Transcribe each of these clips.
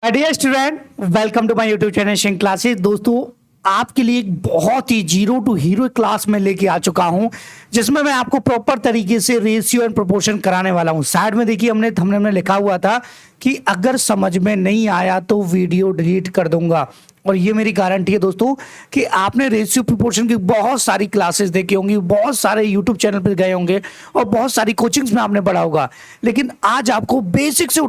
Dear student, welcome to my YouTube channel Shing classes. दोस्तों, आपके लिए एक बहुत ही जीरो टू हीरो क्लास में लेके आ चुका हूं, जिसमें मैं आपको प्रॉपर तरीके से रेशियो एंड प्रोपोर्शन कराने वाला हूं। साइड में देखिए, हमने थंबनेल में लिखा हुआ था कि अगर समझ में नहीं आया तो वीडियो डिलीट कर दूंगा। और ये मेरी गारंटी है दोस्तों कि आपने रेशियो प्रोपोर्शन की बहुत सारी क्लासेस देखी होंगी, बहुत सारे यूट्यूब चैनल पर गए होंगे और बहुत सारी कोचिंग्स में आपने पढ़ा होगा। लेकिन आज आपको बेसिक से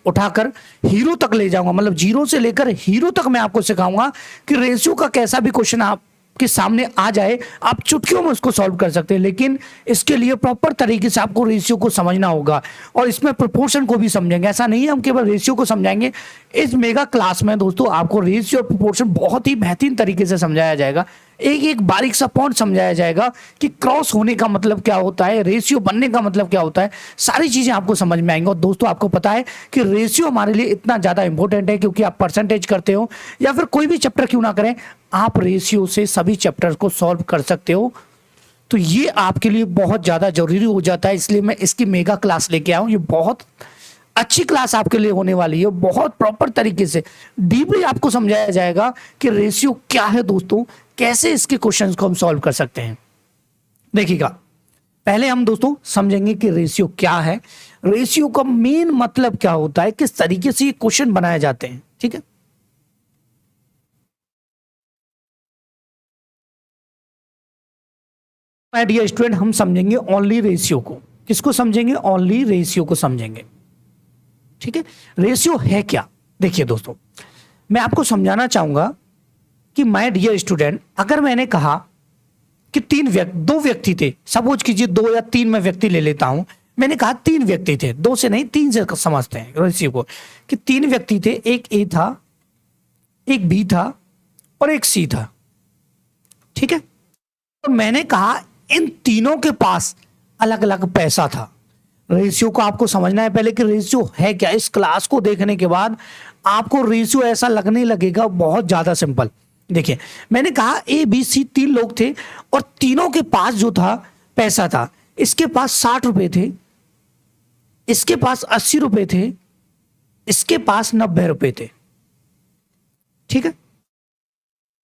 उठाकर हीरो तक ले जाऊंगा, मतलब जीरो से लेकर हीरो तक मैं आपको सिखाऊंगा कि रेशियो का कैसा भी क्वेश्चन आपके सामने आ जाए, आप चुटकियों में उसको सॉल्व कर सकते हैं। लेकिन इसके लिए प्रॉपर तरीके से आपको रेशियो को समझना होगा और इसमें प्रोपोर्शन को भी समझेंगे। ऐसा नहीं है हम केवल रेशियो को समझाएंगे। इस मेगा क्लास में दोस्तों आपको रेशियो और प्रोपोर्शन बहुत ही बेहतरीन तरीके से समझाया जाएगा। एक एक बारीक सा पॉइंट समझाया जाएगा कि क्रॉस होने का मतलब क्या होता है, रेशियो बनने का मतलब क्या होता है। सारी चीजें आपको समझ में आएंगी। और दोस्तों, आपको पता है कि रेशियो हमारे लिए इतना ज्यादा इंपॉर्टेंट है, क्योंकि आप परसेंटेज करते हो या फिर कोई भी चैप्टर क्यों ना करें, आप रेशियो से सभी चैप्टर को सॉल्व कर सकते हो। तो ये आपके लिए बहुत ज्यादा जरूरी हो जाता है, इसलिए मैं इसकी मेगा क्लास लेके आया हूं। ये बहुत अच्छी क्लास आपके लिए होने वाली है। बहुत प्रॉपर तरीके से डीपली आपको समझाया जाएगा कि रेशियो क्या है दोस्तों, कैसे इसके क्वेश्चंस को हम सॉल्व कर सकते हैं। देखिएगा, पहले हम दोस्तों समझेंगे कि रेशियो क्या है, रेशियो का मेन मतलब क्या होता है, किस तरीके से ये क्वेश्चन बनाए जाते हैं। ठीक है, माय डियर स्टूडेंट, हम समझेंगे ओनली रेशियो को। किसको समझेंगे? ओनली रेशियो को समझेंगे। ठीक है, रेशियो है क्या? देखिए दोस्तों, मैं आपको समझाना चाहूंगा कि माय डियर स्टूडेंट, अगर मैंने कहा कि दो व्यक्ति थे, सपोज कीजिए दो या तीन, मैं व्यक्ति ले लेता हूं। मैंने कहा तीन व्यक्ति थे, दो से नहीं तीन से समझते हैं रेशियो को, कि तीन व्यक्ति थे, एक ए था, एक बी था और एक सी था। ठीक है, तो मैंने कहा इन तीनों के पास अलग अलग पैसा था। रेशियो को आपको समझना है पहले कि रेशियो है क्या। इस क्लास को देखने के बाद आपको रेशियो ऐसा लगने लगेगा बहुत ज्यादा सिंपल। देखिए, मैंने कहा ए बी सी तीन लोग थे और तीनों के पास जो था पैसा था। इसके पास 60 रुपए थे, इसके पास 80 रुपए थे, इसके पास 90 रुपए थे। ठीक है,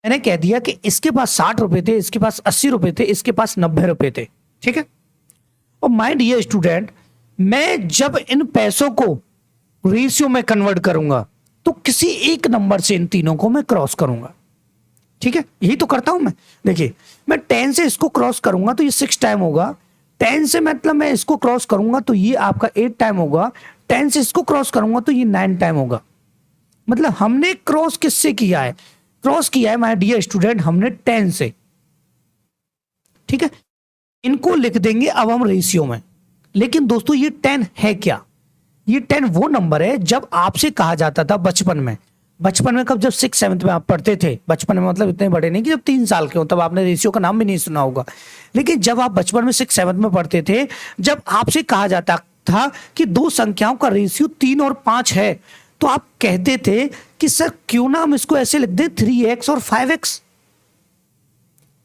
मैंने कह दिया कि इसके पास 60 रुपए थे, इसके पास 80 रुपए थे, इसके पास 90 रुपए थे। ठीक है, और माय डियर स्टूडेंट, मैं जब इन पैसों को रेशियो में कन्वर्ट करूंगा तो किसी एक नंबर से इन तीनों को मैं क्रॉस करूंगा। ठीक है, यही तो करता हूं मैं। देखिए, मैं 10 से इसको क्रॉस करूंगा तो ये 6 टाइम होगा। 10 से मतलब मैं इसको क्रॉस करूंगा तो ये आपका 8 टाइम होगा। 10 से इसको क्रॉस करूंगा तो ये 9 टाइम होगा। मतलब हमने क्रॉस किससे किया है? क्रॉस किया है माय डियर स्टूडेंट, हमने 10 से। ठीक है, इनको लिख देंगे अब हम रेशियो में। लेकिन दोस्तों, ये 10 है क्या? ये 10 वो नंबर है जब आपसे कहा जाता था बचपन में। बचपन में कब? जब 6 7 में आप पढ़ते थे। बचपन में मतलब इतने बड़े नहीं कि जब 3 साल के हो, तब आपने रेशियो का नाम भी नहीं सुना होगा। लेकिन जब आप बचपन में 6 7 में पढ़ते थे, जब आपसे कहा जाता था कि दो संख्याओं का रेशियो 3 और 5 है, तो आप कहते थे कि सर क्यों ना हम इसको ऐसे लिख दें, 3x और 5x।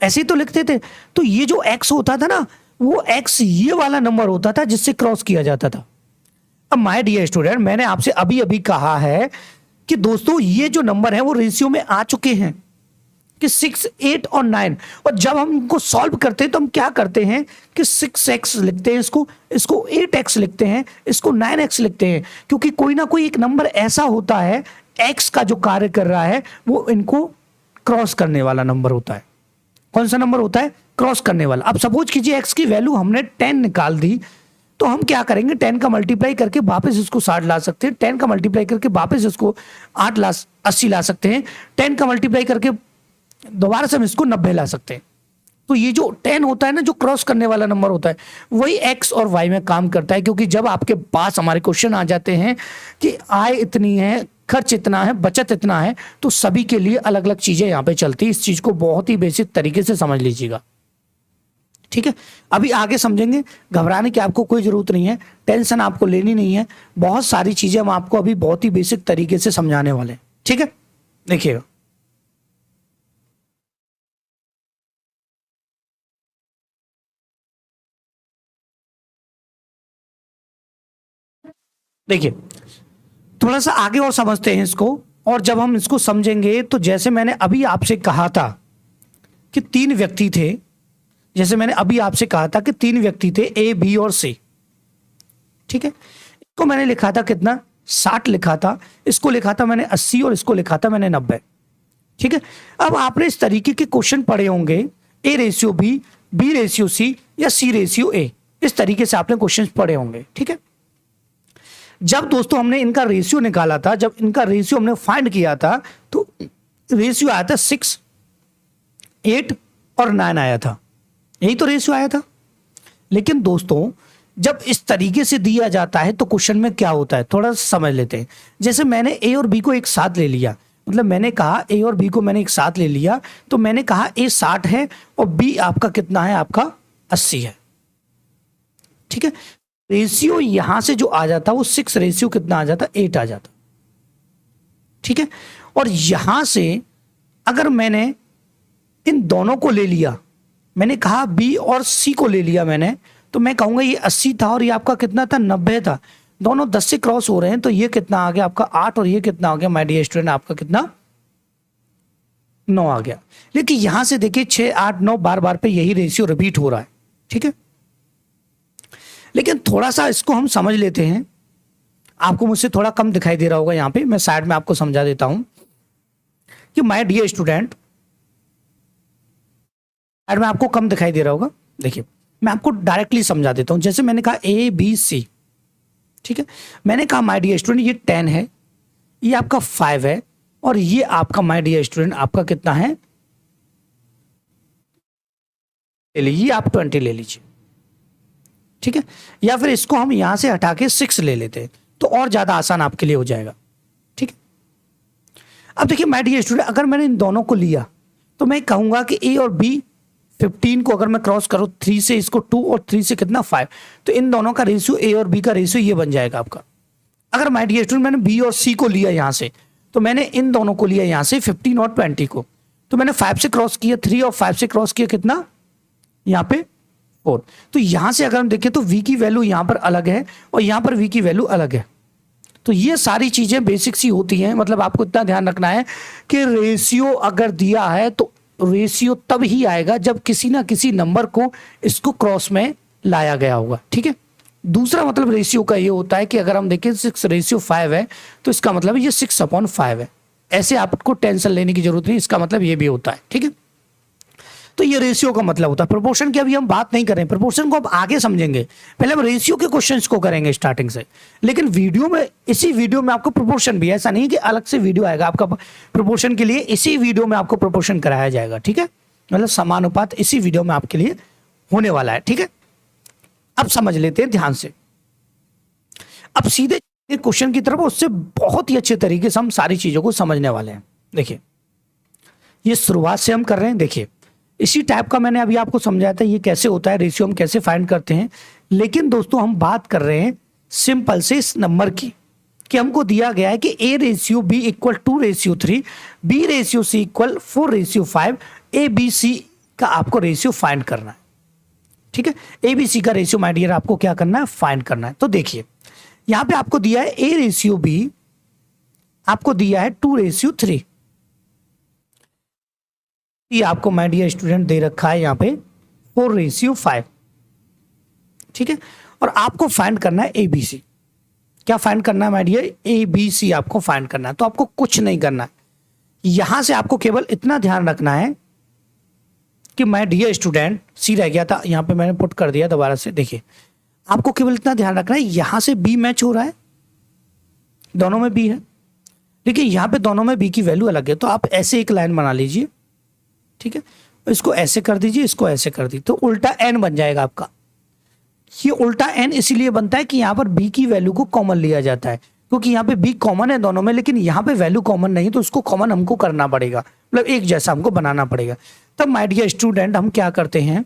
ऐसे ही तो लिखते थे। तो ये जो x होता था ना, वो x ये वाला नंबर होता था जिससे क्रॉस किया जाता था। अब माय डियर स्टूडेंट, मैंने आपसे अभी अभी कहा है कि दोस्तों ये जो नंबर है वो रेशियो में आ चुके हैं कि 6 8 और 9। और जब हम इनको सॉल्व करते हैं तो हम क्या करते हैं कि 6x लिखते हैं, इसको इसको 8x लिखते हैं, इसको 9x लिखते हैं। क्योंकि कोई ना कोई एक नंबर ऐसा होता है x का जो कार्य कर रहा है, वो इनको क्रॉस करने वाला नंबर होता है। कौन सा नंबर होता है? क्रॉस करने वाला। अब सपोज कीजिए x की वैल्यू हमने 10 निकाल दी, तो हम क्या करेंगे? 10 का मल्टीप्लाई करके वापस इसको 60 ला सकते हैं। 10 का मल्टीप्लाई करके वापस इसको 80 ला सकते हैं। 10 का मल्टीप्लाई करके दोबारा से हम इसको 90 ला सकते हैं। तो ये जो 10 होता है ना, जो क्रॉस करने वाला नंबर होता है, वही एक्स और वाई में काम करता है। क्योंकि जब आपके पास हमारे क्वेश्चन आ जाते हैं कि आय इतनी है, खर्च इतना है, बचत इतना है, तो सभी के लिए अलग अलग चीजें यहां पे चलती है। इस चीज को बहुत ही बेसिक तरीके से समझ लीजिएगा। ठीक है, अभी आगे समझेंगे। घबराने की आपको कोई जरूरत नहीं है, टेंशन आपको लेनी नहीं है। बहुत सारी चीजें हम आपको अभी बहुत ही बेसिक तरीके से समझाने वाले हैं। ठीक है, देखिएगा। देखिए, थोड़ा सा आगे और समझते हैं इसको, और जब हम इसको समझेंगे तो जैसे मैंने अभी आपसे कहा था कि तीन व्यक्ति थे, जैसे मैंने अभी आपसे कहा था कि तीन व्यक्ति थे ए, बी और सी, ठीक है। इसको मैंने लिखा था कितना, 60 लिखा था, इसको लिखा था मैंने 80 और इसको लिखा था मैंने 90, ठीक है। अब आपने इस तरीके के क्वेश्चन पढ़े होंगे, A ratio B ratio C या सी रेशियो ए, इस तरीके से आपने क्वेश्चन पढ़े होंगे, ठीक है। जब दोस्तों हमने इनका रेशियो निकाला था, जब इनका रेशियो हमने फाइंड किया था, तो रेशियो आया था 6, 8 और 9 आया था, यही तो रेशियो आया था। लेकिन दोस्तों जब इस तरीके से दिया जाता है तो क्वेश्चन में क्या होता है, थोड़ा समझ लेते हैं। जैसे मैंने ए और बी को एक साथ ले लिया, मतलब मैंने कहा ए और बी को मैंने एक साथ ले लिया, तो मैंने कहा ए 60 है और बी आपका कितना है, आपका 80 है, ठीक है। रेशियो यहां से जो आ जाता वो 6 रेशियो कितना आ जाता, 8 आ जाता, ठीक है। और यहां से अगर मैंने इन दोनों को ले लिया, मैंने कहा बी और सी को ले लिया मैंने, तो मैं कहूंगा ये 80 था और ये आपका कितना था, 90 था। दोनों 10 से क्रॉस हो रहे हैं, तो ये कितना आ गया आपका 8 और ये कितना आ गया माय डियर स्टूडेंट, आपका कितना 9 आ गया। लेकिन यहां से देखिए 6, 8, 9 बार बार पे यही रेशियो रिपीट हो रहा है, ठीक है। लेकिन थोड़ा सा इसको हम समझ लेते हैं, आपको मुझसे थोड़ा कम दिखाई दे रहा होगा, यहां पे मैं साइड में आपको समझा देता हूं कि माय डियर स्टूडेंट, साइड में आपको कम दिखाई दे रहा होगा, देखिए मैं आपको डायरेक्टली समझा देता हूं। जैसे मैंने कहा ए बी सी, ठीक है, मैंने कहा माय डियर स्टूडेंट ये 10 है, ये आपका 5 है और ये आपका माय डियर स्टूडेंट आपका कितना है, ले लीजिए आप 20 ले लीजिए, ठीक है। या फिर इसको हम यहां से हटा के 6 ले लेते हैं तो और ज्यादा आसान आपके लिए हो जाएगा, ठीक है। अब देखिए माय डियर स्टूडेंट, अगर मैंने इन दोनों को लिया तो मैं कहूंगा कि ए और बी 15 को अगर मैं क्रॉस करूं 3 से, इसको 2 और 3 से कितना 5, तो इन दोनों का रेशियो ए और बी का रेशियो ये बन जाएगा आपका। अगर माय डियर स्टूडेंट मैंने बी और सी को लिया यहां से, तो मैंने इन दोनों को लिया यहां से 15 और 20 को, तो मैंने 5 से क्रॉस किया 3 और 5 से क्रॉस किया कितना, यहाँ पे 4। तो यहां से अगर हम देखें तो v की वैल्यू यहां पर अलग है और यहां पर v की वैल्यू अलग है। तो ये सारी चीजें बेसिक सी होती हैं, मतलब आपको इतना ध्यान रखना है कि रेशियो अगर दिया है तो रेशियो तब ही आएगा जब किसी ना किसी नंबर को इसको क्रॉस में लाया गया होगा, ठीक है। दूसरा मतलब रेशियो का ये होता है कि अगर हम देखें 6 रेशियो 5 है तो इसका मतलब ये 6/5 है, ऐसे आपको टेंशन लेने की जरूरत नहीं, इसका मतलब ये भी होता है, ठीक है। तो ये रेशियो का मतलब होता है। प्रोपोर्शन की अभी हम बात नहीं कर रहे हैं, प्रोपोर्शन को अब आगे समझेंगे, पहले हम रेशियो के क्वेश्चंस को करेंगे स्टार्टिंग से। लेकिन वीडियो में, इसी वीडियो में आपको प्रोपोर्शन भी है, ऐसा नहीं कि अलग से वीडियो आएगा आपका प्रोपोर्शन के लिए, इसी वीडियो में आपको प्रोपोर्शन कराया जाएगा, ठीक है। मतलब समानुपात इसी वीडियो में आपके लिए होने वाला है, ठीक है। अब समझ लेते हैं ध्यान से, अब सीधे क्वेश्चन की तरफ, उससे बहुत ही अच्छे तरीके से हम सारी चीजों को समझने वाले हैं। देखिए ये शुरुआत से हम कर रहे हैं, देखिए इसी टाइप का मैंने अभी आपको समझाया था ये कैसे होता है, रेशियो हम कैसे फाइंड करते हैं। लेकिन दोस्तों हम बात कर रहे हैं सिंपल से इस नंबर की, कि हमको दिया गया है कि A ratio B equal 2 ratio 3, B ratio C equal 4 ratio 5, A B C का आपको रेशियो फाइंड करना है, ठीक है। ए बी सी का रेशियो माय डियर आपको क्या करना है, फाइंड करना है। तो देखिए यहां पे आपको दिया है ए रेशियो बी, आपको दिया है 2 रेशियो 3, ये आपको माय डियर स्टूडेंट दे रखा है यहाँ पे 4 रेशियो 5, ठीक है। और आपको फाइंड करना है एबीसी। क्या फाइंड करना है माय डियर, एबीसी आपको फाइंड करना है। तो आपको कुछ नहीं करना है, यहां से आपको केवल इतना ध्यान रखना है कि माय डियर स्टूडेंट, सी रह गया था यहां पे मैंने पुट कर दिया दोबारा से। देखिए आपको केवल इतना ध्यान रखना है, यहां से बी मैच हो रहा है, दोनों में बी है, लेकिन यहां पे दोनों में बी की वैल्यू अलग है। तो आप ऐसे एक लाइन बना लीजिए, ठीक है, इसको ऐसे कर दीजिए, इसको ऐसे कर दीजिए, तो उल्टा एन बन जाएगा आपका। ये उल्टा एन इसीलिए बनता है कि यहां पर बी की वैल्यू को कॉमन लिया जाता है, क्योंकि यहाँ पे बी कॉमन है दोनों में, लेकिन यहाँ पे वैल्यू कॉमन नहीं, तो उसको कॉमन हमको करना पड़ेगा, मतलब एक जैसा हमको बनाना पड़ेगा। तब माय डियर स्टूडेंट हम क्या करते हैं,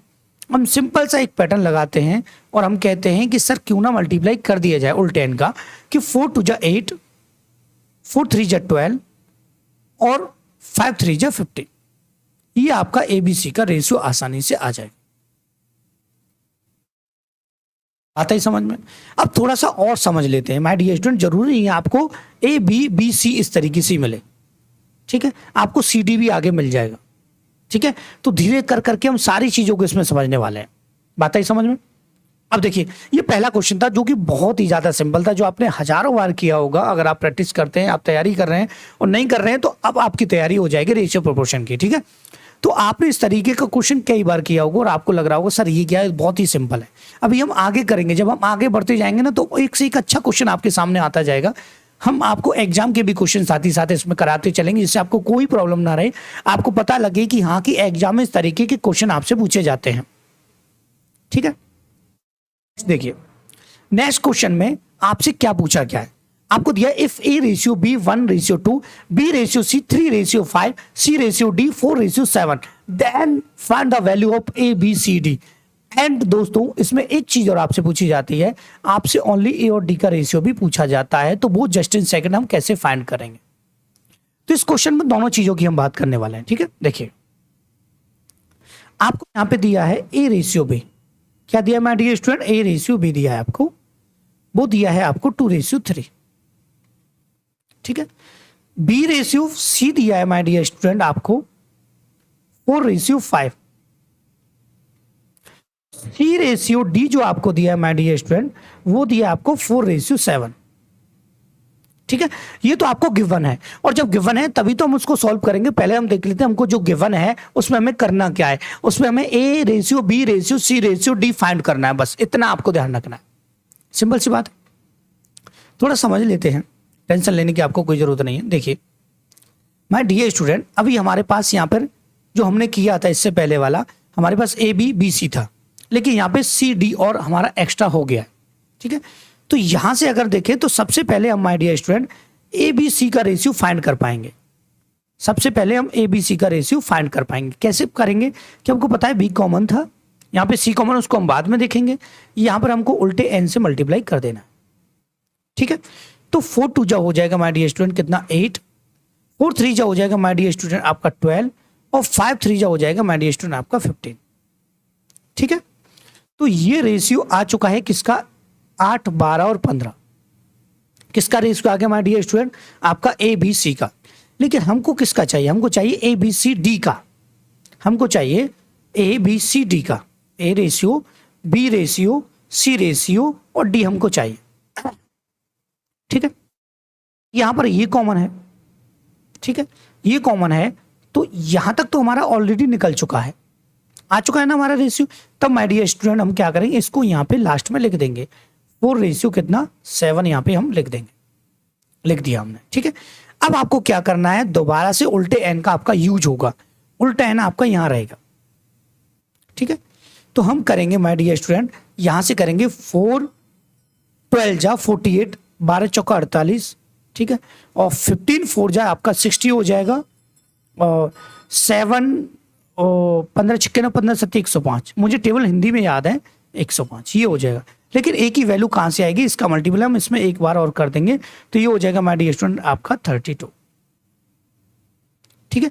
हम सिंपल सा एक पैटर्न लगाते हैं और हम कहते हैं कि सर क्यों ना मल्टीप्लाई कर दिया जाए उल्टे एन का, कि 4 2 जा 8, 4 3 जा 12 और 5 3 जा 50। ये आपका एबीसी का रेशियो आसानी से आ जाएगा। आता ही समझ में। अब थोड़ा सा और समझ लेते हैं माय डियर स्टूडेंट, जरूरी नहीं है आपको ए बी बी सी इस तरीके से मिले, ठीक है, आपको सी डी भी आगे मिल जाएगा, ठीक है। तो धीरे कर करके हम सारी चीजों को इसमें समझने वाले हैं, बात आई समझ में। अब देखिए ये पहला क्वेश्चन था जो कि बहुत ही ज्यादा सिंपल था, जो आपने हजारों बार किया होगा। अगर आप प्रैक्टिस करते हैं, आप तैयारी कर रहे हैं और नहीं कर रहे हैं, तो अब आपकी तैयारी हो जाएगी रेशियो प्रोपोर्शन की, ठीक है। तो आपने इस तरीके का क्वेश्चन कई बार किया होगा और आपको लग रहा होगा सर ये क्या है, बहुत ही सिंपल है। अभी हम आगे करेंगे, जब हम आगे बढ़ते जाएंगे ना, तो एक से एक अच्छा क्वेश्चन आपके सामने आता जाएगा। हम आपको एग्जाम के भी क्वेश्चन साथ ही साथ इसमें कराते चलेंगे, जिससे आपको कोई प्रॉब्लम ना रहे, आपको पता लगे कि हाँ कि एग्जाम में इस तरीके के क्वेश्चन आपसे पूछे जाते हैं, ठीक है। देखिए नेक्स्ट क्वेश्चन में आपसे क्या पूछा गया है, आपको दिया if A ratio B 1:2, B ratio C 3:5, C ratio D 4:7, then find the value of A B C D. एंड दोस्तों इसमें एक चीज और आपसे पूछी जाती है, आपसे ओनली ए और डी का रेशियो भी पूछा जाता है, तो वो जस्ट इन सेकंड हम कैसे फाइंड करेंगे। तो इस क्वेश्चन में दोनों चीजों की हम बात करने वाले हैं, ठीक है। देखिए आपको यहां पे दिया है ए रेशियो बी, क्या दिया my dear student, A ratio B दिया है आपको, वो दिया है आपको 2:3, ठीक है। बी रेशियो सी दिया है माय डियर स्टूडेंट आपको 4:5, सी रेशियो डी जो आपको दिया है माय डियर स्टूडेंट वो दिया आपको 4:7, ठीक है। ये तो आपको गिवन है, और जब गिवन है तभी तो हम उसको सॉल्व करेंगे। पहले हम देख लेते हैं हमको जो गिवन है उसमें हमें करना क्या है, उसमें हमें A ratio B ratio C ratio D find करना है, बस इतना आपको ध्यान रखना है, सिंपल सी बात है। थोड़ा समझ लेते हैं, टेंशन लेने की आपको कोई जरूरत नहीं है। देखिए माय डियर स्टूडेंट, अभी हमारे पास यहाँ पर जो हमने किया था इससे पहले वाला, हमारे पास ए बी बी सी था, लेकिन यहाँ पे सी डी और हमारा एक्स्ट्रा हो गया है, ठीक है। तो यहां से अगर देखें तो सबसे पहले हम my dear student A B C का रेशियो फाइंड कर पाएंगे। सबसे पहले हम ए बी सी का रेशियो फाइंड कर पाएंगे, कैसे करेंगे कि हमको पता है बी कॉमन था, यहाँ पे सी कॉमन, उसको हम बाद में देखेंगे। यहाँ पर हमको उल्टे एन से मल्टीप्लाई कर देना है, ठीक है। तो 4 2 जा हो जाएगा माय डियर स्टूडेंट कितना 8, 4 3 जा हो जाएगा माय डियर स्टूडेंट आपका 12, और 5 3 जा हो जाएगा माय डियर स्टूडेंट आपका 15, ठीक है। तो ये रेशियो आ चुका है किसका, 8 12 और 15, किसका रेशियो आ गया माय डियर स्टूडेंट, आपका ए बी सी का। लेकिन हमको किसका चाहिए, हमको चाहिए ए बी सी डी का, हमको चाहिए ए बी सी डी का, A ratio B ratio C ratio और डी हमको चाहिए, ठीक है। यहां पर ये कॉमन है, ठीक है, ये कॉमन है, तो यहां तक तो हमारा ऑलरेडी निकल चुका है, आ चुका है ना हमारा रेशियो। तब माय डियर स्टूडेंट हम क्या करेंगे, इसको यहां पे लास्ट में लिख देंगे, 4 रेशियो कितना 7 यहां पे हम लिख देंगे, लिख दिया हमने, ठीक है। अब आपको क्या करना है, दोबारा से उल्टे एन का आपका यूज होगा, उल्टा एन आपका यहां रहेगा, ठीक है। तो हम करेंगे माय डियर स्टूडेंट, यहां से करेंगे 4 12 जा 48, 12 चौका 48, ठीक है, और 15 4 जा आपका 60 हो जाएगा, और 7 और 15 छिक्के 15 7 105, मुझे टेबल हिंदी में याद है 105, ये हो जाएगा। लेकिन ए की वैल्यू कहां से आएगी, इसका मल्टीपल हम इसमें एक बार और कर देंगे, तो ये हो जाएगा माय डियर स्टूडेंट आपका 32, ठीक है।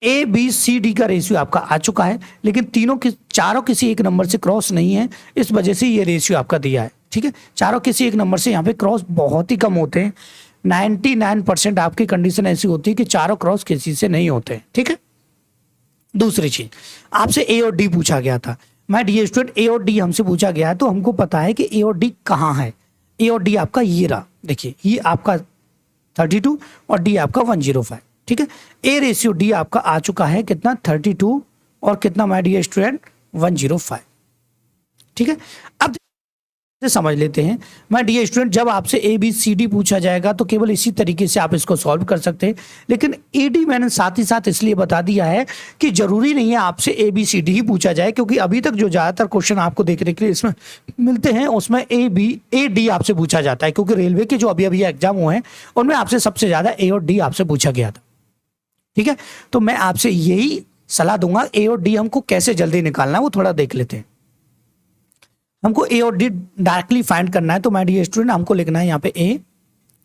ए बी सी डी का रेशियो आपका आ चुका है, लेकिन चारों किसी एक नंबर से क्रॉस नहीं है, इस वजह से ये रेशियो आपका दिया है, ठीक है। चारों किसी एक नंबर से यहाँ पे क्रॉस बहुत ही कम होते हैं, 99% आपकी कंडीशन ऐसी होती है कि चारों क्रॉस किसी से नहीं होते, ठीक है। दूसरी चीज, आपसे ए और डी पूछा गया था माय डियर स्टूडेंट, ए और डी हमसे पूछा गया है, तो हमको पता है कि ए और डी कहाँ है। ए और डी आपका ये रहा, देखिए ये आपका 32 और डी आपका 105, ठीक है। ए रेशियो डी आपका आ चुका है कितना 32 और कितना माय डियर स्टूडेंट 105, ठीक है। अब समझ लेते हैं माय डियर स्टूडेंट, जब आपसे ए बी सी डी पूछा जाएगा तो केवल इसी तरीके से आप इसको सॉल्व कर सकते हैं, लेकिन ए डी मैंने साथ ही साथ इसलिए बता दिया है कि जरूरी नहीं है आपसे ए बी सी डी ही पूछा जाए, क्योंकि अभी तक जो ज्यादातर क्वेश्चन आपको देखने के लिए इसमें मिलते हैं उसमें ए डी आपसे पूछा जाता है, क्योंकि रेलवे के जो अभी अभी एग्जाम हुए हैं उनमें आपसे सबसे ज्यादा ए और डी आपसे पूछा गया था, ठीक है। तो मैं आपसे यही सलाह दूंगा, ए और डी हमको कैसे जल्दी निकालना है वो थोड़ा देख लेते हैं। हमको ए और डी डायरेक्टली फाइंड करना है, तो माय डियर स्टूडेंट हमको लिखना है यहाँ पे ए,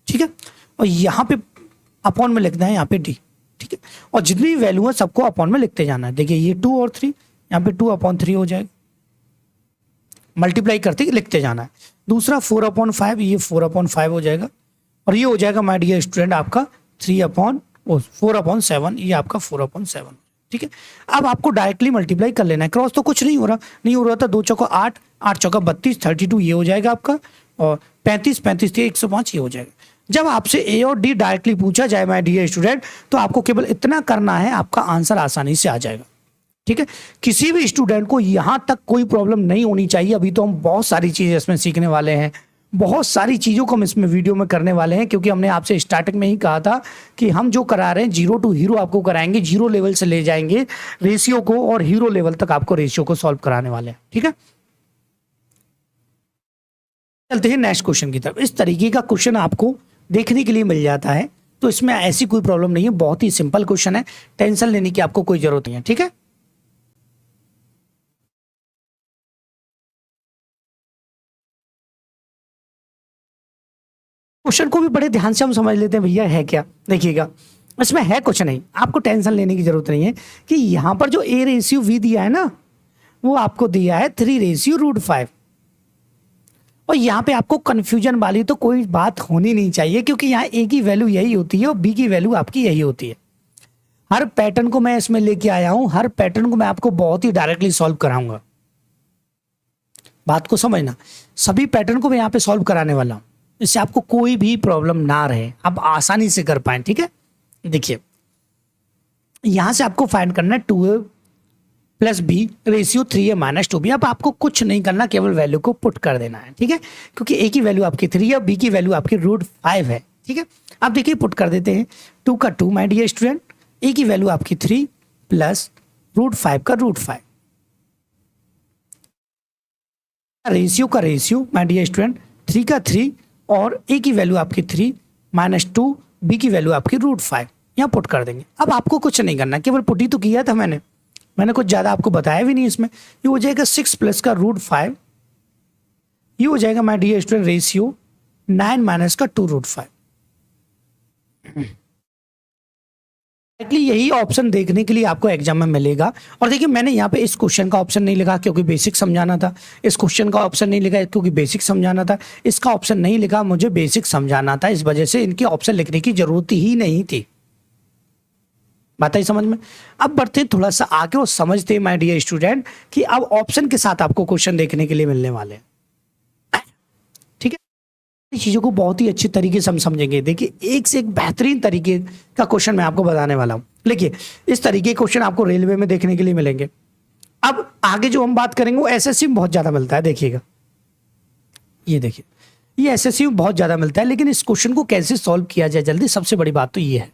ठीक है, और यहाँ पे अपॉन में लिखना है यहाँ पे डी, ठीक है, और जितनी भी वैल्यू है सबको अपॉन में लिखते जाना है। देखिए ये 2 और 3, यहाँ पे 2/3 हो जाएगा, मल्टीप्लाई करते लिखते जाना है। दूसरा 4/5, ये 4/5 हो जाएगा, और ये हो जाएगा माय डियर स्टूडेंट आपका 4/7, ये आपका 4/7। ठीक है, अब आपको डायरेक्टली मल्टीप्लाई कर लेना है, क्रॉस तो कुछ नहीं हो रहा था, 2 चौका 8, 8 चौका 32, 32 ये हो जाएगा आपका, और 35, 35 से 105 ये हो जाएगा। जब आपसे ए और डी डायरेक्टली पूछा जाए माय डियर स्टूडेंट, तो आपको केवल इतना करना है, आपका आंसर आसानी से आ जाएगा। ठीक है, किसी भी स्टूडेंट को यहां तक कोई प्रॉब्लम नहीं होनी चाहिए। अभी तो हम बहुत सारी चीजें इसमें सीखने वाले हैं, बहुत सारी चीजों को हम इसमें वीडियो में करने वाले हैं, क्योंकि हमने आपसे स्टार्टिंग में ही कहा था कि हम जो करा रहे हैं 0 to हीरो आपको कराएंगे, 0 लेवल से ले जाएंगे रेशियो को, और हीरो लेवल तक आपको रेशियो को सॉल्व कराने वाले हैं। ठीक है, चलते हैं नेक्स्ट क्वेश्चन की तरफ। इस तरीके का क्वेश्चन आपको देखने के लिए मिल जाता है, तो इसमें ऐसी कोई प्रॉब्लम नहीं है, बहुत ही सिंपल क्वेश्चन है, टेंशन लेने की आपको कोई जरूरत नहीं है। ठीक है, क्वेश्चन को भी बड़े ध्यान से हम समझ लेते हैं भैया है क्या। देखिएगा, इसमें है कुछ नहीं, आपको टेंशन लेने की जरूरत नहीं है कि यहां पर जो a/v दिया है ना, वो आपको दिया है 3/√5, और यहाँ पे आपको कंफ्यूजन वाली तो कोई बात होनी नहीं चाहिए, क्योंकि यहाँ ए की वैल्यू यही होती है और बी की वैल्यू आपकी यही होती है। हर पैटर्न को मैं इसमें लेके आया हूं, हर पैटर्न को मैं आपको बहुत ही डायरेक्टली सॉल्व कराऊंगा। बात को समझना, सभी पैटर्न को मैं यहाँ पे सॉल्व कराने वाला हूं, इससे आपको कोई भी प्रॉब्लम ना रहे, आप आसानी से कर पाए। ठीक है, देखिए यहां से आपको फाइंड करना है 2a + b ratio 3a - 2b। अब आपको कुछ नहीं करना, केवल वैल्यू को पुट कर देना है। ठीक है, क्योंकि a की वैल्यू आपकी 3 है, b की वैल्यू आपकी √5 है। ठीक है, अब देखिए पुट कर देते हैं, 2 का 2 माय डियर स्टूडेंट, a की वैल्यू आपकी 3 प्लस √5 का √5, रेशियो का रेशियो माय डियर स्टूडेंट 3 का 3, और a की वैल्यू आपकी 3 - 2, b की वैल्यू आपकी √5, यहाँ पुट कर देंगे। अब आपको कुछ नहीं करना, केवल पुट ही तो किया था मैंने कुछ ज्यादा आपको बताया भी नहीं इसमें। ये हो जाएगा 6 प्लस का √5, ये हो जाएगा my dear student ratio 9 minus का 2√5। यही ऑप्शन देखने के लिए आपको एग्जाम में मिलेगा। और देखिए मैंने यहाँ पे इस क्वेश्चन का ऑप्शन नहीं लिखा क्योंकि बेसिक समझाना था, इस क्वेश्चन का ऑप्शन नहीं लिखा क्योंकि बेसिक समझाना था, इसका ऑप्शन नहीं लिखा, मुझे बेसिक समझाना था, इस वजह से इनके ऑप्शन लिखने की जरूरत ही नहीं थी। बात आई समझ में। अब बढ़ते थोड़ा सा आगे और समझते हैं माय डियर स्टूडेंट कि अब ऑप्शन के साथ आपको क्वेश्चन देखने के लिए मिलने वाले हैं। ठीक है, चीजों को बहुत ही अच्छी तरीके से हम समझेंगे। देखिए एक से एक बेहतरीन तरीके का क्वेश्चन मैं आपको बताने वाला हूं। देखिए इस तरीके के क्वेश्चन आपको रेलवे में देखने के लिए मिलेंगे। अब आगे जो हम बात करेंगे वो एसएससी में बहुत ज्यादा मिलता है। देखिएगा, ये देखिए, ये एसएससी में बहुत ज्यादा मिलता है, लेकिन इस क्वेश्चन को कैसे सॉल्व किया जाए जल्दी, सबसे बड़ी बात तो ये है।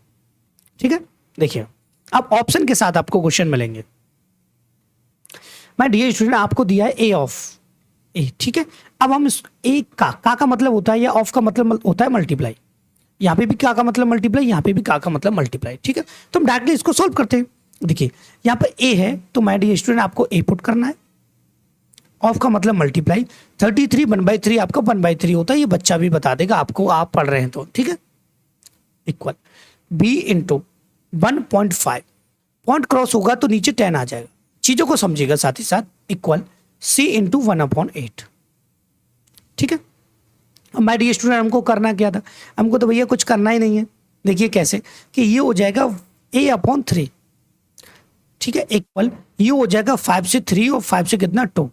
ठीक है, देखिए अब ऑप्शन के साथ आपको क्वेश्चन मिलेंगे। माय डियर स्टूडेंट आपको दिया है ए ऑफ ए। ठीक है, अब हम इस ए का मतलब होता है, या ऑफ का मतलब होता है मल्टीप्लाई। यहाँ पे भी का मतलब मल्टीप्लाई, यहाँ पे भी का मतलब मल्टीप्लाई। ठीक है, तो हम डायरेक्टली इसको सॉल्व करते हैं। देखिए यहाँ पे ए है, तो माय डियर स्टूडेंट आपको ए पुट करना है, ऑफ का मतलब मल्टीप्लाई, 33 1/3 आपका 1/3 होता है, ये बच्चा भी बता देगा आपको, आप पढ़ रहे हैं तो। ठीक है, equal B into 1.5, point cross होगा तो नीचे 10 आ जाएगा, चीजों को समझिएगा साथ ही साथ, इक्वल सी इंटू 1/8। ठीक है, माय डियर स्टूडेंट हमको करना क्या था, हमको तो भैया कुछ करना ही नहीं है। देखिए कैसे कि ये हो जाएगा a/3। ठीक है, इक्वल ये हो जाएगा 5 से 3 और 5 से कितना 2,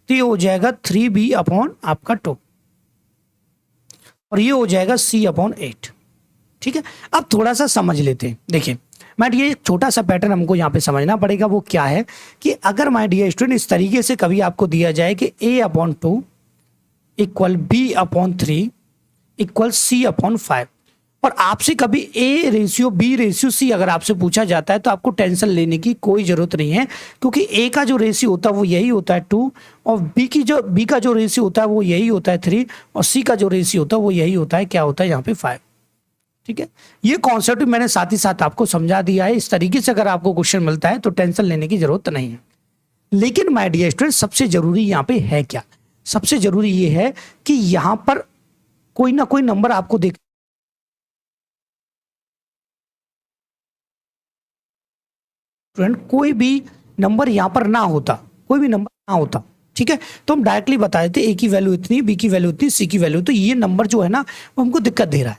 तो ये हो जाएगा 3b अपॉन आपका 2, और ये हो जाएगा c/8। ठीक है, अब थोड़ा सा समझ लेते हैं। देखिए माय डियर एक छोटा सा पैटर्न हमको यहाँ पे समझना पड़ेगा, वो क्या है कि अगर माय डियर स्टूडेंट इस तरीके से कभी आपको दिया जाए कि a/2 equal b/3 equal c/5, और आपसे कभी a/b/c अगर आपसे पूछा जाता है तो आपको टेंशन लेने की कोई जरूरत नहीं है, क्योंकि a का जो रेशियो होता है वो यही होता है 2, और b का जो रेशियो होता है वो यही होता है 3, और c का जो रेशियो होता है वो यही होता है, क्या होता है यहाँ पे 5। ठीक है, ये कॉन्सेप्ट मैंने साथ ही साथ आपको समझा दिया है। इस तरीके से अगर आपको क्वेश्चन मिलता है तो टेंशन लेने की जरूरत नहीं है। लेकिन माय डियर स्टूडेंट सबसे जरूरी यहाँ पे है क्या, सबसे जरूरी ये है कि यहां पर कोई ना कोई नंबर आपको देख, स्टूडेंट कोई भी नंबर यहां पर ना होता, कोई भी नंबर ना होता, ठीक है, तो हम डायरेक्टली बता देते ए की वैल्यू इतनी, बी की वैल्यू इतनी, सी की वैल्यू, तो ये नंबर जो है ना वो हमको दिक्कत दे रहा है,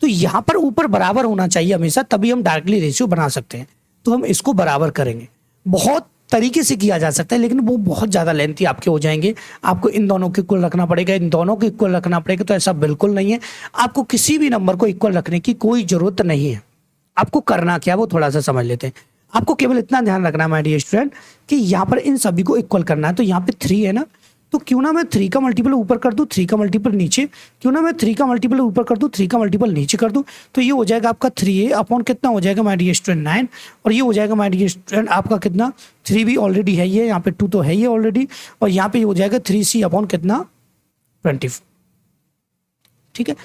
तो यहाँ पर ऊपर बराबर होना चाहिए हमेशा, तभी हम डायरेक्टली रेशियो बना सकते हैं। तो हम इसको बराबर करेंगे। बहुत तरीके से किया जा सकता है लेकिन वो बहुत ज़्यादा लेंथी आपके हो जाएंगे। आपको इन दोनों को इक्वल रखना पड़ेगा, इन दोनों को इक्वल रखना पड़ेगा, तो ऐसा बिल्कुल नहीं है। आपको किसी भी नंबर को इक्वल रखने की कोई जरूरत नहीं है। आपको करना क्या वो थोड़ा सा समझ लेते हैं। आपको केवल इतना ध्यान रखना है माय डियर स्टूडेंट कि यहाँ पर इन सभी को इक्वल करना है। तो यहाँ पे 3 है ना, तो क्यों ना मैं 3 का मल्टीपल ऊपर कर दूं, 3 का मल्टीपल नीचे, क्यों ना मैं 3 का मल्टीपल ऊपर कर दूं, 3 का मल्टीपल नीचे कर दूं, तो ये हो जाएगा आपका 3a अपॉन कितना हो जाएगा माय डियर स्टूडेंट 9, और ये हो जाएगा माय डियर स्टूडेंट आपका कितना 3 भी ऑलरेडी है, ये यहाँ पे 2 तो है ये ऑलरेडी, और यहाँ पे हो जाएगा 3c अपॉन कितना 24। ठीक है,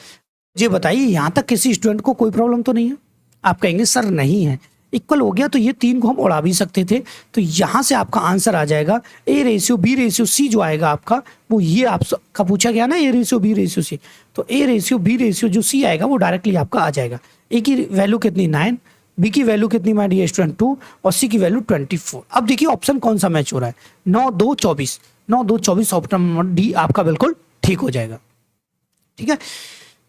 ये बताइए यहाँ तक किसी स्टूडेंट को कोई प्रॉब्लम तो नहीं है? आप कहेंगे सर नहीं है, इक्वल हो गया तो ये 3 को हम उड़ा भी सकते थे, तो यहाँ से आपका आंसर आ जाएगा A ratio B ratio C जो आएगा आपका, वो ये आपका पूछा गया ना A ratio B ratio C, तो ए रेशियो बी रेशियो जो सी आएगा वो डायरेक्टली आपका आ जाएगा। ए की वैल्यू कितनी 9, बी की वैल्यू कितनी माय डियर स्टूडेंट 2, और सी की वैल्यू 24। अब देखिए ऑप्शन कौन सा मैच हो रहा है, 9 2 24, 9 2 24, ऑप्शन नंबर डी आपका बिल्कुल ठीक हो जाएगा। ठीक है,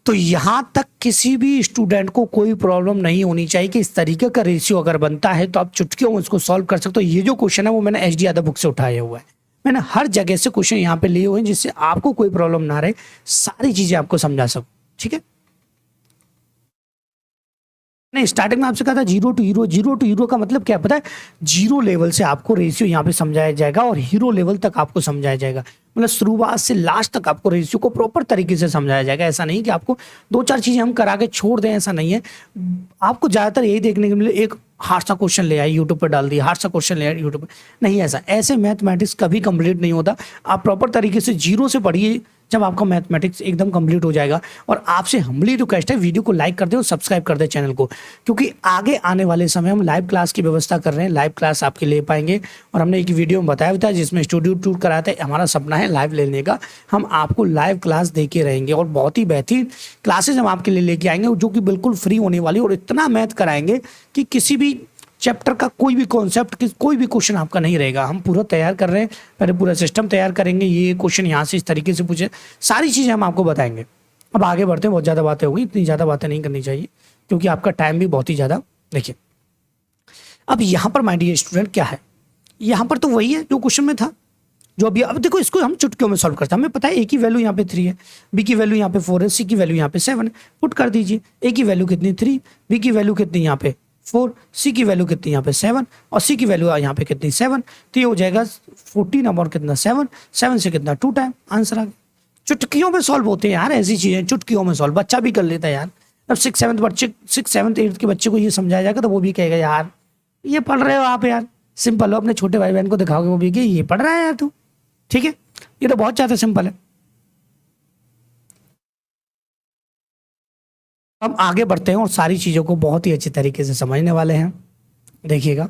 तो यहां तक किसी भी स्टूडेंट को कोई प्रॉब्लम नहीं होनी चाहिए कि इस तरीके का रेशियो अगर बनता है तो आप चुटकियों में इसको सॉल्व कर सकते हो। ये जो क्वेश्चन है वो मैंने एचडी यादव बुक से उठाया हुआ है, मैंने हर जगह से क्वेश्चन यहाँ पे लिए हुए हैं जिससे आपको कोई प्रॉब्लम ना रहे, सारी चीजें आपको समझा सकूं। ठीक है, नहीं स्टार्टिंग में आपसे कहा था 0 टू हीरो, 0 टू हीरो का मतलब क्या पता है, 0 लेवल से आपको रेशियो यहाँ पे समझाया जाएगा और हीरो लेवल तक आपको समझाया जाएगा, मतलब शुरुआत से लास्ट तक आपको रेशियो को प्रॉपर तरीके से समझाया जाएगा। ऐसा नहीं कि आपको 2-4 चीजें हम करा के छोड़ दें, ऐसा नहीं है। आपको ज्यादातर यही देखने को मिले, एक हार्ड सा क्वेश्चन ले आए यूट्यूब पर डाल दिया, हार्ड सा क्वेश्चन ले आए यूट्यूब पर, नहीं ऐसा, ऐसे मैथमेटिक्स कभी कंप्लीट नहीं होता। आप प्रॉपर तरीके से 0 से पढ़िए, जब आपका मैथमेटिक्स एकदम कंप्लीट हो जाएगा। और आपसे हम्बली रिक्वेस्ट है वीडियो को लाइक कर दे और सब्सक्राइब कर दे चैनल को, क्योंकि आगे आने वाले समय हम लाइव क्लास की व्यवस्था कर रहे हैं, लाइव क्लास आपके ले पाएंगे। और हमने एक वीडियो में बताया था जिसमें स्टूडियो टूर कराते हैं, हमारा सपना है लाइव लेने का, हम आपको लाइव क्लास दे के रहेंगे और बहुत ही बेहतरीन क्लासेज हम आपके लिए लेके आएंगे जो कि बिल्कुल फ्री होने वाली, और इतना मैथ कराएंगे कि किसी भी चैप्टर का कोई भी कॉन्सेप्ट, कोई भी क्वेश्चन आपका नहीं रहेगा। हम पूरा तैयार कर रहे हैं, पहले पूरा सिस्टम तैयार करेंगे, ये क्वेश्चन यहाँ से इस तरीके से पूछे, सारी चीज़ें हम आपको बताएंगे। अब आगे बढ़ते हैं, बहुत ज़्यादा बातें होगी, इतनी ज़्यादा बातें नहीं करनी चाहिए क्योंकि आपका टाइम भी बहुत ही ज़्यादा। देखिए अब यहाँ पर माय डियर स्टूडेंट क्या है, यहाँ पर तो वही है जो क्वेश्चन में था, जो अभी, अब देखो इसको हम चुटकियों में सॉल्व करते हैं। हमें पता है ए की वैल्यू यहाँ पे 3 है, बी की वैल्यू यहाँ पे 4 है, सी की वैल्यू यहाँ पे 7 है, पुट कर दीजिए। ए की वैल्यू कितनी 3, बी की वैल्यू कितनी यहाँ पे 4, सी की वैल्यू कितनी यहाँ पे 7, और सी की वैल्यू यहाँ पे कितनी 7, तो ये हो जाएगा 14 अपॉन कितना 7, 7 से कितना 2 टाइम, आंसर आ गया। चुटकियों में सॉल्व होते हैं यार, ऐसी चीजें चुटकियों में सॉल्व बच्चा भी कर लेता है यार। अब 6 7 बच्चे, 6 7 8 के बच्चे को ये समझाया जाएगा तो वो भी कहेगा यार ये पढ़ रहे हो आप यार, सिंपल हो। अपने छोटे भाई बहन को दिखाओगे वो भी कि ये पढ़ रहा है यार तू, ठीक है, ये तो बहुत ज्यादा सिंपल है। हम आगे बढ़ते हैं और सारी चीजों को बहुत ही अच्छे तरीके से समझने वाले हैं। देखिएगा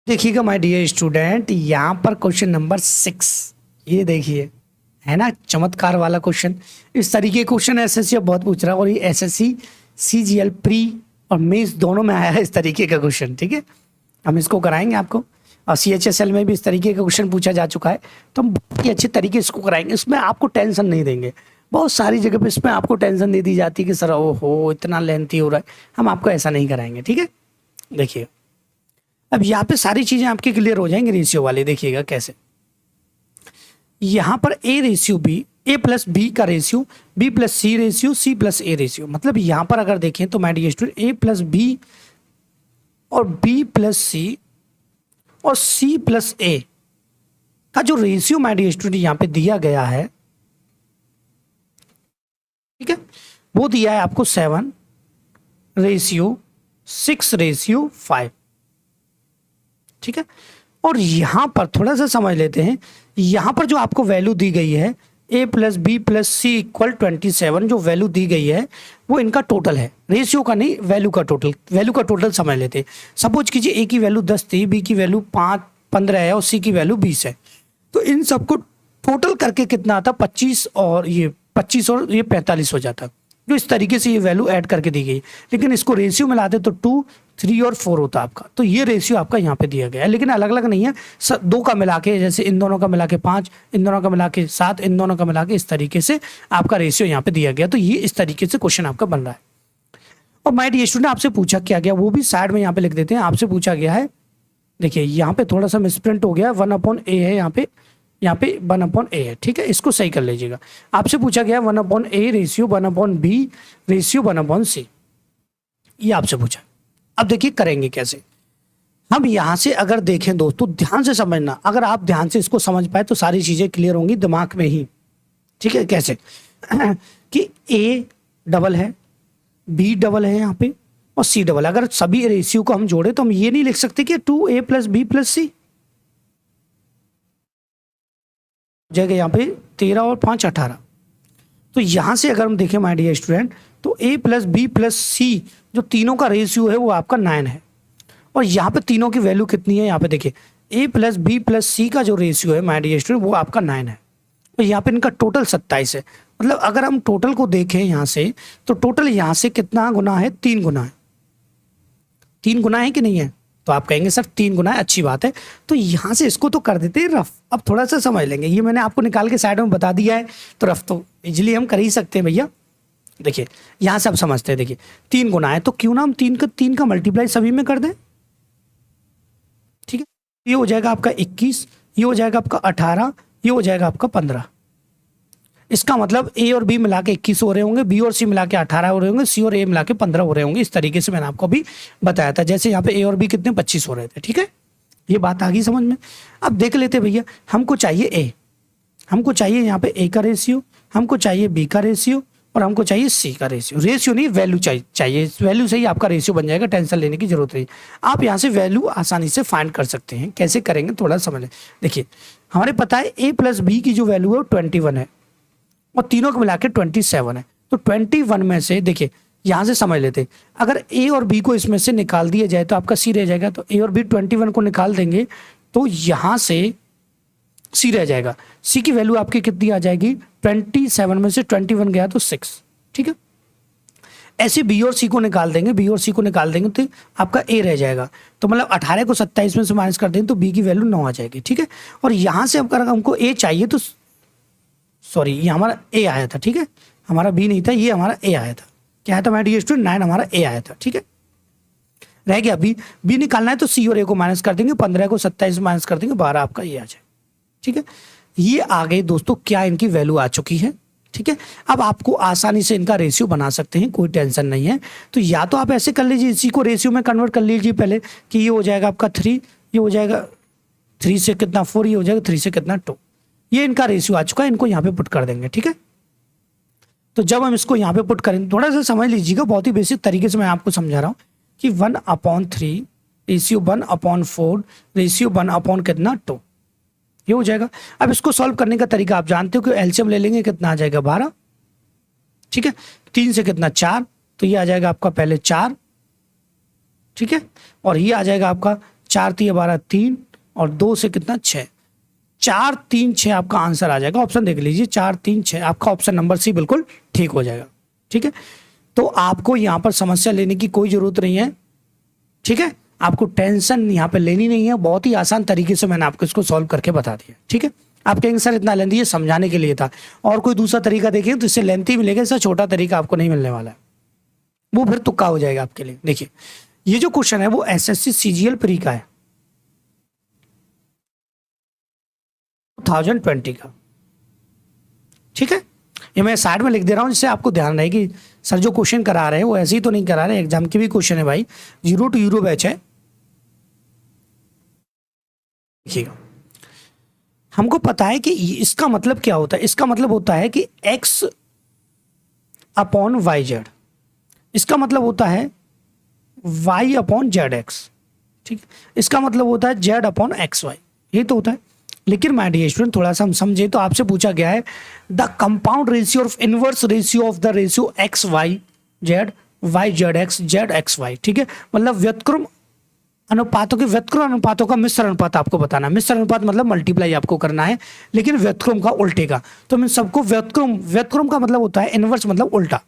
देखिएगा माय डियर स्टूडेंट, यहाँ पर क्वेश्चन नंबर 6, ये देखिए, है ना चमत्कार वाला क्वेश्चन। इस तरीके के क्वेश्चन एसएससी अब बहुत पूछ रहा है, और ये एसएससी सीजीएल प्री और मेंस दोनों में आया है इस तरीके का क्वेश्चन। ठीक है, हम इसको कराएंगे आपको, और सीएचएसएल में भी इस तरीके का क्वेश्चन पूछा जा चुका है, तो हम बहुत ही अच्छे तरीके से इसको कराएंगे। इसमें आपको टेंशन नहीं देंगे, बहुत सारी जगह पे इसमें आपको टेंशन दे दी जाती है कि सर ओहो इतना लेंथी हो रहा है, हम आपको ऐसा नहीं कराएंगे। ठीक है, देखिए अब यहाँ पे सारी चीजें आपकी क्लियर हो जाएंगी रेशियो वाले। देखिएगा कैसे, यहाँ पर A ratio B, A plus B का ratio, B plus C ratio, C plus A ratio, मतलब यहाँ पर अगर देखें तो my dear student A plus B और बी प्लस सी और सी प्लस ए का जो रेशियो माय डियर स्टूडेंट यहाँ पे दिया गया है, ठीक है, वो दिया है आपको 7 रेशियो 6 रेशियो 5। ठीक है, और यहां पर थोड़ा सा समझ लेते हैं, यहां पर जो आपको वैल्यू दी गई है a plus B plus C equal 27, जो वैल्यू दी गई है वो इनका टोटल है, रेशियो का नहीं, वैल्यू का टोटल। वैल्यू का टोटल समझ लेते हैं। सपोज कीजिए a की वैल्यू 10 थी, b की वैल्यू 15 है और c की वैल्यू 20 है, तो इन सबको टोटल करके कितना आता 25, और ये 25 और ये 45 हो जाता। जो इस तरीके से ये वैल्यू ऐड करके दी गई, लेकिन इसको रेशियो में लाते तो 2, 3 और 4 होता आपका। तो ये रेशियो आपका यहाँ पे दिया गया है, लेकिन अलग अलग नहीं है, दो का मिला के, जैसे इन दोनों का मिला के 5, इन दोनों का मिला के 7, इन दोनों का मिला के, इस तरीके से आपका रेशियो यहाँ पे दिया गया। तो ये इस तरीके से क्वेश्चन आपका बन रहा है। और माय डियर स्टूडेंट, आपसे पूछा क्या गया वो भी साइड में यहाँ पे लिख देते हैं। आपसे पूछा गया है, देखिए यहाँ पे थोड़ा सा मिसप्रिंट हो गया, 1/a है यहाँ पे 1/a है, ठीक है, इसको सही कर लीजिएगा। आपसे पूछा गया 1/a ratio 1/b ratio 1/c, ये आपसे पूछा। अब देखिए करेंगे कैसे। हम यहां से अगर देखें दोस्तों, ध्यान से समझना, अगर आप ध्यान से इसको समझ पाए तो सारी चीजें क्लियर होंगी दिमाग में ही, ठीक है। कैसे कि a डबल है, b डबल है यहाँ पे और c डबल। अगर सभी रेशियो को हम जोड़े तो हम ये नहीं लिख सकते कि 2a + b + c, जगह यहाँ पे 13 और 5 18। तो यहां से अगर हम देखें माय डियर स्टूडेंट, तो a + b + c जो तीनों का रेशियो है वो आपका 9 है। और यहाँ पे तीनों की वैल्यू कितनी है, यहाँ पे देखिए a + b + c का जो रेशियो है माय डियर स्टूडेंट वो आपका 9 है। और यहाँ पे इनका टोटल 27 है। मतलब अगर हम टोटल को देखें यहाँ से, तो टोटल यहाँ से कितना गुना है, 3 गुना है। 3 गुना है कि नहीं है? तो आप कहेंगे सर 3 गुना है, अच्छी बात है। तो यहाँ से इसको तो कर देते हैं रफ। अब थोड़ा सा समझ लेंगे, ये मैंने आपको निकाल के साइड में बता दिया है, तो रफ तो इजिली हम कर ही सकते हैं भैया। देखिए यहाँ से आप समझते हैं, देखिए 3 गुना है तो क्यों ना हम 3 का मल्टीप्लाई सभी में कर दें, ठीक है। ये हो जाएगा आपका 21, ये हो जाएगा आपका 18, ये हो जाएगा आपका 15। इसका मतलब a और b मिला के 21 हो रहे होंगे, b और c मिला के 18 हो रहे होंगे, c और a मिला के 15 हो रहे होंगे। इस तरीके से मैंने आपको अभी बताया था। जैसे यहाँ पे a और b कितने 25 हो रहे थे, ठीक है। ये बात आ गई समझ में। अब देख लेते भैया, हमको चाहिए a, हमको चाहिए यहाँ पे a का रेशियो, हमको चाहिए b का रेशियो और हमको चाहिए c का रेशियो। रेशियो नहीं, वैल्यू चाहिए। वैल्यू से ही आपका रेशियो बन जाएगा, टेंशन लेने की जरूरत नहीं। आप यहाँ से वैल्यू आसानी से फाइंड कर सकते हैं। कैसे करेंगे थोड़ा समझ लें। देखिए हमारे पता है a + b की जो वैल्यू है वो 21 है और तीनों को मिला के 27 है। तो 21 में से देखिए यहाँ से समझ लेते, अगर a और b को इसमें से निकाल दिया जाए तो आपका c रह जाएगा। तो a और b 21 को निकाल देंगे तो यहाँ से c रह जाएगा। c की वैल्यू आपकी कितनी आ जाएगी, 27 में से 21 गया तो 6, ठीक है। ऐसे b और c को निकाल देंगे, b और c को निकाल देंगे तो आपका a रह जाएगा। तो मतलब 18 को 27 में से माइनस कर देंगे तो b की वैल्यू 9 आ जाएगी, ठीक है। और यहाँ से अगर हमको a चाहिए तो सॉरी ये हमारा a आया था, ठीक है, हमारा b नहीं था, ये हमारा a आया था। क्या है था माय डियर स्टूडेंट, 9 हमारा a आया था, ठीक है। रह गया b निकालना है तो c और a को माइनस कर देंगे, 15 को 27 माइनस कर देंगे, 12 आपका ये आ जाए, ठीक है। ये आ गए दोस्तों, क्या इनकी वैल्यू आ चुकी है, ठीक है। अब आपको आसानी से इनका रेशियो बना सकते हैं, कोई टेंशन नहीं है। तो या तो आप ऐसे कर लीजिए, इसी को रेशियो में कन्वर्ट कर लीजिए पहले कि ये हो जाएगा आपका 3, ये हो जाएगा 3 से कितना 4, ये हो जाएगा 3 से कितना 2। ये इनका रेशियो आ चुका है, इनको यहाँ पे पुट कर देंगे, ठीक है। तो जब हम इसको यहाँ पे पुट करेंगे, थोड़ा सा समझ लीजिएगा, बहुत ही बेसिक तरीके से मैं आपको समझा रहा हूँ कि 1/3 रेशियो 1/4 रेशियो 1/ कितना 2, ये हो जाएगा। अब इसको सॉल्व करने का तरीका आप जानते हो कि एलसीएम ले लेंगे, कितना आ जाएगा 12, ठीक है। 3 से कितना 4, तो ये आ जाएगा आपका पहले 4, ठीक है। और ये आ जाएगा आपका 4 3 12 3 और 2 से कितना 6, 4 3 6 आपका आंसर आ जाएगा। ऑप्शन देख लीजिए 4 3 6, आपका ऑप्शन नंबर सी बिल्कुल ठीक हो जाएगा, ठीक है। तो आपको यहाँ पर समस्या लेने की कोई जरूरत नहीं है, ठीक है। आपको टेंशन यहाँ पे लेनी नहीं है, बहुत ही आसान तरीके से मैंने आपको इसको सॉल्व करके बता दिया, ठीक है। आप कहेंगे सर इतना लेंथी है, समझाने के लिए था, और कोई दूसरा तरीका देखें तो इससे लेंथी मिलेगा, इससे छोटा तरीका आपको नहीं मिलने वाला है, वो फिर तुक्का हो जाएगा आपके लिए। देखिए ये जो क्वेश्चन है वो एसएससी सीजीएल प्री का है 2020 का, ठीक है। ये मैं साइड में लिख दे रहा हूं जिससे आपको ध्यान रहे कि सर जो क्वेश्चन करा रहे हैं वो ऐसे ही तो नहीं करा रहे, एग्जाम के भी क्वेश्चन है भाई, 0 to यूरो बैच है। देखिएगा हमको पता है कि इसका मतलब क्या होता है, इसका मतलब होता है कि x/yz, इसका मतलब होता है y/zx, ठीक है। इसका मतलब होता है z/xy, ये तो होता है। लेकिन माय डियर स्टूडेंट थोड़ा सा हम समझे तो आपसे पूछा गया है the compound ratio of inverse ratio of the ratio xy z yzx zxy, ठीक है। मतलब व्युत्क्रम अनुपातों के व्युत्क्रम अनुपातों का मिश्र अनुपात आपको बताना है। मिश्र अनुपात मतलब मल्टीप्लाई आपको करना है, लेकिन व्युत्क्रम का उल्टे का। तो मैं सबको व्युत्क्रम का मतलब होता है इनवर्स मतलब उल्टा,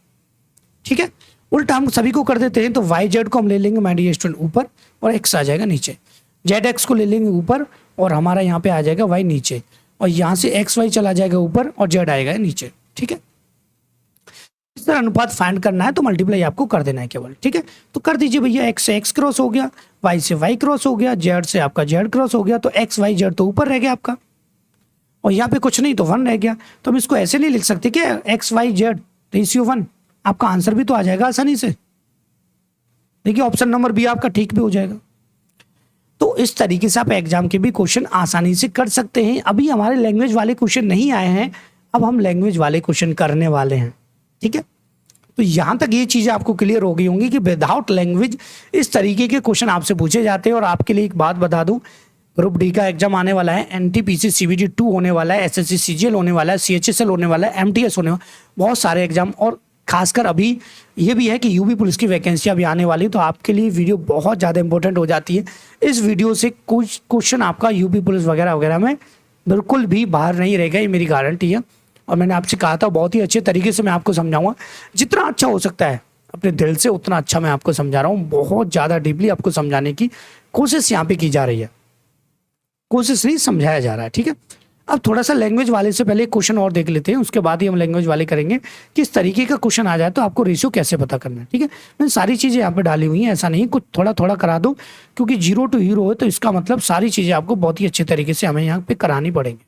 ठीक है, उल्टा हम सभी को कर देते हैं, तो वाई जेड को हम ले लेंगे माय डियर स्टूडेंट ऊपर और एक्स आ जाएगा नीचे, जेड एक्स को ले लेंगे ऊपर और हमारा यहाँ पे आ जाएगा वाई नीचे, और यहाँ से एक्स वाई चला जाएगा ऊपर और जेड आएगा नीचे। ठीक है, इस तरह अनुपात फाइंड करना है तो मल्टीप्लाई आपको कर देना है केवल। ठीक है, तो कर दीजिए भैया, एक्स से एक्स क्रॉस हो गया, वाई से वाई क्रॉस हो गया, जेड से आपका जेड क्रॉस हो गया, तो एक्स वाई जेड तो ऊपर रह गया आपका, और यहाँ पे कुछ नहीं तो 1 रह गया। तो हम इसको ऐसे नहीं लिख सकते कि एक्स वाई जेड रेशियो 1, आपका आंसर भी तो आ जाएगा आसानी से। देखिए ऑप्शन नंबर बी आपका ठीक भी हो जाएगा। तो इस तरीके से आप एग्जाम के भी क्वेश्चन आसानी से कर सकते हैं। अभी हमारे लैंग्वेज वाले क्वेश्चन नहीं आए हैं, अब हम लैंग्वेज वाले क्वेश्चन करने वाले हैं। ठीक है, तो यहां तक ये चीजें आपको क्लियर हो गई होंगी कि विदाउट लैंग्वेज इस तरीके के क्वेश्चन आपसे पूछे जाते हैं। और आपके लिए एक बात बता दूं, ग्रुप डी का एग्जाम आने वाला है, एनटीपीसी सीबीटी 2 होने वाला है, एसएससी सीजीएल होने वाला है, सीएचएसएल होने वाला है, एमटीएस होने वाला है, बहुत सारे एग्जाम। और खासकर अभी ये भी है कि यूपी पुलिस की वैकेंसी अभी आने वाली है, तो आपके लिए वीडियो बहुत ज़्यादा इंपॉर्टेंट हो जाती है। इस वीडियो से कुछ क्वेश्चन आपका यूपी पुलिस वगैरह वगैरह में बिल्कुल भी बाहर नहीं रहेगा, ये मेरी गारंटी है। और मैंने आपसे कहा था बहुत ही अच्छे तरीके से मैं आपको समझाऊंगा, जितना अच्छा हो सकता है अपने दिल से उतना अच्छा मैं आपको समझा रहा हूँ। बहुत ज़्यादा डीपली आपको समझाने की कोशिश यहाँ पे की जा रही है, कोशिश नहीं समझाया जा रहा है। ठीक है, अब थोड़ा सा लैंग्वेज वाले से पहले क्वेश्चन और देख लेते हैं, उसके बाद ही हम लैंग्वेज वाले करेंगे। किस तरीके का क्वेश्चन आ जाए तो आपको रेशियो कैसे पता करना है। ठीक है, मैंने सारी चीज़ें यहाँ पे डाली हुई हैं, ऐसा नहीं कुछ थोड़ा थोड़ा करा दो, क्योंकि 0 टू हीरो है तो इसका मतलब सारी चीज़ें आपको बहुत ही अच्छे तरीके से हमें यहाँ पे करानी पड़ेंगी।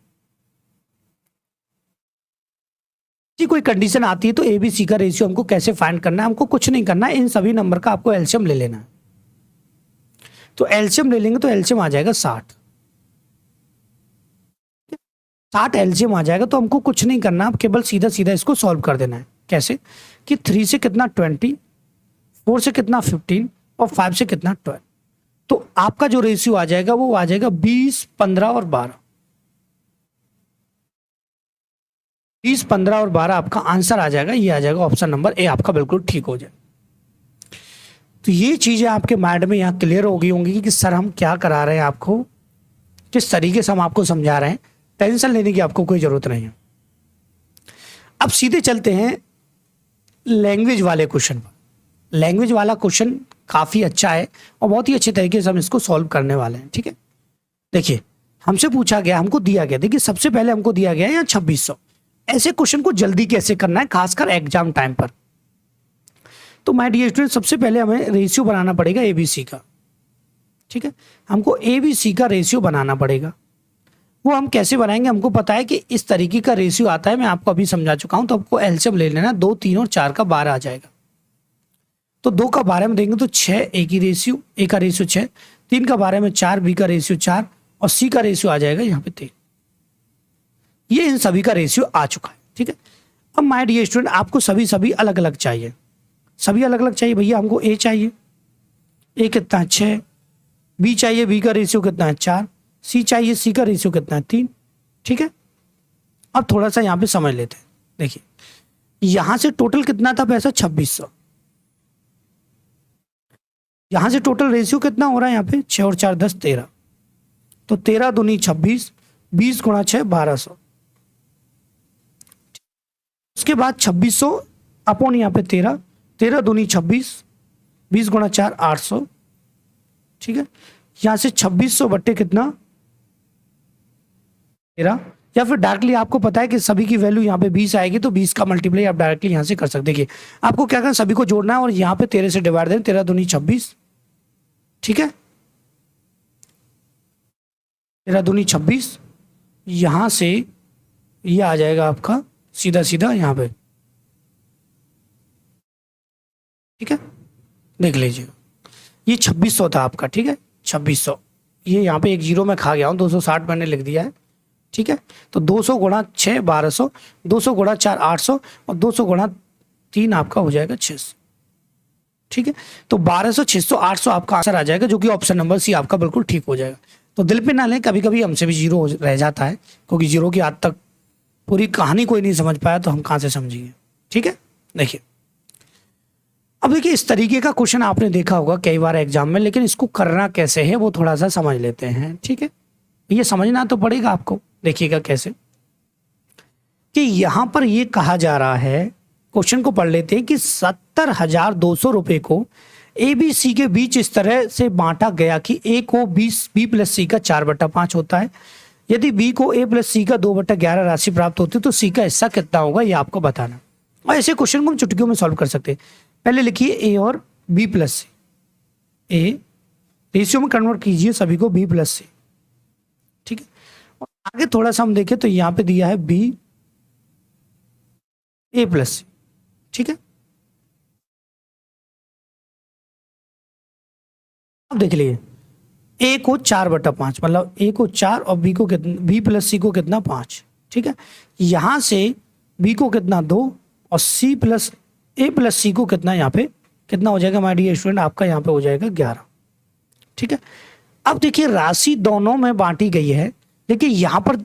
जी, कोई कंडीशन आती है तो ए बी सी का रेशियो हमको कैसे फाइंड करना है, हमको कुछ नहीं करना है, इन सभी नंबर का आपको एलसीएम ले लेना है। तो एलसीएम ले लेंगे तो एलसीएम आ जाएगा 60 एलसीएम आ जाएगा। तो हमको कुछ नहीं करना, अब केवल सीधा सीधा इसको सॉल्व कर देना है। कैसे कि 3 से कितना 20, 4 से कितना 15 और 5 से कितना 12। तो आपका जो रेशियो आ जाएगा वो आ जाएगा 20, 15 और 12। 20, 15 और 12 आपका आंसर आ जाएगा, ये आ जाएगा ऑप्शन नंबर ए आपका बिल्कुल ठीक हो जाए। तो ये चीजें आपके माइंड में यहाँ क्लियर हो गई होंगी कि सर हम क्या करा रहे हैं, आपको किस तरीके से हम आपको समझा रहे हैं। टेंशन लेने की आपको कोई जरूरत नहीं है। अब सीधे चलते हैं लैंग्वेज वाले क्वेश्चन पर। लैंग्वेज वाला क्वेश्चन काफी अच्छा है और बहुत ही अच्छे तरीके से हम इसको सॉल्व करने वाले हैं। ठीक है, देखिए हमसे पूछा गया, हमको दिया गया, देखिए सबसे पहले हमको दिया गया यहाँ 2600। ऐसे क्वेश्चन को जल्दी कैसे करना है, खासकर एग्जाम टाइम पर। तो माय डियर स्टूडेंट, सबसे पहले हमें रेशियो बनाना पड़ेगा एबीसी का। ठीक है, हमको एबीसी का रेशियो बनाना पड़ेगा। वो हम कैसे बनाएंगे, हमको पता है कि इस तरीके का रेशियो आता है, मैं आपको अभी समझा चुका हूं। तो आपको एलसीएम ले लेना, 2, 3 और 4 का 12 आ जाएगा। तो 2 का 12 में देंगे तो 6, ए की रेशियो, ए का रेशियो 6, 3 का 12 में 4, बी का रेशियो 4 और सी का रेशियो आ जाएगा यहाँ पे 3। ये इन सभी का रेशियो आ चुका है। ठीक है, अब माय डियर स्टूडेंट आपको सभी अलग अलग चाहिए, सभी अलग अलग चाहिए। भैया हमको ए चाहिए, ए कितना है 6, बी चाहिए, बी का रेशियो कितना है 4, सी चाहिए, सी का रेशियो कितना है 3। ठीक है, अब थोड़ा सा यहाँ पे समझ लेते हैं। देखिए यहां से टोटल कितना था पैसा 2600, यहां से टोटल रेशियो कितना हो रहा है यहाँ पे 6 और 4 10 13, तो 13 दूनी 26, 20 गुणा 6 1200। उसके बाद 2600 अपॉन यहाँ पे 13, 13 दूनी 26, 20 गुणा 4 800। ठीक है, यहां से 2600 बट्टे कितना 13, या फिर डायरेक्टली आपको पता है कि सभी की वैल्यू यहाँ पे 20 आएगी, तो 20 का मल्टीप्लाई आप डायरेक्टली यहाँ से कर सकते। देखिए आपको क्या करना, सभी को जोड़ना है और यहाँ पे 13 से डिवाइड देना, 13 दूनी 26। ठीक है, 13 दूनी 26, यहां से ये आ जाएगा आपका सीधा सीधा यहाँ पे। ठीक है, देख लीजिए ये 2600 था आपका। ठीक है, 2600, ये यहाँ पे एक जीरो में खा गया हूँ, 260 मैंने लिख दिया है। ठीक है, तो 200 गुणा 6 1200, 200 गुणा 4 800 और 200 गुणा 3 आपका हो जाएगा 600। ठीक है, तो 1200 600 800 आपका आंसर आ जाएगा, जो कि ऑप्शन नंबर सी आपका बिल्कुल ठीक हो जाएगा। तो दिल पे ना लें, कभी कभी हमसे भी जीरो रह जाता है, क्योंकि जीरो की आज तक पूरी कहानी कोई नहीं समझ पाया, तो हम कहाँ से समझेंगे। ठीक है, देखिए अब देखिए इस तरीके का क्वेश्चन आपने देखा होगा कई बार एग्जाम में, लेकिन इसको करना कैसे है वो थोड़ा सा समझ लेते हैं। ठीक है, ये समझना तो पड़ेगा आपको। देखिएगा कैसे कि यहां पर ये कहा जा रहा है, क्वेश्चन को पढ़ लेते हैं कि 70 70,200 रुपए को ए बी सी के बीच इस तरह से बांटा गया कि ए को बी प्लस सी का 4/5 होता है। यदि बी को ए प्लस सी का 2/11 राशि प्राप्त होती है तो सी का हिस्सा कितना होगा, ये आपको बताना। और ऐसे क्वेश्चन को हम चुटकियों में सॉल्व कर सकते हैं। पहले लिखिए ए और B plus C, A ratio में कन्वर्ट कीजिए सभी को बी प्लस सी, ठीक है। और आगे थोड़ा सा हम देखें तो यहां पे दिया है बी ए प्लस सी, ठीक है। अब देख लिए ए को 4/5, मतलब ए को 4 और बी को कितना, बी प्लस सी को कितना 5, ठीक है। यहां से बी को कितना 2 और सी प्लस ए प्लस सी को कितना, यहाँ पे कितना हो जाएगा माय डियर स्टूडेंट, आपका यहाँ पे हो जाएगा 11, ठीक है। अब देखिए राशि दोनों में बांटी गई है, लेकिन यहाँ पर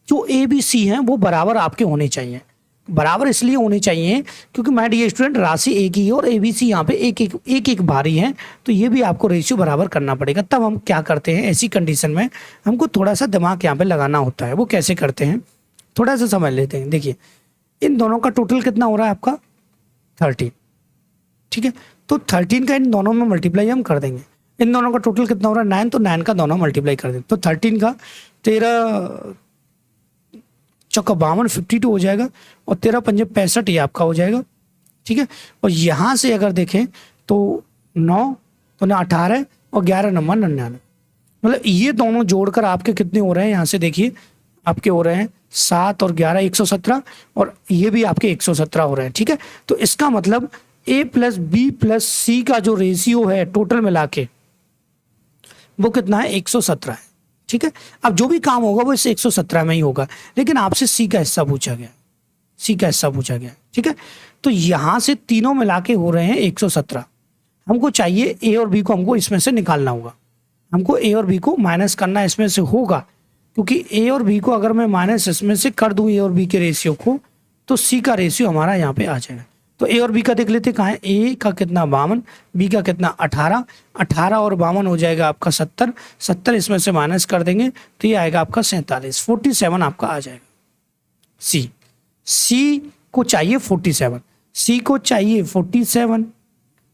जो ए बी सी हैं वो बराबर आपके होने चाहिए। बराबर इसलिए होने चाहिए क्योंकि माय डियर स्टूडेंट राशि एक ही है और ए बी सी यहाँ पे एक भारी है, तो ये भी आपको रेशियो बराबर करना पड़ेगा। तब हम क्या करते हैं, ऐसी कंडीशन में हमको थोड़ा सा दिमाग यहाँ पे लगाना होता है। वो कैसे करते हैं थोड़ा सा समझ लेते हैं। देखिए इन दोनों का टोटल कितना हो रहा है आपका 13, ठीक है। तो 13 का इन दोनों में मल्टीप्लाई हम कर देंगे। इन दोनों का टोटल कितना हो रहा है 9, तो 9 का दोनों मल्टीप्लाई कर देंगे। तो 13 का 13 चौका 52 52 हो जाएगा और 13 पंजे 65 ये आपका हो जाएगा, ठीक है। और यहाँ से अगर देखें तो 9 तो 18 और 11 नंबर 99, मतलब ये दोनों जोड़कर आपके कितने हो रहे हैं, यहाँ से देखिए आपके हो रहे हैं 7 और 11 117 और ये भी आपके 117 हो रहे हैं, ठीक है। तो इसका मतलब ए प्लस बी प्लस सी का जो रेशियो है टोटल मिला के वो कितना है 117 है, ठीक है। अब जो भी काम होगा वो इस 117 में ही होगा, लेकिन आपसे सी का हिस्सा पूछा गया, सी का हिस्सा पूछा गया, ठीक है। तो यहां से तीनों मिला के हो रहे हैं 117। हमको चाहिए ए और बी को, हमको इसमें से निकालना होगा। हमको ए और बी को माइनस करना इसमें से होगा, क्योंकि ए और बी को अगर मैं माइनस इसमें से कर दूं ए और बी के रेशियो को, तो सी का रेशियो हमारा यहाँ पे आ जाएगा। तो ए और बी का देख लेते कहाँ है, ए का कितना 52, बी का कितना 18, 18 और 52 हो जाएगा आपका 70, 70 इसमें से माइनस कर देंगे तो ये आएगा आपका 47, 47 आपका आ जाएगा। सी को चाहिए 47, सी को चाहिए 47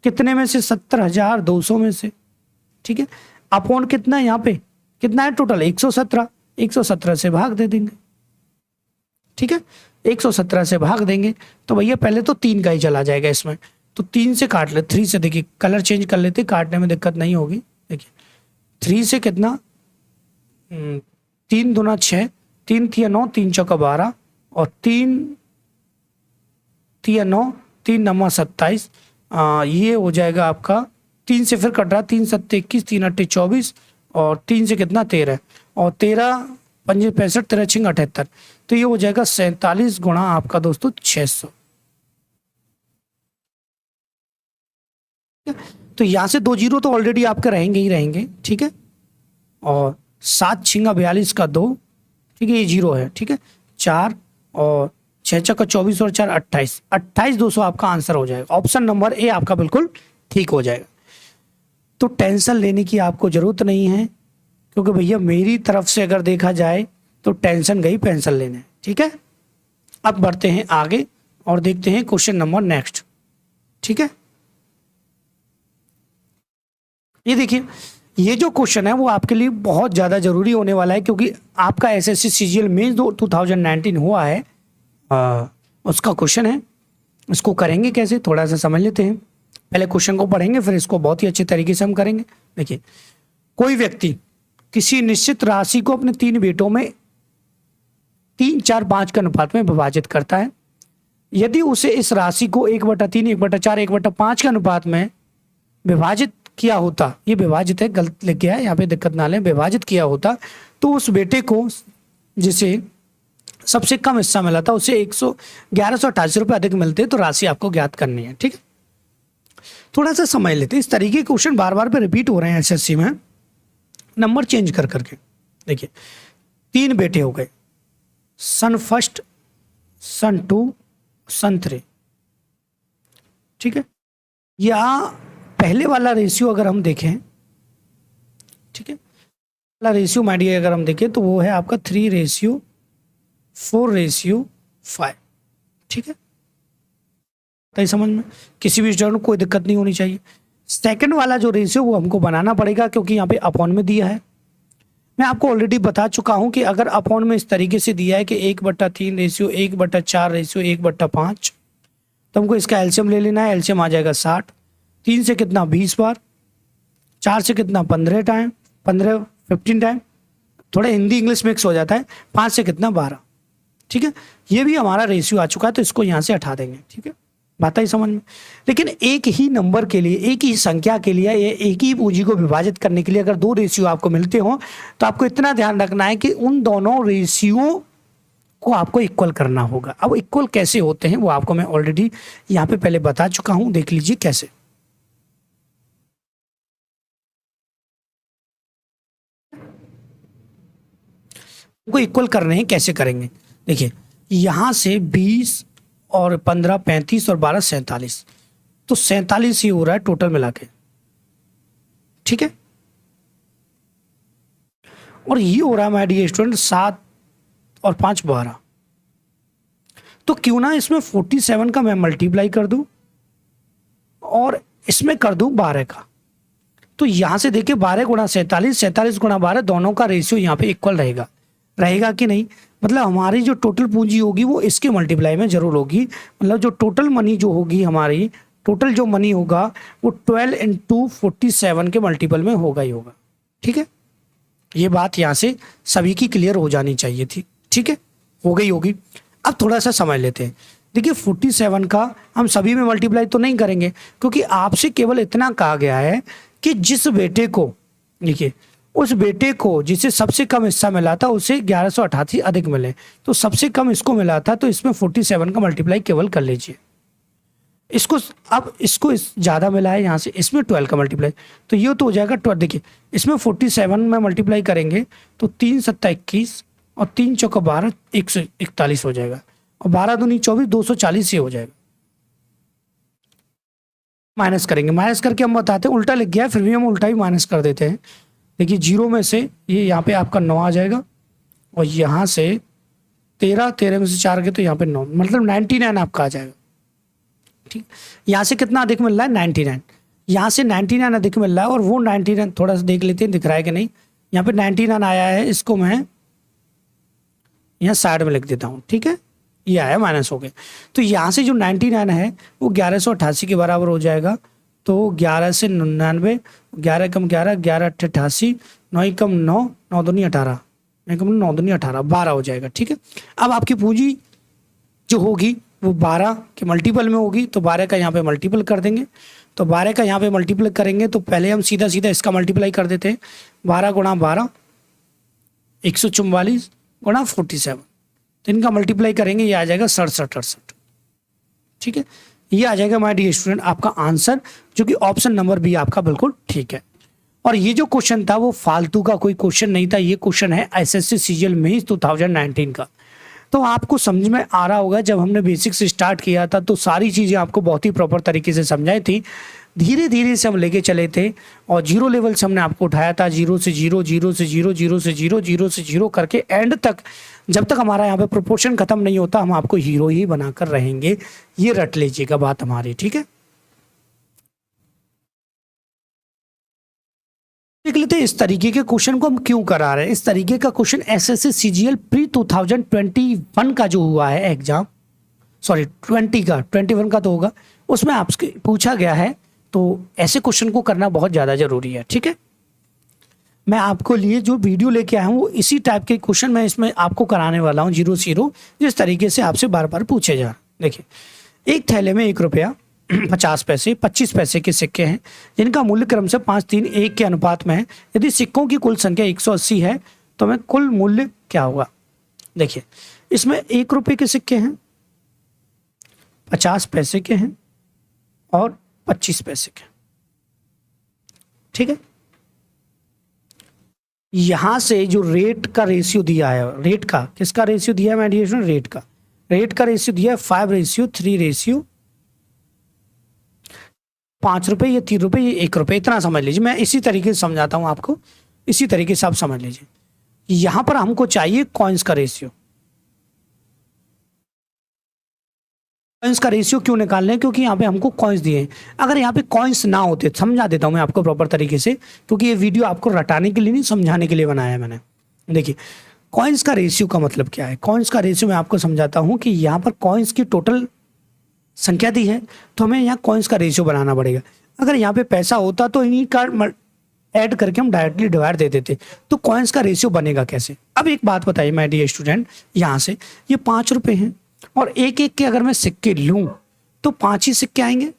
कितने में से 70,200 में से, ठीक है। अपॉन कितना है यहाँ पे, कितना है टोटल 117, 117 से भाग दे देंगे, ठीक है। 117 से भाग देंगे तो भैया पहले तो 3 का ही चला जाएगा इसमें, तो 3 से काट ले, 3 से देखिए कलर चेंज कर लेते, काटने में दिक्कत नहीं होगी। देखिए 3 से कितना 3 दूना 6, 3 तिया 9, 3 चौका 12 और 3 तिया 9, 3 नम्मा 27, ये हो जाएगा आपका 3 से फिर कट रहा, 3 7 21, 3 8 24 और 3 से कितना 13 और 13 पंजे 65, 13 6 78, तो ये हो जाएगा 47 गुणा आपका दोस्तों 600। तो यहां से 2 जीरो तो ऑलरेडी आपके रहेंगे ही रहेंगे, ठीक है। और 7 छिंगा 42 का 2, ठीक है, ये जीरो है, ठीक है। 4 और 6 चौका 24 और 4 28, 28,200 आपका आंसर हो जाएगा। ऑप्शन नंबर ए आपका बिल्कुल ठीक हो जाएगा। तो टेंशन लेने की आपको जरूरत नहीं है, क्योंकि भैया मेरी तरफ से अगर देखा जाए तो टेंशन गई पेंशन लेने, ठीक है। अब बढ़ते हैं आगे और देखते हैं क्वेश्चन नंबर नेक्स्ट, ठीक है। ये देखिए ये जो क्वेश्चन है वो आपके लिए बहुत ज़्यादा जरूरी होने वाला है, क्योंकि आपका एसएससी सीजीएल मेंस 2019 हुआ है, उसका क्वेश्चन है। इसको करेंगे कैसे थोड़ा सा समझ लेते हैं। पहले क्वेश्चन को पढ़ेंगे फिर इसको बहुत ही अच्छे तरीके से हम करेंगे। देखिए कोई व्यक्ति किसी निश्चित राशि को अपने 3 बेटों में 3 4 5 के अनुपात में विभाजित करता है। यदि उसे इस राशि को 1/3, 1/4, 1/5 के अनुपात में विभाजित किया होता, ये विभाजित है गलत लिख गया है यहाँ पे, दिक्कत ना लें, विभाजित किया होता, तो उस बेटे को जिसे सबसे कम हिस्सा मिला था उसे 1188 रुपये अधिक मिलते, तो राशि आपको ज्ञात करनी है, ठीक है। थोड़ा सा समझ लेते हैं, इस तरीके के क्वेश्चन बार बार पे रिपीट हो रहे हैं एसएससी में, नंबर चेंज कर करके। देखिए 3 बेटे हो गए, सन 1, सन 2, सन 3, ठीक है। या पहले वाला रेशियो अगर हम देखें, ठीक है, वाला रेशियो माय डियर अगर हम देखें तो वो है आपका 3:4:5, ठीक है। तो समझ में किसी भी स्टूडेंट को कोई दिक्कत नहीं होनी चाहिए। सेकंड वाला जो रेशियो वो हमको बनाना पड़ेगा क्योंकि यहाँ पे अपॉन में दिया है। मैं आपको ऑलरेडी बता चुका हूँ कि अगर अपॉन में इस तरीके से दिया है कि 1/3 रेशियो 1/4 रेशियो 1/5, तो हमको इसका एलसीएम ले लेना है। एलसीएम आ जाएगा 60। 3 से कितना 20 बार, 4 से कितना 15 टाइम, 15 टाइम, थोड़ा हिंदी इंग्लिश मिक्स हो जाता है। 5 से कितना 12। ठीक है, ये भी हमारा रेशियो आ चुका है, तो इसको यहाँ से हटा देंगे। ठीक है, बात आई समझ में। लेकिन एक ही नंबर के लिए, एक ही संख्या के लिए, एक ही पूंजी को विभाजित करने के लिए अगर 2 रेशियो आपको मिलते हो तो आपको इतना ध्यान रखना है कि उन दोनों रेशियो को आपको इक्वल करना होगा। अब इक्वल कैसे होते हैं वो आपको मैं ऑलरेडी यहाँ पे पहले बता चुका हूं, देख लीजिए कैसे। को इक्वल करने हैं, कैसे करेंगे देखिए, यहां से 20 और 15 35 और 12 47, तो 47 ही हो रहा है टोटल मिला के। ठीक है, और ये हो रहा है माय डियर स्टूडेंट 7 और 5 12। तो क्यों ना इसमें 47 का मैं मल्टीप्लाई कर दूं और इसमें कर दूं 12 का। तो यहां से देखिए 12 गुणा 47, 47 गुणा 12, दोनों का रेशियो यहाँ पे इक्वल रहेगा। रहेगा कि नहीं, मतलब हमारी जो टोटल पूंजी होगी वो इसके मल्टीप्लाई में जरूर होगी। मतलब जो टोटल मनी जो होगी हमारी, टोटल जो मनी होगा वो 12 × 47 के मल्टीपल में होगा ही होगा। ठीक है, ये बात यहाँ से सभी की क्लियर हो जानी चाहिए थी। ठीक है, हो गई होगी। अब थोड़ा सा समझ लेते हैं। देखिए 47 का हम सभी में मल्टीप्लाई तो नहीं करेंगे, क्योंकि आपसे केवल इतना कहा गया है कि जिस बेटे को, देखिए उस बेटे को जिसे सबसे कम हिस्सा मिला था उसे 1188 अधिक मिले, तो सबसे कम इसको मिला था, तो इसमें 47 का मल्टीप्लाई केवल कर लीजिए। इसको अब इसको ज़्यादा मिला है यहाँ से, इसमें 12 का मल्टीप्लाई, तो ये तो हो जाएगा 12। देखिए इसमें 47 में मल्टीप्लाई करेंगे तो 3 7 21 और 3 चौका 12 141 हो जाएगा, और 12 दूनी 24 240 ये हो जाएगा। माइनस करेंगे, माइनस करके हम बताते हैं, उल्टा लिख गया है फिर भी हम उल्टा ही माइनस कर देते हैं। देखिए 0 में से ये यहाँ पे आपका 9 आ जाएगा, और यहाँ से 13 में से 4 गए तो यहाँ पे 9, मतलब 99 आपका आ जाएगा। ठीक, यहाँ से कितना अधिक मिल रहा है 99, यहाँ से 99 अधिक मिल रहा है, और वो 99 थोड़ा सा देख लेते हैं दिख रहा है कि नहीं। यहाँ पे 99 आया है, इसको मैं यहाँ साइड में लिख देता हूँ। ठीक है, ये आया माइनस हो गया, तो यहाँ से जो 99 है वो 1188 के बराबर हो जाएगा। तो 11 से 99, 11 कम 11, 11 8 88, 9 कम 9, 9 दूनी 18, 9 कम 9 दूनी 18, 12 हो जाएगा। ठीक है, अब आपकी पूंजी जो होगी वो 12 के मल्टीपल में होगी, तो 12 का यहाँ पे मल्टीपल कर देंगे। तो 12 का यहाँ पे मल्टीपल करेंगे तो पहले हम सीधा सीधा इसका मल्टीप्लाई कर देते हैं। 12 गुणा 12 144 गुणा 47, तो इनका मल्टीप्लाई करेंगे, ये आ जाएगा 67 68। ठीक है, ये आ जाएगा माय डियर स्टूडेंट आपका आंसर, जो कि ऑप्शन नंबर बी आपका बिल्कुल ठीक है। और ये जो क्वेश्चन था वो फालतू का कोई क्वेश्चन नहीं था, ये क्वेश्चन है एसएससी सीजीएल मेंस 2019 का। तो आपको समझ में आ रहा होगा, जब हमने बेसिक से स्टार्ट किया था तो सारी चीज़ें आपको बहुत ही प्रॉपर तरीके से समझाई थी। धीरे धीरे से हम लेके चले थे, और 0 लेवल से हमने आपको उठाया था, 0 से 0, 0 से 0, 0 से 0, 0 से 0 करके एंड तक, जब तक हमारा यहाँ पे प्रोपोर्शन खत्म नहीं होता हम आपको हीरो ही बनाकर रहेंगे। ये रट लीजिएगा बात हमारी। ठीक है, देख लेते हैं इस तरीके के क्वेश्चन को हम क्यों करा रहे हैं। इस तरीके का क्वेश्चन एसएससी सीजीएल प्री 2021 का जो हुआ है एग्जाम, सॉरी 20 का, 21 का तो होगा, उसमें आपसे पूछा गया है। तो ऐसे क्वेश्चन को करना बहुत ज़्यादा जरूरी है। ठीक है, मैं आपको लिए जो वीडियो लेके आया हूँ वो इसी टाइप के क्वेश्चन मैं इसमें आपको कराने वाला हूँ, 0 0, जिस तरीके से आपसे बार बार पूछे जा रहे हैं। देखिए एक थैले में 1 रुपया 50 पैसे 25 पैसे के सिक्के हैं, जिनका मूल्य क्रम से 5 3 1 के अनुपात में है। यदि सिक्कों की कुल संख्या 180 है तो हमें कुल मूल्य क्या होगा। देखिए इसमें 1 रुपये के सिक्के हैं, 50 पैसे के हैं और 25 पैसे के। ठीक है, यहां से जो रेट का रेशियो दिया है, रेट का किसका रेशियो दिया है माय डियर स्टूडेंट, रेट का रेशियो दिया है 5:3, 5 रुपये, ये 3 रुपये, ये 1 रुपये, इतना समझ लीजिए। मैं इसी तरीके से समझाता हूं आपको, इसी तरीके से आप समझ लीजिए। यहां पर हमको चाहिए कॉइन्स का रेशियो, कॉइन्स का रेशियो क्यों निकाल रहे हैं? क्योंकि यहाँ पे हमको कॉइन्स दिए हैं। अगर यहाँ पे कॉइन्स ना होते, समझा देता हूँ मैं आपको प्रॉपर तरीके से, क्योंकि ये वीडियो आपको रटाने के लिए नहीं, समझाने के लिए बनाया है मैंने। देखिए कॉइन्स का रेशियो का मतलब क्या है। कॉइन्स का रेशियो मैं आपको समझाता हूँ कि यहाँ पर कॉइन्स की टोटल संख्या दी है, तो हमें यहाँ कॉइन्स का रेशियो बनाना पड़ेगा। अगर यहाँ पे पैसा होता तो इन्हीं का ऐड करके हम डायरेक्टली डिवाइड दे देते, तो कॉइन्स का रेशियो बनेगा कैसे? अब एक बात बताइए माय डियर स्टूडेंट, यहाँ से ये 5 रुपए हैं और एक एक के अगर मैं सिक्के लूं तो 5 ही सिक्के आएंगे।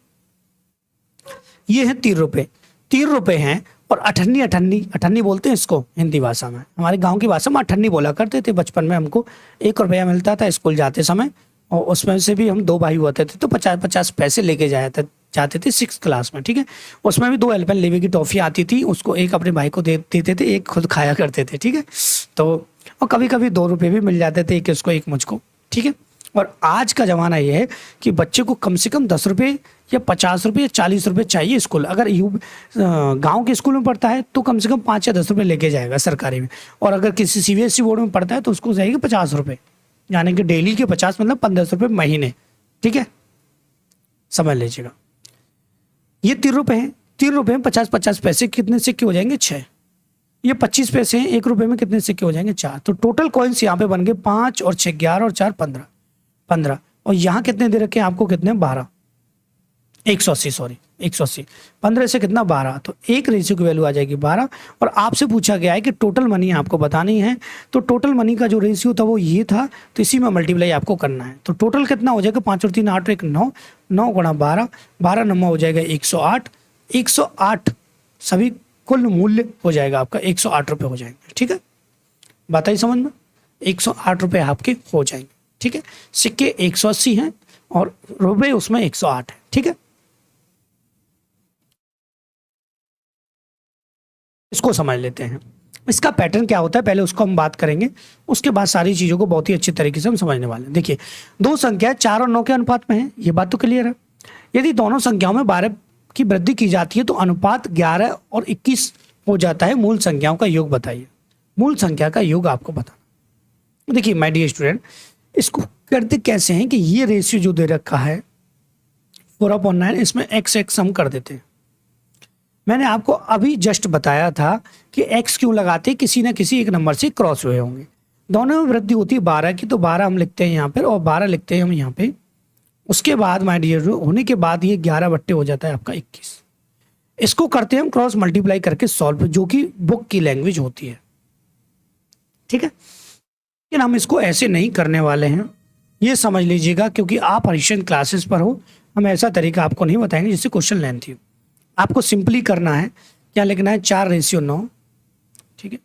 ये है 3 रुपए, 3 रुपए हैं और अठन्नी, अठन्नी अठन्नी बोलते हैं इसको हिंदी भाषा में, हमारे गांव की भाषा में अठन्नी बोला करते थे। बचपन में हमको 1 रुपया मिलता था स्कूल जाते समय, और उसमें से भी हम 2 भाई होते थे तो 50-50 पैसे लेके जाते थे 6th क्लास में, ठीक है। उसमें भी 2 एल्पेन लेवे की टॉफी आती थी, उसको एक अपने भाई को देते थे, एक खुद खाया करते थे, ठीक है। तो और कभी कभी 2 रुपये भी मिल जाते थे, एक इसको एक मुझको, ठीक है। और आज का ज़माना ये है कि बच्चे को कम से कम 10 रुपये या 50 रुपये या 40 रुपये चाहिए स्कूल। अगर गांव के स्कूल में पढ़ता है तो कम से कम 5 या 10 रुपये लेके जाएगा सरकारी में, और अगर किसी CBSE बोर्ड में पढ़ता है तो उसको जाएगी 50 रुपये, यानी कि डेली के 50 मतलब 1500 रुपये महीने, ठीक है, समझ लीजिएगा। ये 3 रुपये हैं, 3 रुपये में 50-50 पैसे कितने सिक्के हो जाएंगे? 6। ये 25 पैसे हैं, 1 रुपये में कितने सिक्के हो जाएंगे? 4। तो टोटल कॉइन्स यहाँ पे बन गए 5 और 6 11 और 4 15। और यहाँ कितने दे रखे हैं आपको? कितने? 12, 180, सॉरी 180, 15 से कितना? 12। तो एक रेशियो की वैल्यू आ जाएगी 12। और आपसे पूछा गया है कि टोटल मनी आपको बतानी है, तो टोटल मनी का जो रेशियो था वो ये था, तो इसी में मल्टीप्लाई आपको करना है। तो टोटल कितना हो जाएगा? 5 और 3 8 और 1 9, 9 गुणा 12, 12 नंबर हो जाएगा 108, 108 सभी कुल मूल्य हो जाएगा आपका 108 रुपये हो जाएंगे, ठीक है। बात आई समझ में? 108 रुपये आपके हो जाएंगे, ठीक है। सिक्के 180 हैं और रुपये उसमें 108 है, ठीक है। इसको समझ लेते हैं, इसका पैटर्न क्या होता है, पहले उसको हम बात करेंगे, उसके बाद सारी चीज़ों को बहुत ही अच्छी तरीके से हम समझने वाले हैं। देखिए 2 संख्या 4 और 9 के अनुपात में है, ये बात तो क्लियर है। यदि दोनों संख्याओं में 12 की वृद्धि की जाती है तो अनुपात 11 और 21 हो जाता है। मूल संख्याओं का योग बताइए। मूल संख्या का योग आपको बताना। देखिए माय डियर स्टूडेंट, इसको करते कैसे हैं कि ये रेशियो जो दे रखा है 4/9, इसमें x हम कर देते हैं। मैंने आपको अभी जस्ट बताया था कि x क्यों लगाते, किसी ना किसी एक नंबर से क्रॉस हुए होंगे। दोनों में वृद्धि होती है 12 की, तो 12 हम लिखते हैं यहाँ पर और 12 लिखते हैं हम यहाँ पे। उसके बाद माय डियर होने के बाद ये 11 बट्टे हो जाता है आपका 21। इसको करते हैं हम क्रॉस मल्टीप्लाई करके सॉल्व, जो कि बुक की लैंग्वेज होती है, ठीक है। लेकिन हम इसको ऐसे नहीं करने वाले हैं, ये समझ लीजिएगा, क्योंकि आप हरिशन क्लासेस पर हो। हम ऐसा तरीका आपको नहीं बताएंगे जिससे क्वेश्चन लेंथी हो। आपको सिंपली करना है, क्या लिखना है? 4/9, ठीक है।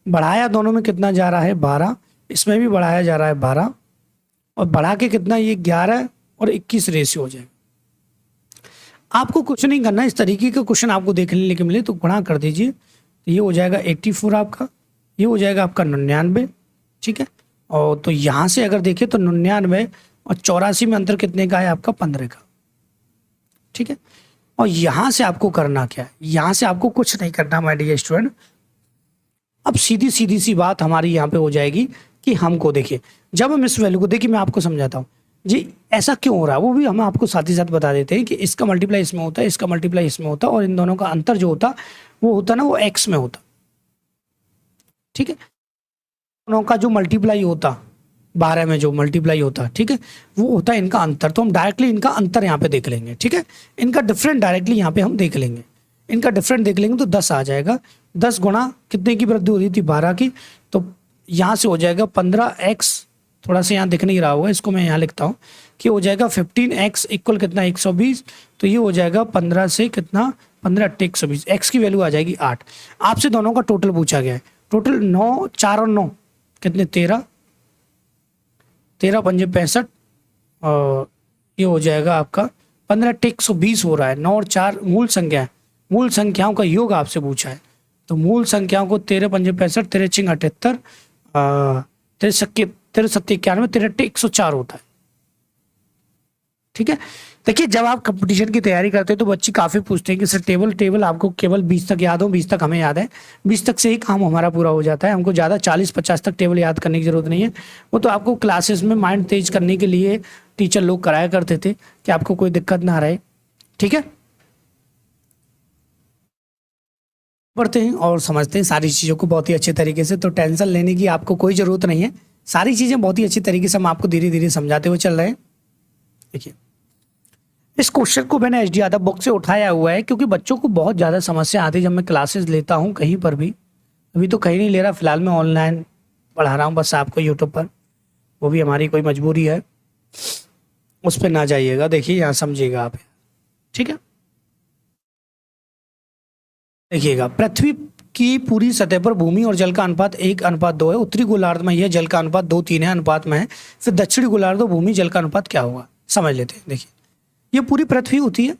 बढ़ाया दोनों में कितना जा रहा है? 12। इसमें भी बढ़ाया जा रहा है 12, और बढ़ा के कितना? ये 11 और 21 रेशियो हो जाएगा। आपको कुछ नहीं करना, इस तरीके का क्वेश्चन आपको देखने के मिले तो गुणा कर दीजिए, तो ये हो जाएगा 84 आपका, ये हो जाएगा आपका 99, ठीक है। और तो यहाँ से अगर देखें तो 99 और 84 में अंतर कितने का है आपका? 15 का, ठीक है। और यहाँ से आपको करना क्या है? यहाँ से आपको कुछ नहीं करना माय डियर स्टूडेंट। अब सीधी सी बात हमारी यहाँ पे हो जाएगी कि हमको देखिए, जब हम इस वैल्यू को देखिए, मैं आपको समझाता हूँ जी ऐसा क्यों हो रहा है, वो भी हम आपको साथ ही साथ बता देते हैं कि इसका मल्टीप्लाई इसमें होता है, इसका मल्टीप्लाई इसमें होता है, और इन दोनों का अंतर जो होता वो होता ना, वो x में होता, ठीक है। दोनों का जो मल्टीप्लाई होता 12 में जो मल्टीप्लाई होता, ठीक है, वो होता है इनका अंतर। तो हम डायरेक्टली इनका अंतर यहाँ पे देख लेंगे, ठीक है। इनका डिफरेंट डायरेक्टली यहाँ पे हम देख लेंगे, इनका डिफरेंट देख लेंगे तो 10 आ जाएगा। 10 गुणा कितने की वृद्धि हो रही थी? 12 की, तो यहाँ से हो जाएगा 15x, थोड़ा सा यहाँ दिख नहीं रहा होगा, इसको मैं यहाँ लिखता हूँ कि हो जाएगा 15x इक्वल कितना? 120। तो ये हो जाएगा 15 से कितना? 15 × 120, x की वैल्यू आ जाएगी 8। आपसे दोनों का टोटल पूछा गया है, टोटल 9, 4 और 9 कितने? 13, 13 पंजे 65, और ये हो जाएगा आपका 15 × 120 हो रहा है। 9 और 4 मूल संख्या है, मूल संख्याओं का योग आपसे पूछा है, तो मूल संख्याओं को 13 पंजे 65, 13 × 78, 13 × 7 = 91, 13 × 7 = 91, 13 × 104 होता है, ठीक है। देखिए जब आप कंपटीशन की तैयारी करते हैं तो बच्चे काफ़ी पूछते हैं कि सर टेबल टेबल आपको केवल 20 तक याद हो, 20 तक हमें याद है, 20 तक से ही काम हमारा पूरा हो जाता है, हमको ज़्यादा 40-50 तक टेबल याद करने की ज़रूरत नहीं है। वो तो आपको क्लासेस में माइंड तेज करने के लिए टीचर लोग कराया करते थे कि आपको कोई दिक्कत ना रहे। ठीक है, पढ़ते हैं और समझते हैं सारी चीज़ों को बहुत ही अच्छे तरीके से, तो टेंशन लेने की आपको कोई ज़रूरत नहीं है। सारी चीज़ें बहुत ही अच्छी तरीके से हम आपको धीरे धीरे समझाते हुए चल रहे हैं। देखिए इस क्वेश्चन को मैंने एचडी यादव बुक से उठाया हुआ है क्योंकि बच्चों को बहुत ज़्यादा समस्या आती है जब मैं क्लासेस लेता हूँ कहीं पर भी। अभी तो कहीं नहीं ले रहा, फिलहाल मैं ऑनलाइन पढ़ा रहा हूँ बस आपको यूट्यूब पर, वो भी हमारी कोई मजबूरी है, उस पर ना जाइएगा। देखिए यहाँ समझिएगा आप, ठीक है। देखिएगा पृथ्वी की पूरी सतह पर भूमि और जल का अनुपात 1:2 है। उत्तरी गोलार्ध में यह जल का अनुपात 2:3 है, अनुपात में है। फिर दक्षिणी गोलार्ध और भूमि जल का अनुपात क्या होगा, समझ लेते हैं। देखिए ये पूरी पृथ्वी होती है,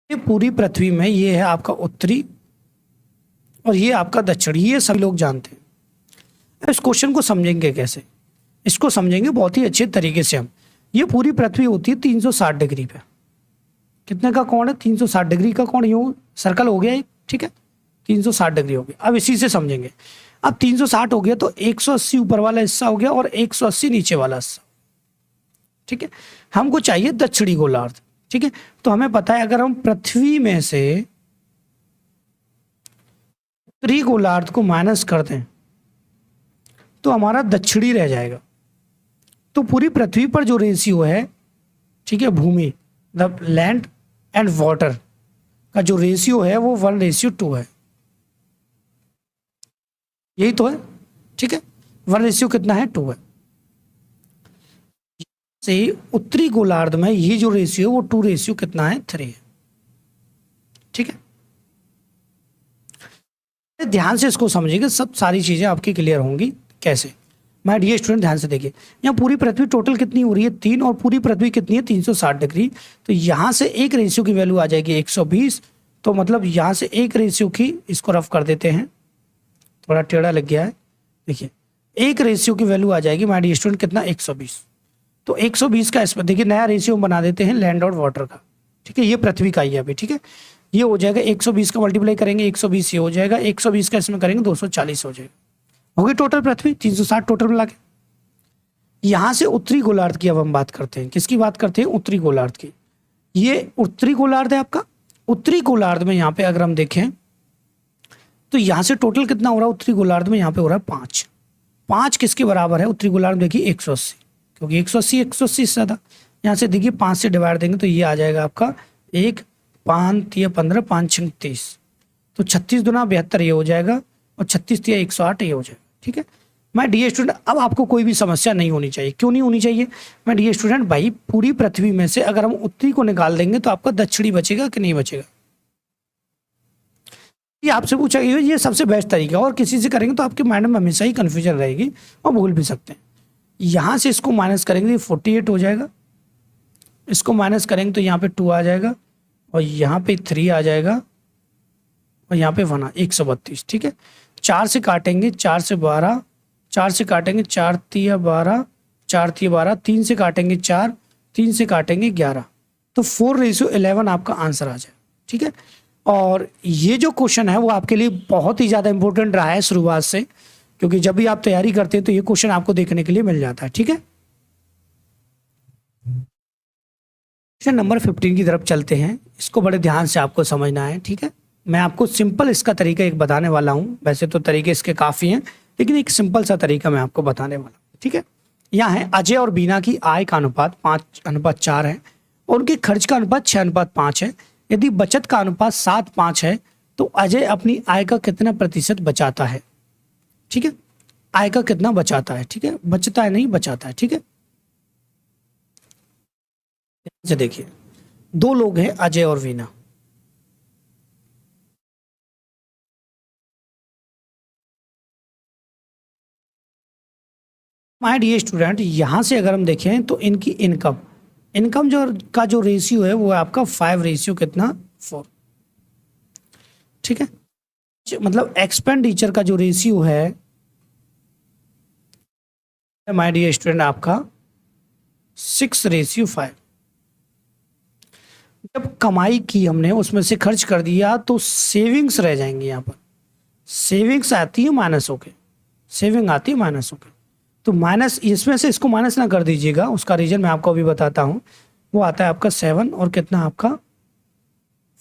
ये पूरी पृथ्वी में ये है आपका उत्तरी और ये आपका दक्षिणी, ये सभी लोग जानते हैं। इस क्वेश्चन को समझेंगे कैसे, इसको समझेंगे बहुत ही अच्छे तरीके से हम। ये पूरी पृथ्वी होती है 360 डिग्री पे। कितने का कोण है, 360 डिग्री का कोण, यूं सर्कल हो गया एक, ठीक है, 360 डिग्री हो गया। अब इसी से समझेंगे। अब 360 हो गया तो 180 ऊपर वाला हिस्सा हो गया और 180 नीचे वाला हिस्सा, ठीक है। हमको चाहिए दक्षिणी गोलार्ध, ठीक है। तो हमें पता है अगर हम पृथ्वी में से उत्तरी गोलार्ध को माइनस कर दें तो हमारा दक्षिणी रह जाएगा। तो पूरी पृथ्वी पर जो रेशियो है, ठीक है, भूमि द लैंड एंड वाटर का जो रेशियो है वो 1:2 है, यही तो है, ठीक है। 1 रेशियो कितना है, 2 है। से उत्तरी गोलार्ध में ये जो रेशियो वो 2 रेशियो कितना है, 3 है, ठीक है। ध्यान से इसको समझिएगा, सब सारी चीजें आपकी क्लियर होंगी। कैसे, माय डियर स्टूडेंट ध्यान से देखिए, यहाँ पूरी पृथ्वी टोटल कितनी हो रही है, 3, और पूरी पृथ्वी कितनी है, 360 डिग्री। तो यहाँ से एक रेशियो की वैल्यू आ जाएगी 120। तो मतलब यहाँ से एक रेशियो की, इसको रफ कर देते हैं, थोड़ा टेढ़ा लग गया है। देखिए एक रेशियो की वैल्यू आ जाएगी माय डियर स्टूडेंट कितना, 120। तो 120 का इसमें देखिए नया रेशियो बना देते हैं लैंड और वाटर का, ठीक है। ये पृथ्वी का ही है अभी, ठीक है। ये हो जाएगा 120 का मल्टीप्लाई करेंगे 120 ये हो जाएगा, 120 का इसमें करेंगे 240 हो जाएगा, होगी टोटल पृथ्वी 360 टोटल मिला के। यहां से उत्तरी गोलार्ध की अब हम बात करते हैं, किसकी बात करते हैं, उत्तरी गोलार्ध की। ये उत्तरी गोलार्ध है आपका। उत्तरी गोलार्ध में यहाँ पे अगर हम देखें तो यहां से टोटल कितना हो रहा है उत्तरी गोलार्ध में, यहाँ पे हो रहा है 5। 5 किसके बराबर है उत्तरी गोलार्ध में, देखिए 180, क्योंकि 180 से ज्यादा। यहाँ से देखिए 5 से डिवाइड देंगे तो ये आ जाएगा आपका 1, 5 या 15, 5 6 30, तो 36 दूना 72 ये हो जाएगा, और 36 या 108 ये हो जाएगा, ठीक है। मैं डियर स्टूडेंट अब आपको कोई भी समस्या नहीं होनी चाहिए, क्यों नहीं होनी चाहिए, मैं डियर स्टूडेंट भाई पूरी पृथ्वी में से अगर हम उत्तरी को निकाल देंगे तो आपका दक्षिणी बचेगा कि नहीं बचेगा। ये आपसे पूछा गया, ये सबसे बेस्ट तरीका, और किसी से करेंगे तो आपके माइंड में हमेशा ही कंफ्यूजन रहेगी और भूल भी सकते हैं। यहाँ से इसको माइनस करेंगे तो 48 हो जाएगा, इसको माइनस करेंगे तो यहाँ पे 2 आ जाएगा, और यहाँ पे 3 आ जाएगा, और यहाँ पे 1 132, ठीक है। 4 से काटेंगे 4 से 12, 4 से काटेंगे 4 तिया 12, 4 तिया 12, 3 से काटेंगे 4, 3 से काटेंगे 11, तो 4:11 आपका आंसर आ जाए, ठीक है। और ये जो क्वेश्चन है वो आपके लिए बहुत ही ज़्यादा इंपॉर्टेंट रहा है शुरुआत से, क्योंकि जब भी आप तैयारी करते हैं तो ये क्वेश्चन आपको देखने के लिए मिल जाता है, ठीक है। क्वेश्चन नंबर 15 की तरफ चलते हैं, इसको बड़े ध्यान से आपको समझना है, ठीक है। मैं आपको सिंपल इसका तरीका एक बताने वाला हूँ, वैसे तो तरीके इसके काफ़ी हैं लेकिन एक सिंपल सा तरीका मैं आपको बताने वाला हूँ, ठीक है। यहाँ है अजय और बीना की आय का अनुपात 5:4 है और उनके खर्च का अनुपात 6:5 है। यदि बचत का अनुपात 7:5 है तो अजय अपनी आय का कितना प्रतिशत बचाता है, ठीक है। आय का कितना बचाता है, ठीक है, बचता है नहीं बचाता है, ठीक है। देखिए 2 लोग हैं अजय और वीना, माय डियर स्टूडेंट यहां से अगर हम देखें तो इनकी इनकम इनकम जो का जो रेशियो है वो है आपका 5 रेशियो कितना 4, ठीक है। मतलब एक्सपेंडिचर का जो रेशियो है माय डियर स्टूडेंट आपका 6:5। जब कमाई की हमने उसमें से खर्च कर दिया तो सेविंग्स रह जाएंगी। यहाँ पर सेविंग्स आती है माइनस होके, सेविंग आती है माइनस होके, तो माइनस इसमें से इसको माइनस ना कर दीजिएगा। उसका रीजन मैं आपको अभी बताता हूँ। वो आता है आपका 7 और कितना आपका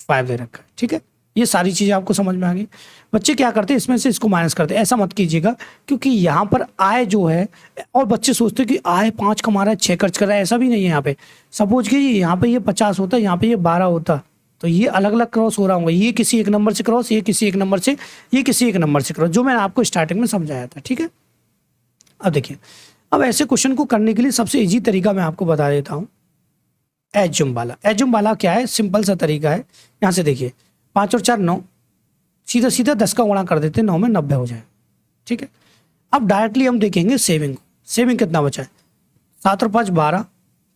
5 दे रखा है। ठीक है, ये सारी चीज़ें आपको समझ में आ गई। बच्चे क्या करते हैं, इसमें से इसको माइनस करते हैं। ऐसा मत कीजिएगा, क्योंकि यहाँ पर आय जो है, और बच्चे सोचते हैं कि आय 5 कमा रहा है 6 खर्च कर रहा है। ऐसा भी नहीं है। यहाँ पे सपोज कीजिए यहाँ पे ये 50 होता, यहाँ पे ये 12 होता, तो ये अलग अलग क्रॉस हो रहा होगा। ये किसी एक नंबर से क्रॉस, ये किसी एक नंबर से, ये किसी एक नंबर से क्रॉस, जो मैंने आपको स्टार्टिंग में समझाया था। ठीक है, अब देखिए, अब ऐसे क्वेश्चन को करने के लिए सबसे इजी तरीका मैं आपको बता देता हूँ, एज्यूम वाला। एज्यूम वाला क्या है, सिंपल सा तरीका है। यहाँ से देखिए 5 और 4 9, सीधा सीधा 10 का गुणा कर देते हैं, 9 में 90 हो जाए। ठीक है, अब डायरेक्टली हम देखेंगे सेविंग। सेविंग कितना बचा है, 7 और 5 12।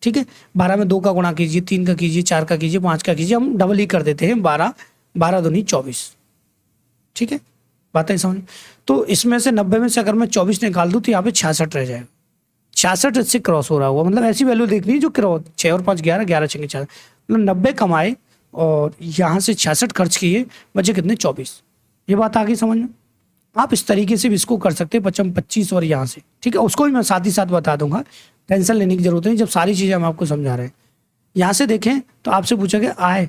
ठीक है, 12 में 2 का गुणा कीजिए, 3 का कीजिए, 4 का कीजिए, 5 का कीजिए, हम डबल ही कर देते हैं 12, 12 दूनी 24। ठीक है, बात है समझ। तो इसमें से 90 में से अगर मैं 24 निकाल दूँ तो यहाँ पे 66 रह जाएगा। 66 से क्रॉस हो रहा होगा, मतलब ऐसी वैल्यू देखनी है जो क्रॉस, 6 और 5 11, 11 6 4, मतलब 90 कमाए और यहाँ से 66 खर्च किए, बचे कितने 24। ये बात आ गई समझ में। आप इस तरीके से भी इसको कर सकते हैं, 25 और यहाँ से। ठीक है, उसको भी मैं साथ ही साथ बता दूंगा, टेंशन लेने की जरूरत नहीं, जब सारी चीज़ें हम आपको समझा रहे हैं। यहाँ से देखें तो आपसे पूछा गया आय,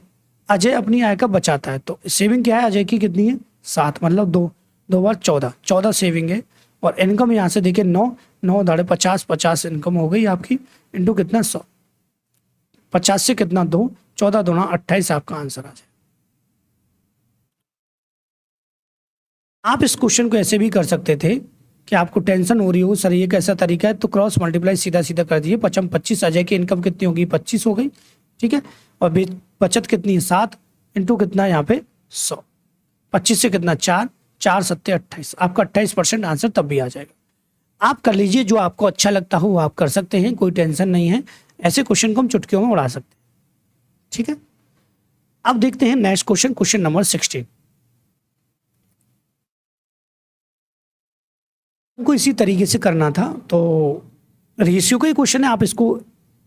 अजय अपनी आय का बचाता है, तो सेविंग क्या है अजय की, कितनी है 7, मतलब 2 बार 14 सेविंग है। और इनकम यहाँ से देखिए 9 9 दाड़े 50, 50 इनकम हो गई आपकी, इंटू कितना 100, 50 से कितना 2, 14 दूना 28 आपका आंसर आ जाए। आप इस क्वेश्चन को ऐसे भी कर सकते थे कि आपको टेंशन हो रही हो सर ये कैसा तरीका है, तो क्रॉस मल्टीप्लाई सीधा सीधा कर दीजिए। 25, अजय की इनकम कितनी होगी 25 हो गई। ठीक है, और बचत कितनी है 7, इंटू कितना यहाँ पे 100, 25 से कितना 4, 4 7 28, आपका 28% आंसर तब भी आ जाएगा। आप कर लीजिए, जो आपको अच्छा लगता हो वो आप कर सकते हैं, कोई टेंशन नहीं है। ऐसे क्वेश्चन को हम चुटकियों में उड़ा सकते हैं। ठीक है, अब देखते हैं नेक्स्ट क्वेश्चन, क्वेश्चन नंबर 16। हमको इसी तरीके से करना था, तो रेशियो का ही क्वेश्चन है। आप इसको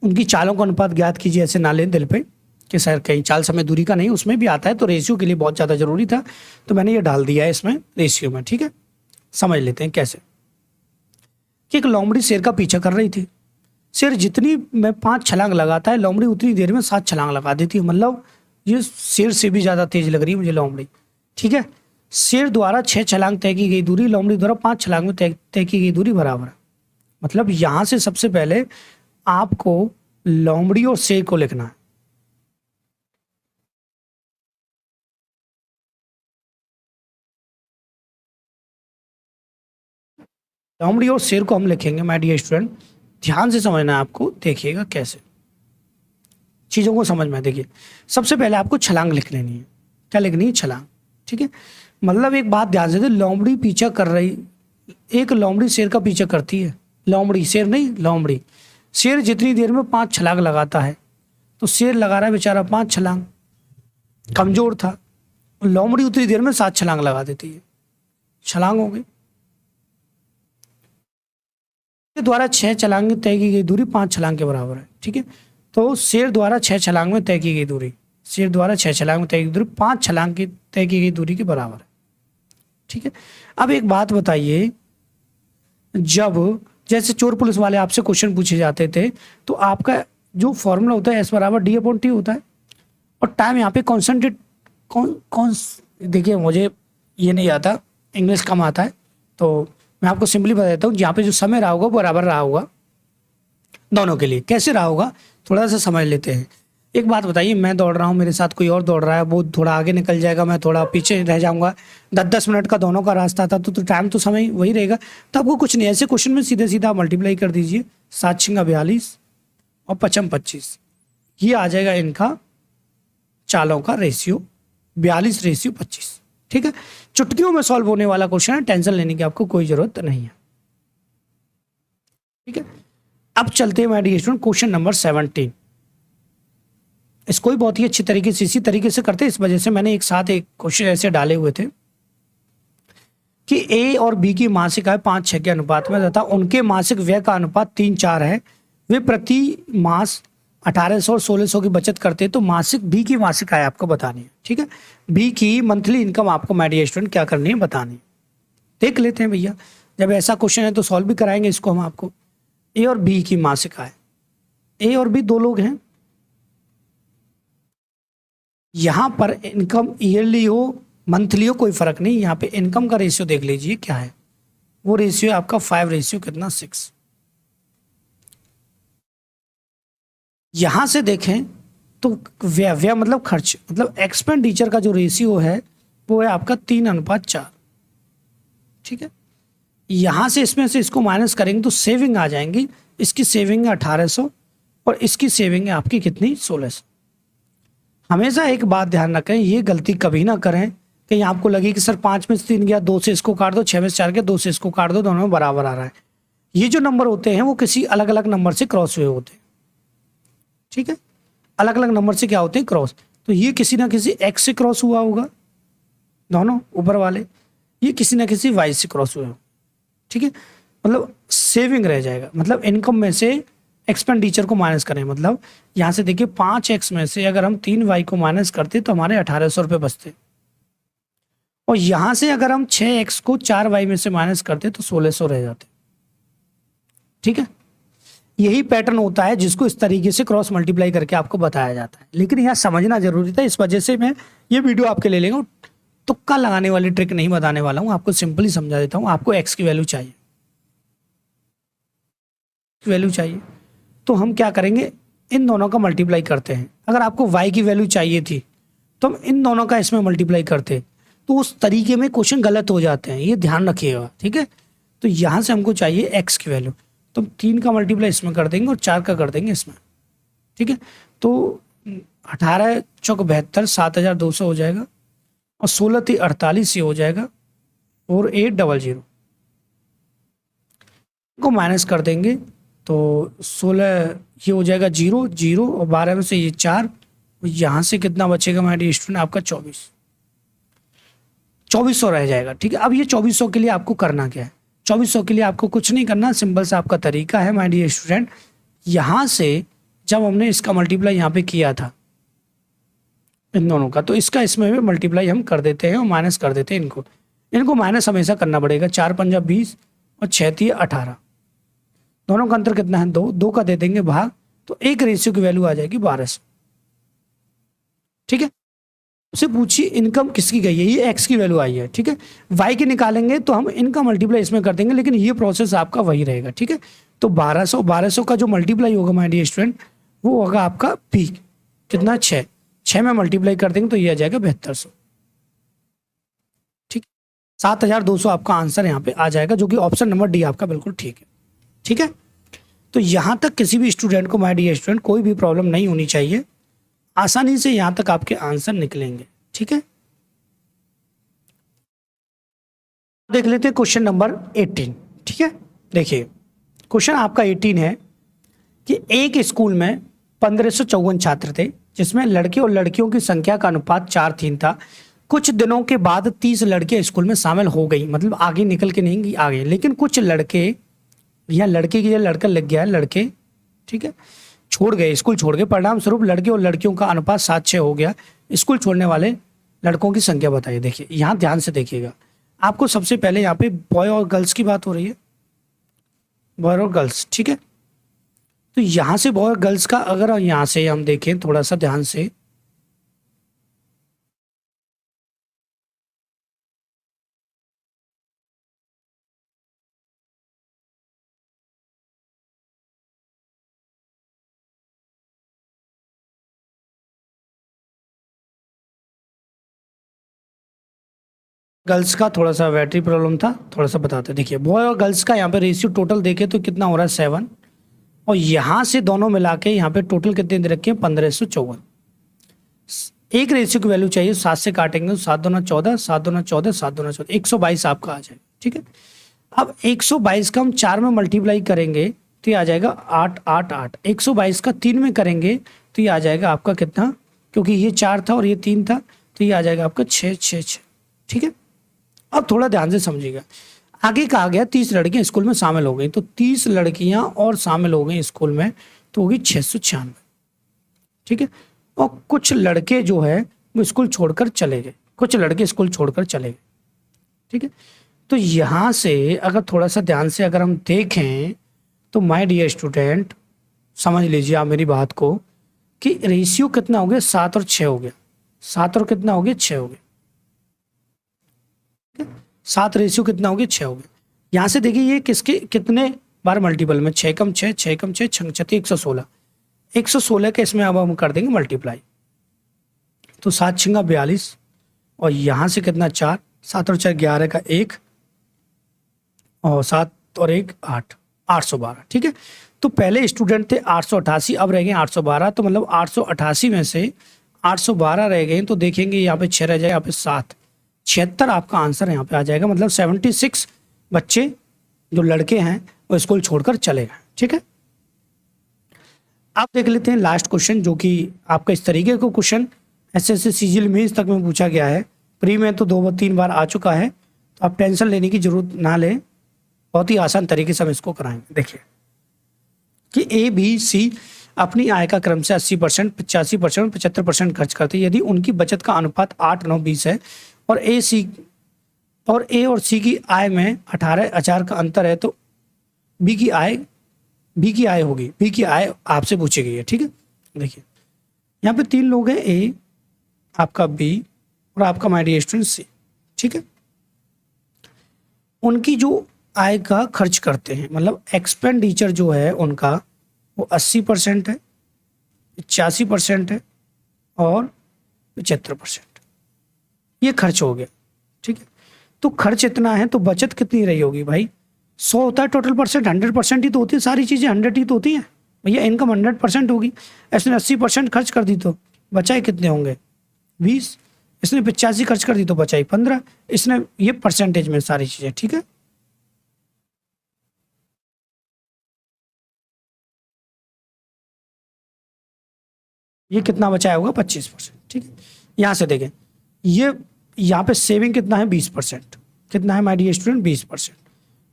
उनकी चालों का अनुपात ज्ञात कीजिए, ऐसे ना लें दिल पे कि सर कहीं चाल समय दूरी का नहीं, उसमें भी आता है, तो रेशियो के लिए बहुत ज़्यादा जरूरी था, तो मैंने ये डाल दिया है इसमें रेशियो में। ठीक है, समझ लेते हैं कैसे। कि एक लोमड़ी शेर का पीछा कर रही थी। शेर जितनी में 5 छलांग लगाता है, लोमड़ी उतनी देर में 7 छलांग लगा देती है। मतलब ये शेर से भी ज़्यादा तेज लग रही है मुझे लोमड़ी। ठीक है, शेर द्वारा 6 छलांग तय की गई दूरी लोमड़ी द्वारा 5 छलांग में तय की गई दूरी बराबर है। मतलब यहाँ से सबसे पहले आपको लोमड़ी और शेर को लिखना है। लोमड़ी और शेर को हम लिखेंगे माय डियर स्टूडेंट, ध्यान से समझना है आपको, देखिएगा कैसे चीज़ों को समझ में। देखिए सबसे पहले आपको छलांग लिख लेनी है। क्या लिखनी है, छलांग। ठीक है, मतलब एक बात ध्यान से दे, लोमड़ी पीछा कर रही, एक लोमड़ी शेर का पीछा करती है, लोमड़ी शेर नहीं लोमड़ी। शेर जितनी देर में 5 छलांग लगाता है, तो शेर लगा रहा है बेचारा 5 छलांग, कमजोर था। लोमड़ी उतनी देर में 7 छलांग लगा देती है, छलांग हो गई। द्वारा 6 छलांग में तय की गई दूरी 5 छलांग के बराबर है। ठीक है, तो शेर द्वारा 6 छलांग में तय की गई दूरी, शेर द्वारा 6 छलांग में तय की दूरी 5 छलांग की तय की गई दूरी के बराबर है। ठीक है, अब एक बात बताइए, जब जैसे चोर पुलिस वाले आपसे क्वेश्चन पूछे जाते थे, तो आपका जो फॉर्मूला होता है एस बराबर डी अपॉन टी होता है, और टाइम यहाँ पे कॉन्सेंट्रेट कौन देखिए मुझे ये नहीं आता, इंग्लिश कम आता है, तो मैं आपको सिंपली बता देता हूँ। यहाँ पे जो समय रहा होगा वो बराबर रहा होगा दोनों के लिए। कैसे रहा होगा थोड़ा सा समझ लेते हैं। एक बात बताइए, मैं दौड़ रहा हूँ, मेरे साथ कोई और दौड़ रहा है, वो थोड़ा आगे निकल जाएगा, मैं थोड़ा पीछे रह जाऊंगा। 10-10 मिनट का दोनों का रास्ता था, तो टाइम तो समय वही रहेगा। तो आपको कुछ नहीं, ऐसे क्वेश्चन में सीधे सीधा मल्टीप्लाई कर दीजिए, 7 6 42 और 5 25, ये आ जाएगा इनका चालों का रेशियो, 42:25। ठीक है, चुटकियों में सॉल्व होने वाला क्वेश्चन है, टेंशन लेने की आपको कोई जरूरत नहीं है। ठीक है, अब चलते हैं my dear student question number 17। इसको भी बहुत ही अच्छी तरीके से इसी तरीके से करते हैं, इस वजह से मैंने एक साथ एक क्वेश्चन ऐसे डाले हुए थे। कि ए और बी की मासिक आय 5-6 के अनुपात में तथा उनके मासिक व्यय का अनुपात 3-4 है, वे प्रति मास 1800 और 1600 की बचत करते हैं, तो मासिक बी की मासिक आय आपको बतानी है। ठीक है, बी की मंथली इनकम आपको माय डियर स्टूडेंट क्या करनी है, बतानी है। देख लेते हैं भैया, जब ऐसा क्वेश्चन है तो सॉल्व भी कराएंगे इसको हम आपको। ए और बी की मासिक आय, ए और बी दो लोग हैं, यहां पर इनकम ईयरली हो मंथली हो कोई फर्क नहीं, यहाँ पे इनकम का रेशियो देख लीजिए क्या है, वो रेशियो है आपका 5 रेशियो कितना 6। यहां से देखें तो व्यय मतलब खर्च, मतलब एक्सपेंडिचर का जो रेशियो है वो है आपका 3:4। ठीक है, यहां से इसमें से इसको माइनस करेंगे तो सेविंग आ जाएंगी, इसकी सेविंग है 1800 और इसकी सेविंग है आपकी कितनी 1600। हमेशा एक बात ध्यान रखें, ये गलती कभी ना करें कि आपको लगे कि सर 5 में से 3 गया, 2 से इसको काट दो, 6 में से 4 गया, 2 से इसको काट दो, दोनों में बराबर आ रहा है। ये जो नंबर होते हैं वो किसी अलग अलग नंबर से क्रॉस हुए होते हैं। ठीक है, अलग अलग नंबर से क्या होते हैं, क्रॉस। तो ये किसी ना किसी एक्स से क्रॉस हुआ होगा, दोनों ऊपर वाले, ये किसी ना किसी वाई से क्रॉस हुए हो। ठीक है, मतलब सेविंग रह जाएगा, मतलब इनकम में से एक्सपेंडिचर को माइनस करें, मतलब यहां से देखिए 5x में से अगर हम 3y को माइनस करते तो हमारे 1800 रुपये बचते, और यहां से अगर हम 6x को 4y में से माइनस करते तो 1600 रह जाते। ठीक है, यही पैटर्न होता है जिसको इस तरीके से क्रॉस मल्टीप्लाई करके आपको बताया जाता है, लेकिन यहाँ समझना जरूरी था, इस वजह से मैं ये वीडियो आपके ले लेगा, तुक्का लगाने वाली ट्रिक नहीं बताने वाला हूं, आपको सिंपली समझा देता हूं। आपको x की वैल्यू चाहिए, तो हम क्या करेंगे, इन दोनों का मल्टीप्लाई करते हैं। अगर आपको y की वैल्यू चाहिए थी तो हम इन दोनों का इसमें मल्टीप्लाई करते, तो उस तरीके में क्वेश्चन गलत हो जाते हैं, ये ध्यान रखिएगा। ठीक है, तो यहां से हमको चाहिए x की वैल्यू, तो 3 का मल्टीप्लाई इसमें कर देंगे और 4 का कर देंगे इसमें। ठीक है, तो 18 चौक 72 7200 हो जाएगा, और 16 3 48 ये हो जाएगा, और 800 को माइनस कर देंगे तो 16 ये हो जाएगा 0 0, और 12 में से ये 4, यहाँ से कितना बचेगा माय डियर स्टूडेंट, आपका 2400 रह जाएगा। ठीक है, अब ये 2400 के लिए आपको करना क्या है, 2400 के लिए आपको कुछ नहीं करना, सिंपल सा आपका तरीका है माय डियर स्टूडेंट। यहाँ से जब हमने इसका मल्टीप्लाई यहाँ पे किया था इन दोनों का, तो इसका इसमें भी मल्टीप्लाई हम कर देते हैं और माइनस कर देते हैं इनको माइनस हमेशा करना पड़ेगा। 4 पंजा 20 और 6 3 18, दोनों का अंतर कितना है 2, 2 का दे देंगे भाग, तो एक रेशियो की वैल्यू आ जाएगी 1200। ठीक है, उसे पूछिए इनकम किसकी गई है, ये x की वैल्यू आई है। ठीक है, y की निकालेंगे तो हम इनका मल्टीप्लाई इसमें कर देंगे, लेकिन ये प्रोसेस आपका वही रहेगा। ठीक है, तो 1200 का जो मल्टीप्लाई होगा माय डियर स्टूडेंट, वो होगा आपका p कितना 6 में मल्टीप्लाई कर देंगे तो ये आ जाएगा 7200। ठीक, 7200 आपका आंसर यहाँ पे आ जाएगा, जो कि ऑप्शन नंबर डी आपका बिल्कुल ठीक है। ठीक है, तो यहां तक किसी भी स्टूडेंट को माय डियर स्टूडेंट कोई भी प्रॉब्लम नहीं होनी चाहिए, आसानी से यहां तक आपके आंसर निकलेंगे। ठीक है, देख लेते हैं क्वेश्चन नंबर 18। ठीक है, देखिए क्वेश्चन आपका 18 है कि एक स्कूल में 1554 छात्र थे, जिसमें लड़के और लड़कियों की संख्या का अनुपात 4:3 था। कुछ दिनों के बाद 30 लड़के स्कूल में शामिल हो गई, मतलब आगे निकल के नहीं आ गए, लेकिन कुछ लड़के, यहाँ लड़के की जगह लड़का लग गया है, लड़के ठीक है छोड़ गए, स्कूल छोड़ गए। परिणाम स्वरूप लड़के और लड़कियों का अनुपात 7:6 हो गया। स्कूल छोड़ने वाले लड़कों की संख्या बताइए। देखिए यहाँ ध्यान से देखिएगा, आपको सबसे पहले यहाँ पे बॉय और गर्ल्स की बात हो रही है, बॉय और गर्ल्स। ठीक है, तो यहाँ से बॉय और गर्ल्स का अगर यहाँ से हम देखें थोड़ा सा ध्यान से, गर्ल्स का थोड़ा सा बैटरी प्रॉब्लम था, थोड़ा सा बताते। देखिए बॉय और गर्ल्स का यहाँ पे रेशियो टोटल देखे तो कितना हो रहा है 7, और यहाँ से दोनों मिला के यहाँ पे टोटल कितने दे रखे हैं 1554। एक रेशियो की वैल्यू चाहिए, 7 से काटेंगे तो 7 दूना 14, 7 दूना 14, 7 दूना 14, 122 आपका आ जाएगा। ठीक है, अब 122 का हम 4 में मल्टीप्लाई करेंगे तो ये आ जाएगा 8 8 8। 122 का 3 में करेंगे तो ये आ जाएगा आपका कितना, क्योंकि ये 4 था और ये 3 था, तो ये आ जाएगा आपका 6 6 6। ठीक है, अब थोड़ा ध्यान से समझिएगा। आगे कहा गया 30 लड़कियां स्कूल में शामिल हो गई, तो 30 लड़कियां और शामिल हो गई स्कूल में, तो होगी 696। ठीक है। और कुछ लड़के जो है वो स्कूल छोड़कर चले गए, कुछ लड़के स्कूल छोड़कर चले गए। ठीक है। तो यहां से अगर थोड़ा सा ध्यान से अगर हम देखें तो माय डियर स्टूडेंट समझ लीजिए आप मेरी बात को कि रेशियो कितना हो गया, 7 और 6 हो गया। 7 और कितना हो गया, 6 हो गया। 7 रेशियो कितना हो गया, 6 हो गया। यहां से देखिए ये किसके कितने बार मल्टीपल में, 6 कम 6, 6 कम 6, 6 छत्ती 116। 116 के इसमें अब हम कर देंगे मल्टीप्लाई, तो 7 छिंगा 42 और यहां से कितना 4, 7 और 4 11 का 1 और 7 और 1 8, 812। ठीक है। तो पहले स्टूडेंट थे 888, अब रह गए 812, तो मतलब 888 में से 812 रह गए, तो देखेंगे यहाँ पे 6 रह जाए, यहाँ पे 7, 76 आपका आंसर यहाँ पे आ जाएगा। मतलब 76 बच्चे जो लड़के हैं वो स्कूल छोड़कर चले गए। ठीक है। आप देख लेते हैं लास्ट क्वेश्चन, जो कि आपका इस तरीके का क्वेश्चन एसएससी सीजीएल मेंस तक में पूछा गया है। प्री में तो 2-3 बार आ चुका है, तो आप टेंशन लेने की जरूरत ना लें, बहुत ही आसान तरीके से हम इसको कराएंगे। देखिए कि ए बी सी अपनी आय का क्रम से 80%, 85% और 75% खर्च करते हैं। यदि उनकी बचत का अनुपात 8, 9, 20 है और ए और सी की आय में 18,000 का अंतर है, तो बी की आय होगी। बी की आय आपसे पूछी गई है। ठीक है। देखिए यहाँ पे 3 लोग हैं, ए, आपका बी और आपका माय डियर स्टूडेंट सी। ठीक है। उनकी जो आय का खर्च करते हैं, मतलब एक्सपेंडिचर जो है उनका वो 80% है, 85% है और 75%, ये खर्च हो गया। ठीक है। तो खर्च इतना है तो बचत कितनी रही होगी भाई? 100 होता है टोटल परसेंट, 100% ही तो होती है, सारी चीज़ें 100 ही तो होती हैं भैया। इनकम 100% होगी, इसने 80% खर्च कर दी तो बचाए कितने होंगे, 20। इसने 85 खर्च कर दी तो बचाई 15। इसने ये परसेंटेज में सारी चीज़ें। ठीक है। ये कितना बचाया होगा, 25%। ठीक है। यहाँ से देखें, ये यहाँ पे सेविंग कितना है, 20%। कितना है माय डियर स्टूडेंट, 20%।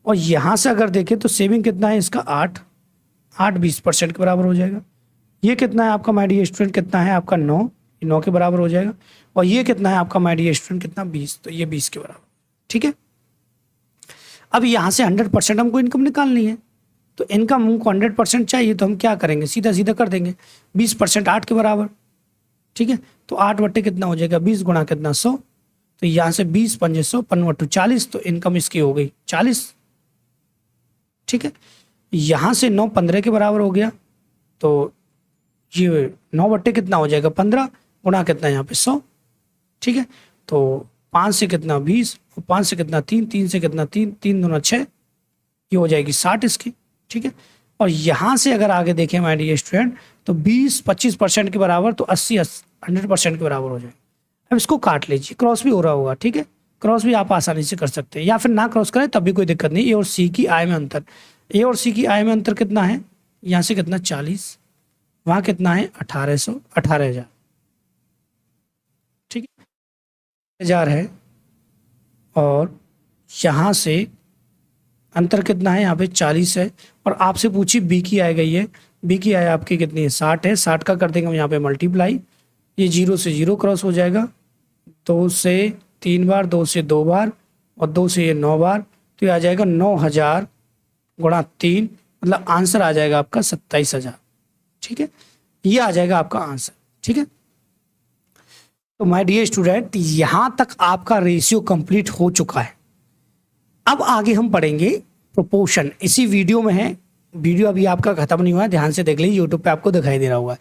और यहाँ से अगर देखें तो सेविंग कितना है इसका, 8 20% के बराबर हो जाएगा। ये कितना है आपका माय डियर स्टूडेंट, कितना है आपका 9 के बराबर हो जाएगा। और ये कितना है आपका माय डियर स्टूडेंट, कितना 20, तो ये 20 के बराबर। ठीक है। अब यहाँ से 100% हमको इनकम निकालनी है, तो इनकम हमको 100% चाहिए, तो हम क्या करेंगे, सीधा सीधा कर देंगे 20% 8 के बराबर। ठीक है। तो 8 बट्टे कितना हो जाएगा, 20 गुणा कितना 100, तो यहाँ से 20 पंजे 100, 5 40, तो इनकम इसकी हो गई 40। ठीक है। यहाँ से 9 15 के बराबर हो गया, तो ये 9 बट्टे कितना हो जाएगा 15 गुणा कितना यहाँ पे 100। ठीक है। तो 5 से कितना 20, 5 से कितना 3, 3 से कितना 3, 3 दूना 6, ये हो जाएगी 60 इसकी। ठीक है। और यहाँ से अगर आगे देखें माय डियर स्टूडेंट, तो 20-25% के बराबर, तो 100% के बराबर हो जाएगा। अब इसको काट लीजिए, क्रॉस भी हो रहा होगा। ठीक है। क्रॉस भी आप आसानी से कर सकते हैं, या फिर ना क्रॉस करें तब भी कोई दिक्कत नहीं। ए और सी की आय में अंतर, ए और सी की आय में अंतर कितना है, यहाँ से कितना 40, वहाँ कितना है 18,000। ठीक है। 1000 है, और यहाँ से अंतर कितना है, यहाँ पे 40 है। और आपसे पूछी बी की आय गई है, बी की आय आपकी कितनी है, 60 है। 60 का कर देंगे हम यहाँ पे मल्टीप्लाई, ये 0 से 0 क्रॉस हो जाएगा, 2 से 3 बार, 2 से 2 बार और 2 से ये 9 बार, तो ये आ जाएगा 9,000 गुणा 3, मतलब आंसर आ जाएगा आपका 27,000। ठीक है। ये आ जाएगा आपका आंसर। ठीक है। तो माय डियर स्टूडेंट, यहाँ तक आपका रेशियो कंप्लीट हो चुका है। अब आगे हम पढ़ेंगे प्रोपोर्शन। इसी वीडियो में है, वीडियो अभी आपका खत्म नहीं हुआ है, ध्यान से देख लीजिए, यूट्यूब पे आपको दिखाई दे रहा होगा।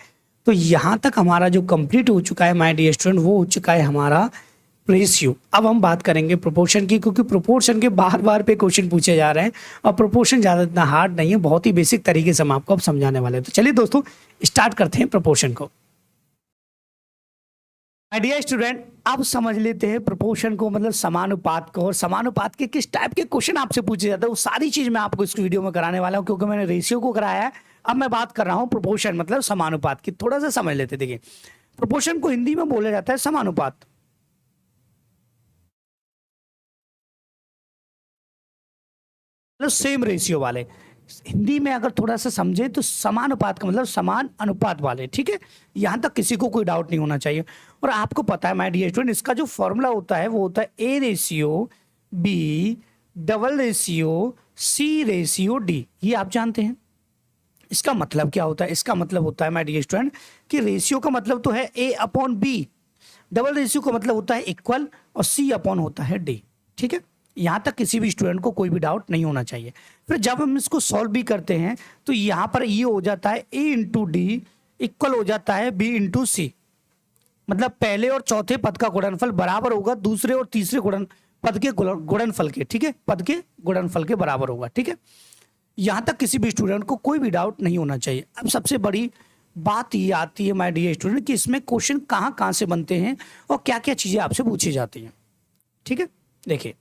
तो यहाँ तक हमारा जो कंप्लीट हो चुका है माय डियर स्टूडेंट, वो हो चुका है हमारा रेशियो। अब हम बात करेंगे प्रोपोर्शन की, क्योंकि प्रोपोर्शन के बार बार पे क्वेश्चन पूछे जा रहे हैं, और प्रोपोर्शन ज़्यादा इतना हार्ड नहीं है, बहुत ही बेसिक तरीके से हम आपको अब समझाने वाले हैं। तो चलिए दोस्तों स्टार्ट करते हैं प्रोपोर्शन को। माय डियर स्टूडेंट, अब समझ लेते हैं प्रोपोर्शन को, मतलब समानुपात को, और समानुपात के किस टाइप के क्वेश्चन आपसे पूछे जाते हैं, वो सारी चीज मैं आपको इस वीडियो में कराने वाला हूं, क्योंकि मैंने रेशियो को कराया है। अब मैं बात कर रहा हूं प्रोपोर्शन मतलब समानुपात की। थोड़ा सा समझ लेते। देखिए प्रोपोर्शन को हिंदी में बोला जाता है समानुपात। मतलब सेम रेशियो वाले। हिंदी में अगर थोड़ा सा समझे तो समानुपात का मतलब समान अनुपात वाले, ठीक है। यहां तक किसी को कोई डाउट नहीं होना चाहिए। और आपको पता है माय डियर स्टूडेंट, इसका जो फॉर्मूला होता है वो होता है A ratio B double ratio C ratio D. ये आप जानते हैं। इसका मतलब क्या होता है? इसका मतलब होता है माय डियर स्टूडेंट कि रेशियो का मतलब तो है ए अपॉन बी, डबल रेशियो का मतलब होता है इक्वल, और सी अपॉन होता है डी, ठीक है। यहां तक किसी भी स्टूडेंट को कोई भी डाउट नहीं होना चाहिए। फिर जब हम इसको सॉल्व भी करते हैं तो यहां पर ये हो जाता है ए इंटू डी इक्वल हो जाता है बी इंटू सी। मतलब पहले और चौथे पद का गुणनफल बराबर होगा दूसरे और तीसरे पद के गुणनफल के, ठीक है। पद के गुणनफल के बराबर होगा, ठीक है। यहां तक किसी भी स्टूडेंट को कोई भी डाउट नहीं होना चाहिए। अब सबसे बड़ी बात ये आती है माय डियर स्टूडेंट कि इसमें क्वेश्चन कहां कहां से बनते हैं और क्या क्या चीजें आपसे पूछी जाती हैं, ठीक है। देखिए,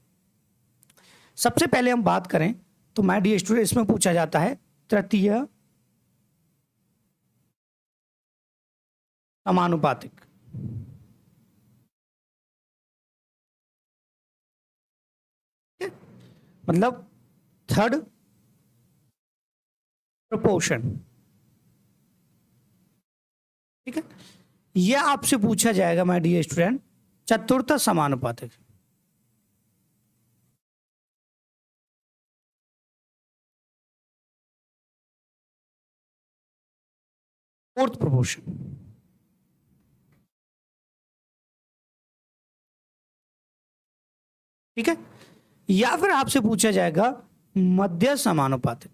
सबसे पहले हम बात करें तो माय डियर स्टूडेंट इसमें पूछा जाता है तृतीय समानुपातिक। मतलब थर्ड प्रपोर्शन, ठीक है। यह आपसे पूछा जाएगा माय डियर स्टूडेंट चतुर्थ समानुपातिक। फोर्थ प्रपोर्शन, ठीक है। या फिर आपसे पूछा जाएगा मध्य समानुपातिक।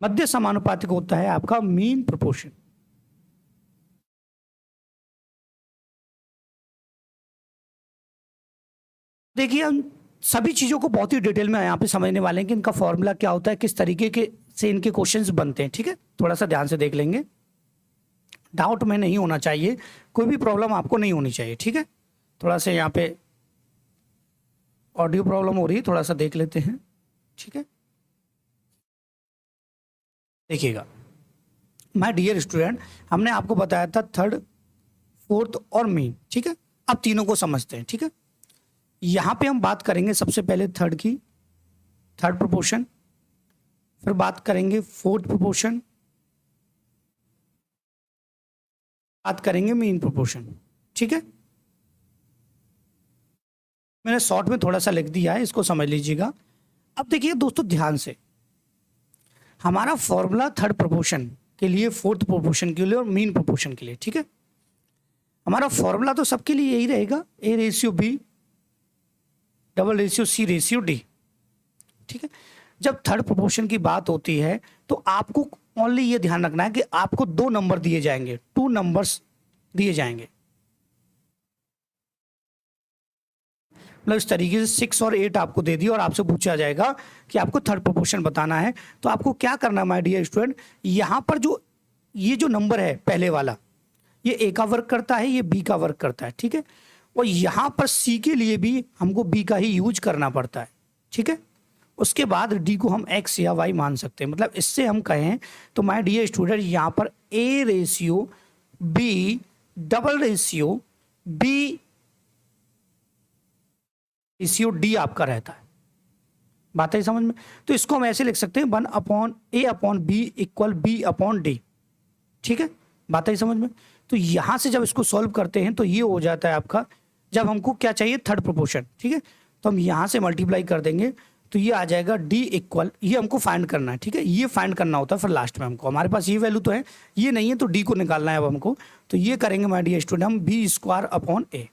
मध्य समानुपातिक होता है आपका मीन प्रोपोर्शन। देखिए, हम सभी चीजों को बहुत ही डिटेल में यहाँ पे समझने वाले हैं कि इनका फॉर्मूला क्या होता है, किस तरीके के से इनके क्वेश्चंस बनते हैं, ठीक है। थोड़ा सा ध्यान से देख लेंगे, डाउट में नहीं होना चाहिए, कोई भी प्रॉब्लम आपको नहीं होनी चाहिए, ठीक है। थोड़ा सा यहाँ पे ऑडियो प्रॉब्लम हो रही है, थोड़ा सा देख लेते हैं, ठीक है। देखिएगा माय डियर स्टूडेंट, हमने आपको बताया था थर्ड, फोर्थ और मीन, ठीक है। अब तीनों को समझते हैं, ठीक है। यहां पे हम बात करेंगे सबसे पहले थर्ड की, थर्ड प्रोपोर्शन, फिर बात करेंगे फोर्थ प्रोपोर्शन, बात करेंगे मीन प्रोपोर्शन, ठीक है। मैंने शॉर्ट में थोड़ा सा लिख दिया है, इसको समझ लीजिएगा। अब देखिए दोस्तों ध्यान से, हमारा फॉर्मूला थर्ड प्रोपोर्शन के लिए, फोर्थ प्रोपोर्शन के लिए और मीन प्रोपोर्शन के लिए, ठीक है। हमारा फॉर्मूला तो सबके लिए यही रहेगा, A ratio B double ratio C ratio D, ठीक है। जब थर्ड प्रोपोर्शन की बात होती है तो आपको ओनली ये ध्यान रखना है कि आपको दो नंबर दिए जाएंगे, टू नंबर्स दिए जाएंगे। मतलब इस तरीके से 6 और 8 आपको दे दिया और आपसे पूछा जाएगा कि आपको थर्ड प्रोपोर्शन बताना है। तो आपको क्या करना है माय डियर स्टूडेंट, यहां पर जो ये जो नंबर है पहले वाला, ये ए का वर्क करता है, ये बी का वर्क करता है, ठीक है। और यहां पर सी के लिए भी हमको बी का ही यूज करना पड़ता है, ठीक है। उसके बाद डी को हम एक्स या वाई मान सकते हैं। मतलब इससे हम कहें तो माय डियर स्टूडेंट यहां पर A ratio B double ratio B ratio D आपका रहता है। बात है समझ में? तो इसको हम ऐसे लिख सकते हैं 1 upon A upon B equal B upon D, ठीक है। बात है समझ में? तो यहां से जब इसको सॉल्व करते हैं तो ये हो जाता है आपका, जब हमको क्या चाहिए थर्ड प्रोपोर्शन, ठीक है। तो हम यहां से मल्टीप्लाई कर देंगे तो ये आ जाएगा डी इक्वल, ये हमको फाइंड करना है, ठीक है। ये फाइंड करना होता है फिर लास्ट में हमको, हमारे पास ये वैल्यू तो है, ये नहीं है तो डी को निकालना है अब हमको। तो ये करेंगे माय डियर स्टूडेंट हम बी स्क्वायर अपॉन ए।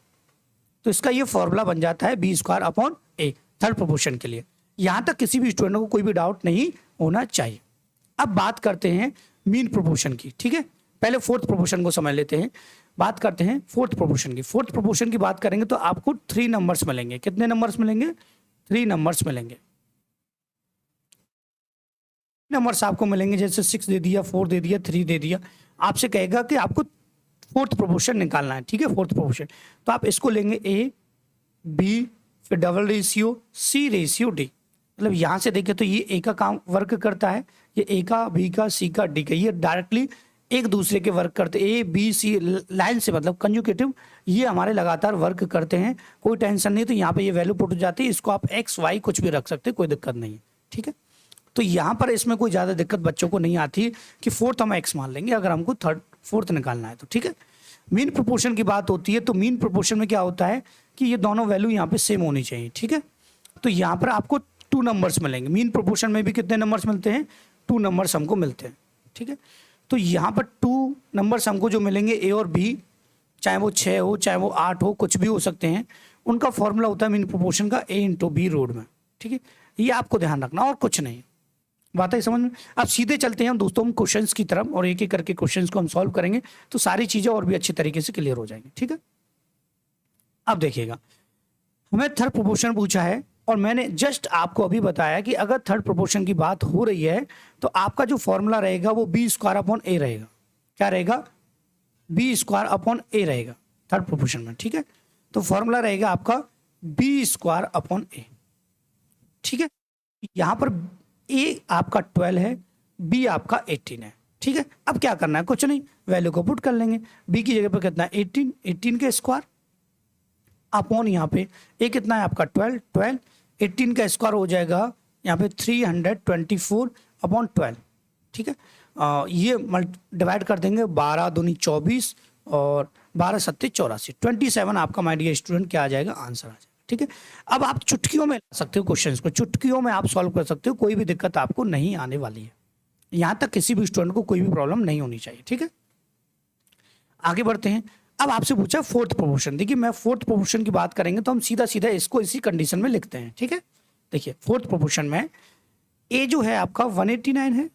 तो इसका ये फॉर्मूला बन जाता है बी स्क्वायर अपॉन ए थर्ड प्रोपोर्शन के लिए। यहां तक किसी भी स्टूडेंट को कोई भी डाउट नहीं होना चाहिए। अब बात करते हैं मीन प्रोपोर्शन की, ठीक है। पहले फोर्थ प्रोपोर्शन को समझ लेते हैं, बात करते हैं फोर्थ प्रोपोर्शन की। फोर्थ प्रोपोर्शन की बात करेंगे तो आपको 3 नंबर्स मिलेंगे। कितने नंबर्स मिलेंगे? 3 नंबर्स मिलेंगे। नंबर्स आपको मिलेंगे, जैसे 6 दे दिया, 4 दे दिया, 3 दे दिया। आपसे कहेगा कि आपको फोर्थ प्रोपोर्शन निकालना है, ठीक है। फोर्थ प्रोपोर्शन तो आप इसको लेंगे ए बी फिर double ratio C ratio D. मतलब यहां से देखें तो ये ए का काम वर्क करता है, ये ए का बी का सी का डी का, ये डायरेक्टली एक दूसरे के वर्क करते, ए बी सी लाइन से मतलब कंजुकेटिव, ये हमारे लगातार वर्क करते हैं, कोई टेंशन नहीं। तो यहाँ पे ये वैल्यू पुट हो जाती है, इसको आप एक्स वाई कुछ भी रख सकते हैं, कोई दिक्कत नहीं है, ठीक है। तो यहाँ पर इसमें कोई ज़्यादा दिक्कत बच्चों को नहीं आती कि फोर्थ हम एक्स मान लेंगे अगर हमको फोर्थ निकालना है तो, ठीक है। मीन प्रोपोर्शन की बात होती है तो मीन प्रोपोर्शन में क्या होता है कि ये दोनों वैल्यू यहाँ पे सेम होनी चाहिए, ठीक है। तो यहाँ पर आपको 2 नंबर्स मिलेंगे। मीन प्रोपोर्शन में भी कितने नंबर्स मिलते हैं? 2 नंबर्स हमको मिलते हैं, ठीक है। तो यहाँ पर 2 नंबर्स हमको जो मिलेंगे ए और बी, चाहे वो 6 हो चाहे वो 8 हो, कुछ भी हो सकते हैं, उनका फॉर्मूला होता है मीन प्रोपोर्शन का ए इंटू बी रूट में, ठीक है। ये आपको ध्यान रखना और कुछ नहीं, बात है समझ में। अब सीधे चलते हैं हम दोस्तों हम क्वेश्चंस की तरफ और एक एक करके क्वेश्चंस को हम सॉल्व करेंगे तो सारी चीजें और भी अच्छी तरीके से क्लियर हो जाएंगी, ठीक है। अब देखिएगा, हमें थर्ड प्रोपोर्शन पूछा है और मैंने जस्ट आपको अभी बताया कि अगर थर्ड प्रोपोर्शन की बात हो रही है तो आपका जो फॉर्मूला रहेगा वो बी स्क्वायर अपॉन ए रहेगा। क्या रहेगा? बी स्क्वायर अपॉन ए रहेगा थर्ड प्रोपोर्शन में, ठीक है। तो फॉर्मूला रहेगा आपका बी स्क्वायर अपॉन ए, ठीक है। यहां पर ए आपका 12 है, बी आपका 18 है, ठीक है। अब क्या करना है? कुछ नहीं, वैल्यू को पुट कर लेंगे। बी की जगह पर कितना है? 18, 18 के स्क्वायर अपॉन यहाँ पे ए कितना है आपका 12, 12 18 का स्क्वायर हो जाएगा यहाँ पे 324 अपॉन 12, ठीक है। ये डिवाइड कर देंगे, 12 दूनी 24 और 12 सत्ते 84, 27 आपका माय डियर स्टूडेंट क्या आ जाएगा? आंसर आ जाएगा, ठीक है। अब आप चुटकियों में ला सकते हो क्वेश्चंस को, चुटकियों में आप सॉल्व कर सकते हो, कोई भी दिक्कत आपको नहीं आने वाली है। यहाँ तक किसी भी स्टूडेंट को कोई भी प्रॉब्लम नहीं होनी चाहिए, ठीक है। आगे बढ़ते हैं। अब आपसे पूछा फोर्थ प्रोपोर्शन। देखिए मैं फोर्थ प्रोपोर्शन की बात करेंगे तो हम सीधा सीधा इसको इसी कंडीशन में लिखते हैं, ठीक है। देखिए फोर्थ प्रोपोर्शन में ए जो है आपका 189 है,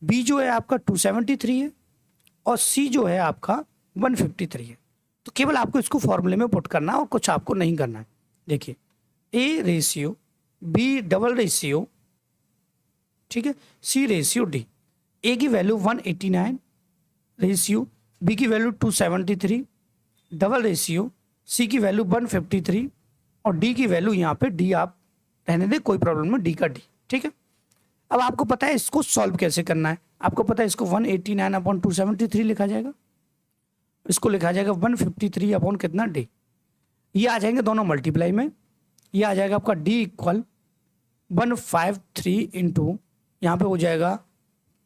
बी जो है आपका 273 है और सी जो है आपका 153 है। तो केवल आपको इसको फॉर्मूले में पुट करना है और कुछ आपको नहीं करना है। देखिए A ratio B double ratio, ठीक है, सी रेशियो डी। ए की वैल्यू 189 रेशियो, बी की वैल्यू 273, डबल रेशियो, सी की वैल्यू 153 और डी की वैल्यू यहाँ पे डी आप रहने दें, कोई प्रॉब्लम नहीं, डी का डी, ठीक है। अब आपको पता है इसको सॉल्व कैसे करना है, आपको पता है इसको 189 अपॉन 273 लिखा जाएगा, इसको लिखा जाएगा 153 अपॉन कितना? डी। ये आ जाएंगे दोनों मल्टीप्लाई में, ये आ जाएगा आपका डी इक्वल 153 इंटू यहाँ पे हो जाएगा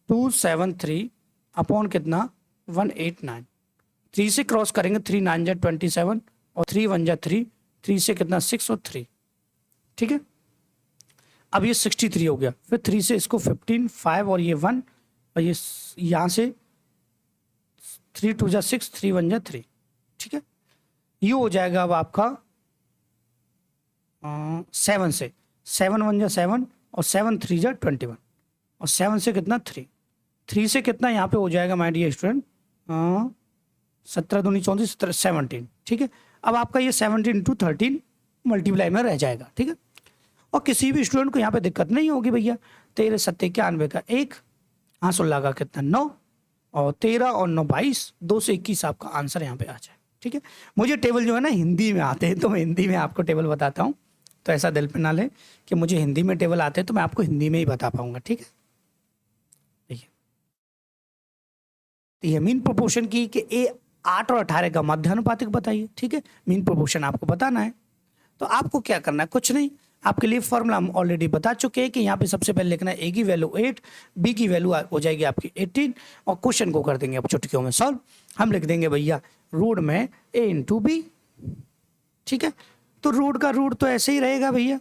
273 अपॉन कितना? 189। 3 से क्रॉस करेंगे, 3 9 जा 27 और 3 1 जा 3, 3 से कितना? 6 और 3, ठीक है। अब ये 63 हो गया, फिर 3 से इसको 15, 5 और ये 1 और ये यहाँ से 3 2 जा 6, 3 1 जा 3, ठीक है। ये हो जाएगा अब आपका 7 से 7 1 जा 7 और 7 3 जा 21 और 7 से कितना? 3, 3 से कितना यहाँ पे हो जाएगा माय डियर स्टूडेंट? 17 दूनी 34, 17, ठीक है। अब आपका ये 17 इंटू 13 मल्टीप्लाई में रह जाएगा, ठीक है। और किसी भी स्टूडेंट को यहाँ पे दिक्कत नहीं होगी भैया। 13 7 91 का 1, 16 का कितना? 9 और 13 और 9 22, 2 से 21 आपका आंसर यहाँ पे आ जाए, ठीक है। मुझे टेबल जो है ना हिंदी में आते हैं तो मैं हिंदी में आपको टेबल बताता हूँ, तो ऐसा दिल पे ना ले कि मुझे हिंदी में टेबल आते हैं तो मैं आपको हिंदी में ही बता पाऊंगा, ठीक है। देखिए तो ये मीन प्रोपोर्शन की कि ए 8 और 18 का मध्यानुपातिक बताइए, ठीक है। मीन प्रोपोर्शन आपको बताना है तो आपको क्या करना है? कुछ नहीं, आपके लिए फॉर्मूला हम ऑलरेडी बता चुके हैं कि यहाँ पे सबसे पहले लिखना है ए की वैल्यू 8, बी की वैल्यू हो जाएगी आपकी 18 और क्वेश्चन को कर देंगे अब चुटकियों में सॉल्व। हम लिख देंगे भैया रूट में ए इंटू बी, ठीक है। तो रूट का रूट तो ऐसे ही रहेगा भैया,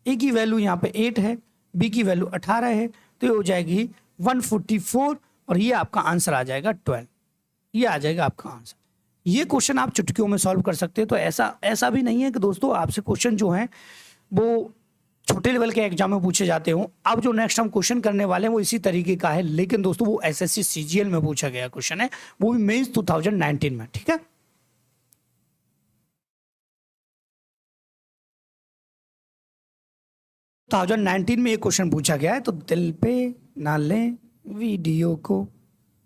ए की वैल्यू यहाँ पे 8 है, बी की वैल्यू 18 है, तो ये हो जाएगी 144 और ये आपका आंसर आ जाएगा 12। ये आ जाएगा आपका आंसर। ये क्वेश्चन आप चुटकियों में सॉल्व कर सकते हैं। तो ऐसा भी नहीं है कि दोस्तों आपसे क्वेश्चन जो है वो छोटे लेवल के एग्जाम में पूछे जाते हो। अब जो नेक्स्ट हम क्वेश्चन करने वाले हैं वो इसी तरीके का है, लेकिन दोस्तों वो एसएससी सीजीएल में पूछा गया क्वेश्चन है, वो भी मेंस 2019 में, ठीक है। तो 2019 में ये क्वेश्चन पूछा गया है, तो दिल पे ना लें वीडियो को,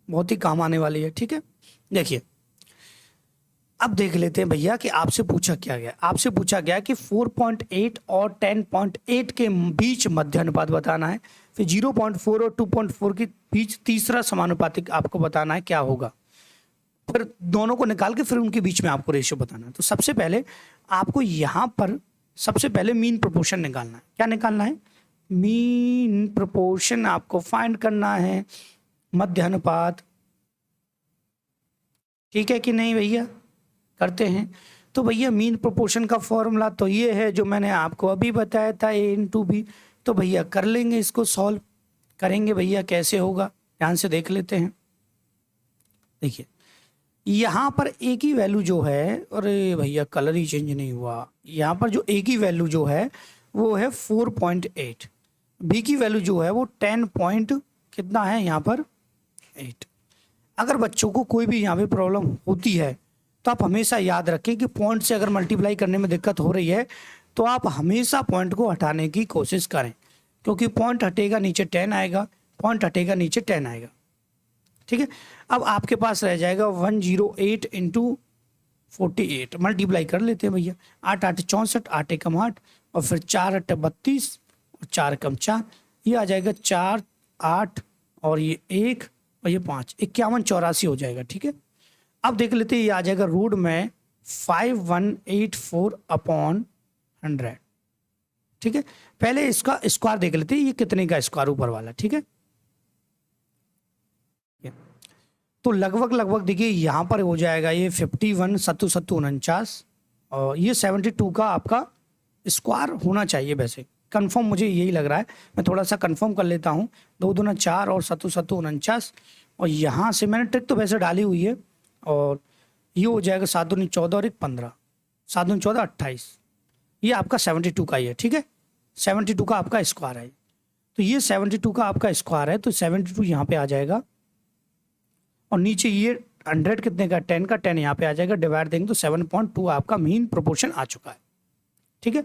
बहुत ही काम आने वाली है, ठीक है। देखिए अब देख लेते हैं भैया कि आपसे पूछा क्या गया। आपसे पूछा गया कि 4.8 और 10.8 के बीच मध्य अनुपात बताना है, फिर 0.4 और 2.4 के बीच तीसरा समानुपातिक आपको बताना है क्या होगा, फिर दोनों को निकाल के फिर उनके बीच में आपको रेशियो बताना है। तो सबसे पहले आपको यहाँ पर सबसे पहले मीन प्रोपोर्शन निकालना है। क्या निकालना है? मीन प्रोपोर्शन आपको फाइंड करना है, मध्य अनुपात। ठीक है कि नहीं भैया? करते हैं। तो भैया मीन प्रोपोर्शन का फॉर्मूला तो ये है जो मैंने आपको अभी बताया था, ए इंटू बी। तो भैया कर लेंगे, इसको सॉल्व करेंगे भैया। कैसे होगा ध्यान से देख लेते हैं। देखिए यहाँ पर ए की वैल्यू जो है, अरे भैया कलर ही चेंज नहीं हुआ। यहाँ पर जो ए की वैल्यू जो है वो है 4.8, बी की वैल्यू जो है वो 10 पॉइंट कितना है यहाँ पर 8। अगर बच्चों को कोई भी यहाँ पे प्रॉब्लम होती है तो आप हमेशा याद रखें कि पॉइंट से अगर मल्टीप्लाई करने में दिक्कत हो रही है तो आप हमेशा पॉइंट को हटाने की कोशिश करें, क्योंकि पॉइंट हटेगा नीचे 10 आएगा, पॉइंट हटेगा नीचे 10 आएगा। ठीक है, अब आपके पास रह जाएगा 108 इंटू 48, मल्टीप्लाई कर लेते हैं भैया। 8 8 64, 8 एकम 8 और फिर 4 8 32 और 4 एकम 4, ये आ जाएगा 4 8 और ये 1 और ये 5, 51 84 हो जाएगा। ठीक है, अब देख लेते हैं, ये आ जाएगा रूट में 5184 अपॉन 100। ठीक है, पहले इसका स्क्वायर देख लेते हैं, ये कितने का स्क्वायर ऊपर वाला। ठीक है, तो लगभग देखिए यहाँ पर हो जाएगा ये 51 सत्तू सत्तू 49 और ये 72 का आपका स्क्वायर होना चाहिए। वैसे कंफर्म मुझे यही लग रहा है, मैं थोड़ा सा कंफर्म कर लेता हूँ। 2 दूना 4 और सत्तू सत्तू 49 और यहाँ से मैंने ट्रिक तो वैसे डाली हुई है और ये हो जाएगा 7 दूनी 14 और 1 15, 7 दूनी 14 28, ये आपका 72 का ही है। ठीक है, 72 का आपका स्क्वायर है। तो ये 72 का आपका स्क्वायर है, तो 72 यहाँ पे आ जाएगा और नीचे ये 100 कितने का 10 का 10 यहाँ पे आ जाएगा, डिवाइड देंगे तो 7.2 आपका मीन प्रोपोर्शन आ चुका है। ठीक है,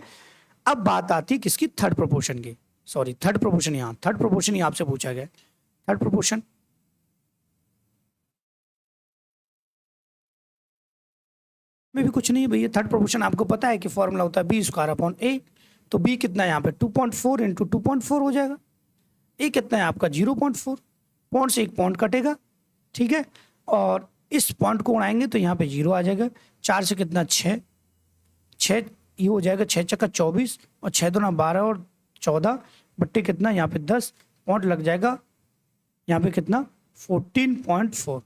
अब बात आती है किसकी? थर्ड प्रोपोर्शन की। सॉरी, थर्ड प्रोपोर्शन, यहाँ थर्ड प्रोपोर्शन ही आपसे पूछा गया। थर्ड प्रोपोर्शन में भी कुछ नहीं है भैया। थर्ड प्रोपोर्शन आपको पता है कि फॉर्मूला होता है बी स्क्वायर अपॉन ए। तो बी कितना है यहाँ पे 2.4 इंटू 2.4 हो जाएगा। ए कितना है आपका 0.4, पॉइंट से एक पॉइंट कटेगा। ठीक है, और इस पॉइंट को उड़ाएंगे तो यहाँ पे 0 आ जाएगा। 4 से कितना 6, ये हो जाएगा 6 चक्का 24 और 6 दूना 12 और 14 बट्टे कितना यहाँ पे 10, पॉइंट लग जाएगा यहाँ पे कितना 14.4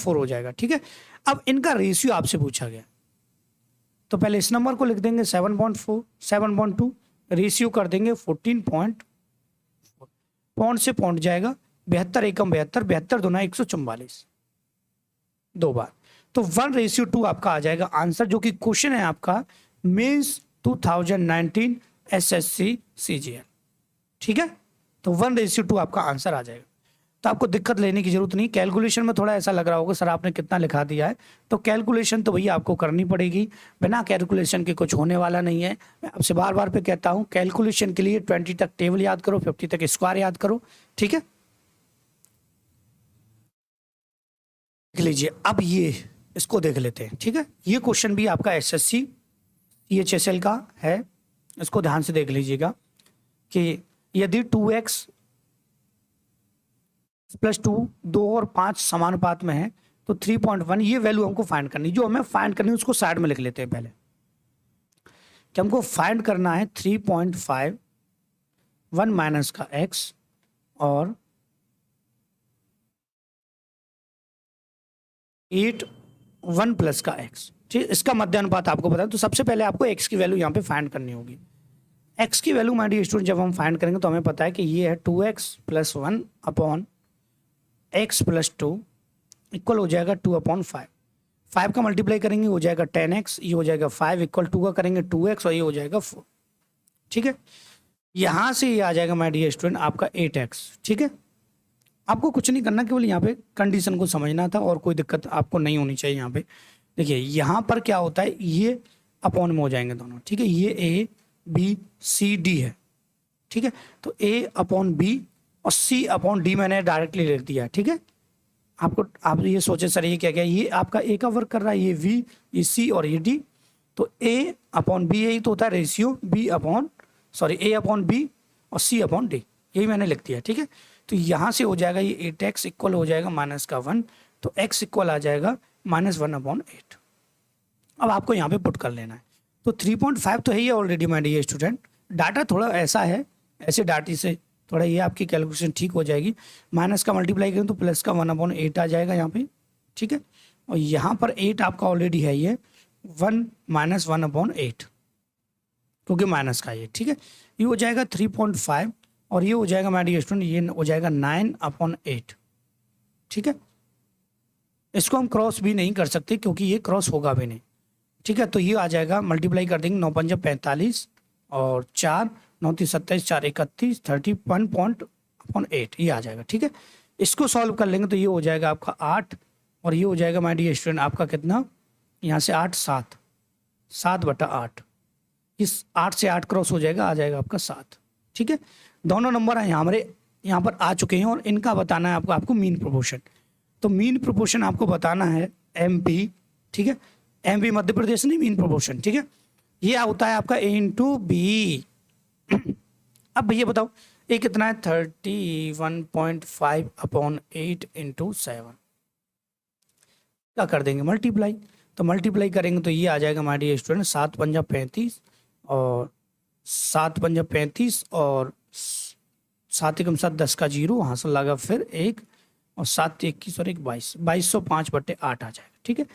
हो जाएगा। ठीक है, अब इनका रेशियो आपसे पूछा गया तो पहले इस नंबर को लिख देंगे 7.4, 7.2 रेशियो कर देंगे 14.4, पॉइंट से पॉइंट जाएगा 72 एकम 72, 72 दूना 144 दो बार, तो 1:2 आपका आ जाएगा आंसर, जो कि क्वेश्चन है आपका मेंस 2019 एसएससी सीजीएल। ठीक है, तो 1:2 आपका आंसर आ जाएगा। तो आपको दिक्कत लेने की जरूरत नहीं। कैलकुलेशन में थोड़ा ऐसा लग रहा होगा सर आपने कितना लिखा दिया है, तो कैलकुलेशन तो भैया आपको करनी पड़ेगी, बिना कैलकुलेशन के कुछ होने वाला नहीं है। मैं आपसे बार बार पे कहता हूँ कैलकुलेशन के लिए 20 तक टेबल याद करो, 50 तक स्क्वायर याद करो। ठीक है, देख लीजिए। अब ये इसको देख लेते हैं। ठीक है, ये क्वेश्चन भी आपका एसएससी सीएचएसएल का है, इसको ध्यान से देख लीजिएगा कि यदि 2x + 2 2 और 5 समानुपात में है तो 3.1 ये वैल्यू हमको फाइंड करनी। जो हमें फाइंड करनी है उसको साइड में लिख लेते हैं पहले कि हमको फाइंड करना है 3.5 1 माइनस का x और 8 1 प्लस का x। ठीक, इसका मध्य अनुपात आपको पता है। तो सबसे पहले आपको x की वैल्यू यहाँ पे फाइंड करनी होगी। x की वैल्यू माय डियर स्टूडेंट जब हम फाइंड करेंगे तो हमें पता है कि ये है 2x + 1 अपॉन x + 2 इक्वल हो जाएगा 2/5। 5 का मल्टीप्लाई करेंगे हो जाएगा 10x, ये हो जाएगा 5 इक्वल 2 का करेंगे 2x और ये हो जाएगा 4। ठीक है, यहाँ से ये आ जाएगा माय डियर स्टूडेंट आपका 8x। ठीक है, आपको कुछ नहीं करना, केवल यहाँ पे कंडीशन को समझना था और कोई दिक्कत आपको नहीं होनी चाहिए। यहाँ पे देखिए यहाँ पर क्या होता है, ये अपॉन में हो जाएंगे दोनों। ठीक है, ये A B C D है। ठीक है, तो A/B और C/D मैंने डायरेक्टली लिख दिया। ठीक है, आपको आप ये सोचे सर ये क्या क्या, ये आपका ए का वर्क कर रहा है, ये वी, ये सी और ये डी, तो ए अपॉन बी यही तो होता है रेशियो, बी अपॉन सॉरी ए अपॉन बी और सी अपॉन डी, यही मैंने लिख दिया। ठीक है, तो यहाँ से हो जाएगा ये 8x इक्वल हो जाएगा माइनस का 1, तो x इक्वल आ जाएगा -1/8। अब आपको यहाँ पे पुट कर लेना है, तो 3.5 तो है ही already my dear student. Data थोड़ा ऐसा है, ऐसे डाटे से थोड़ा ये आपकी कैलकुलेशन ठीक हो जाएगी। माइनस का मल्टीप्लाई करें तो प्लस का 1/8 आ जाएगा यहाँ पे। ठीक है, और यहाँ पर 8 आपका ऑलरेडी है, ये 1 - 1/8 क्योंकि माइनस का ये। ठीक है, ये हो जाएगा 3.5 और ये हो जाएगा माय डियर स्टूडेंट, ये हो जाएगा 9/8। ठीक है, इसको हम क्रॉस भी नहीं कर सकते क्योंकि ये क्रॉस होगा भी नहीं। ठीक है, तो ये आ जाएगा, मल्टीप्लाई कर देंगे, 9 पंजा 45 और 4 9 3 27 4 31 31.8 ये आ जाएगा। ठीक है, इसको सॉल्व कर लेंगे तो ये हो जाएगा आपका 8 और ये हो जाएगा माय डियर स्टूडेंट आपका कितना, यहाँ से 8 7/8, इस 8 से 8 क्रॉस हो जाएगा, आ जाएगा आपका 7। ठीक है, दोनों नंबर हैं हमारे यहाँ पर आ चुके हैं और इनका बताना है आपको मीन प्रोपोर्शन। तो मीन प्रोपोर्शन आपको बताना है MP। ठीक है, MP मध्य प्रदेश नहीं, मीन प्रोपोर्शन। ठीक है, ये होता है आपका A/B। अब भैया बताओ ये कितना है, 31.5/8 × 7, क्या कर देंगे मल्टीप्लाई, तो मल्टीप्लाई करेंगे तो ये आ जाएगा माय डियर स्टूडेंट 7 पंजा 35 और 7 पंजा 35 और 7 एकम 7 10 का 0, वहाँ से लगा फिर 1 और 7 21 और 1 22, 2205/8 आ जाएगा। ठीक है,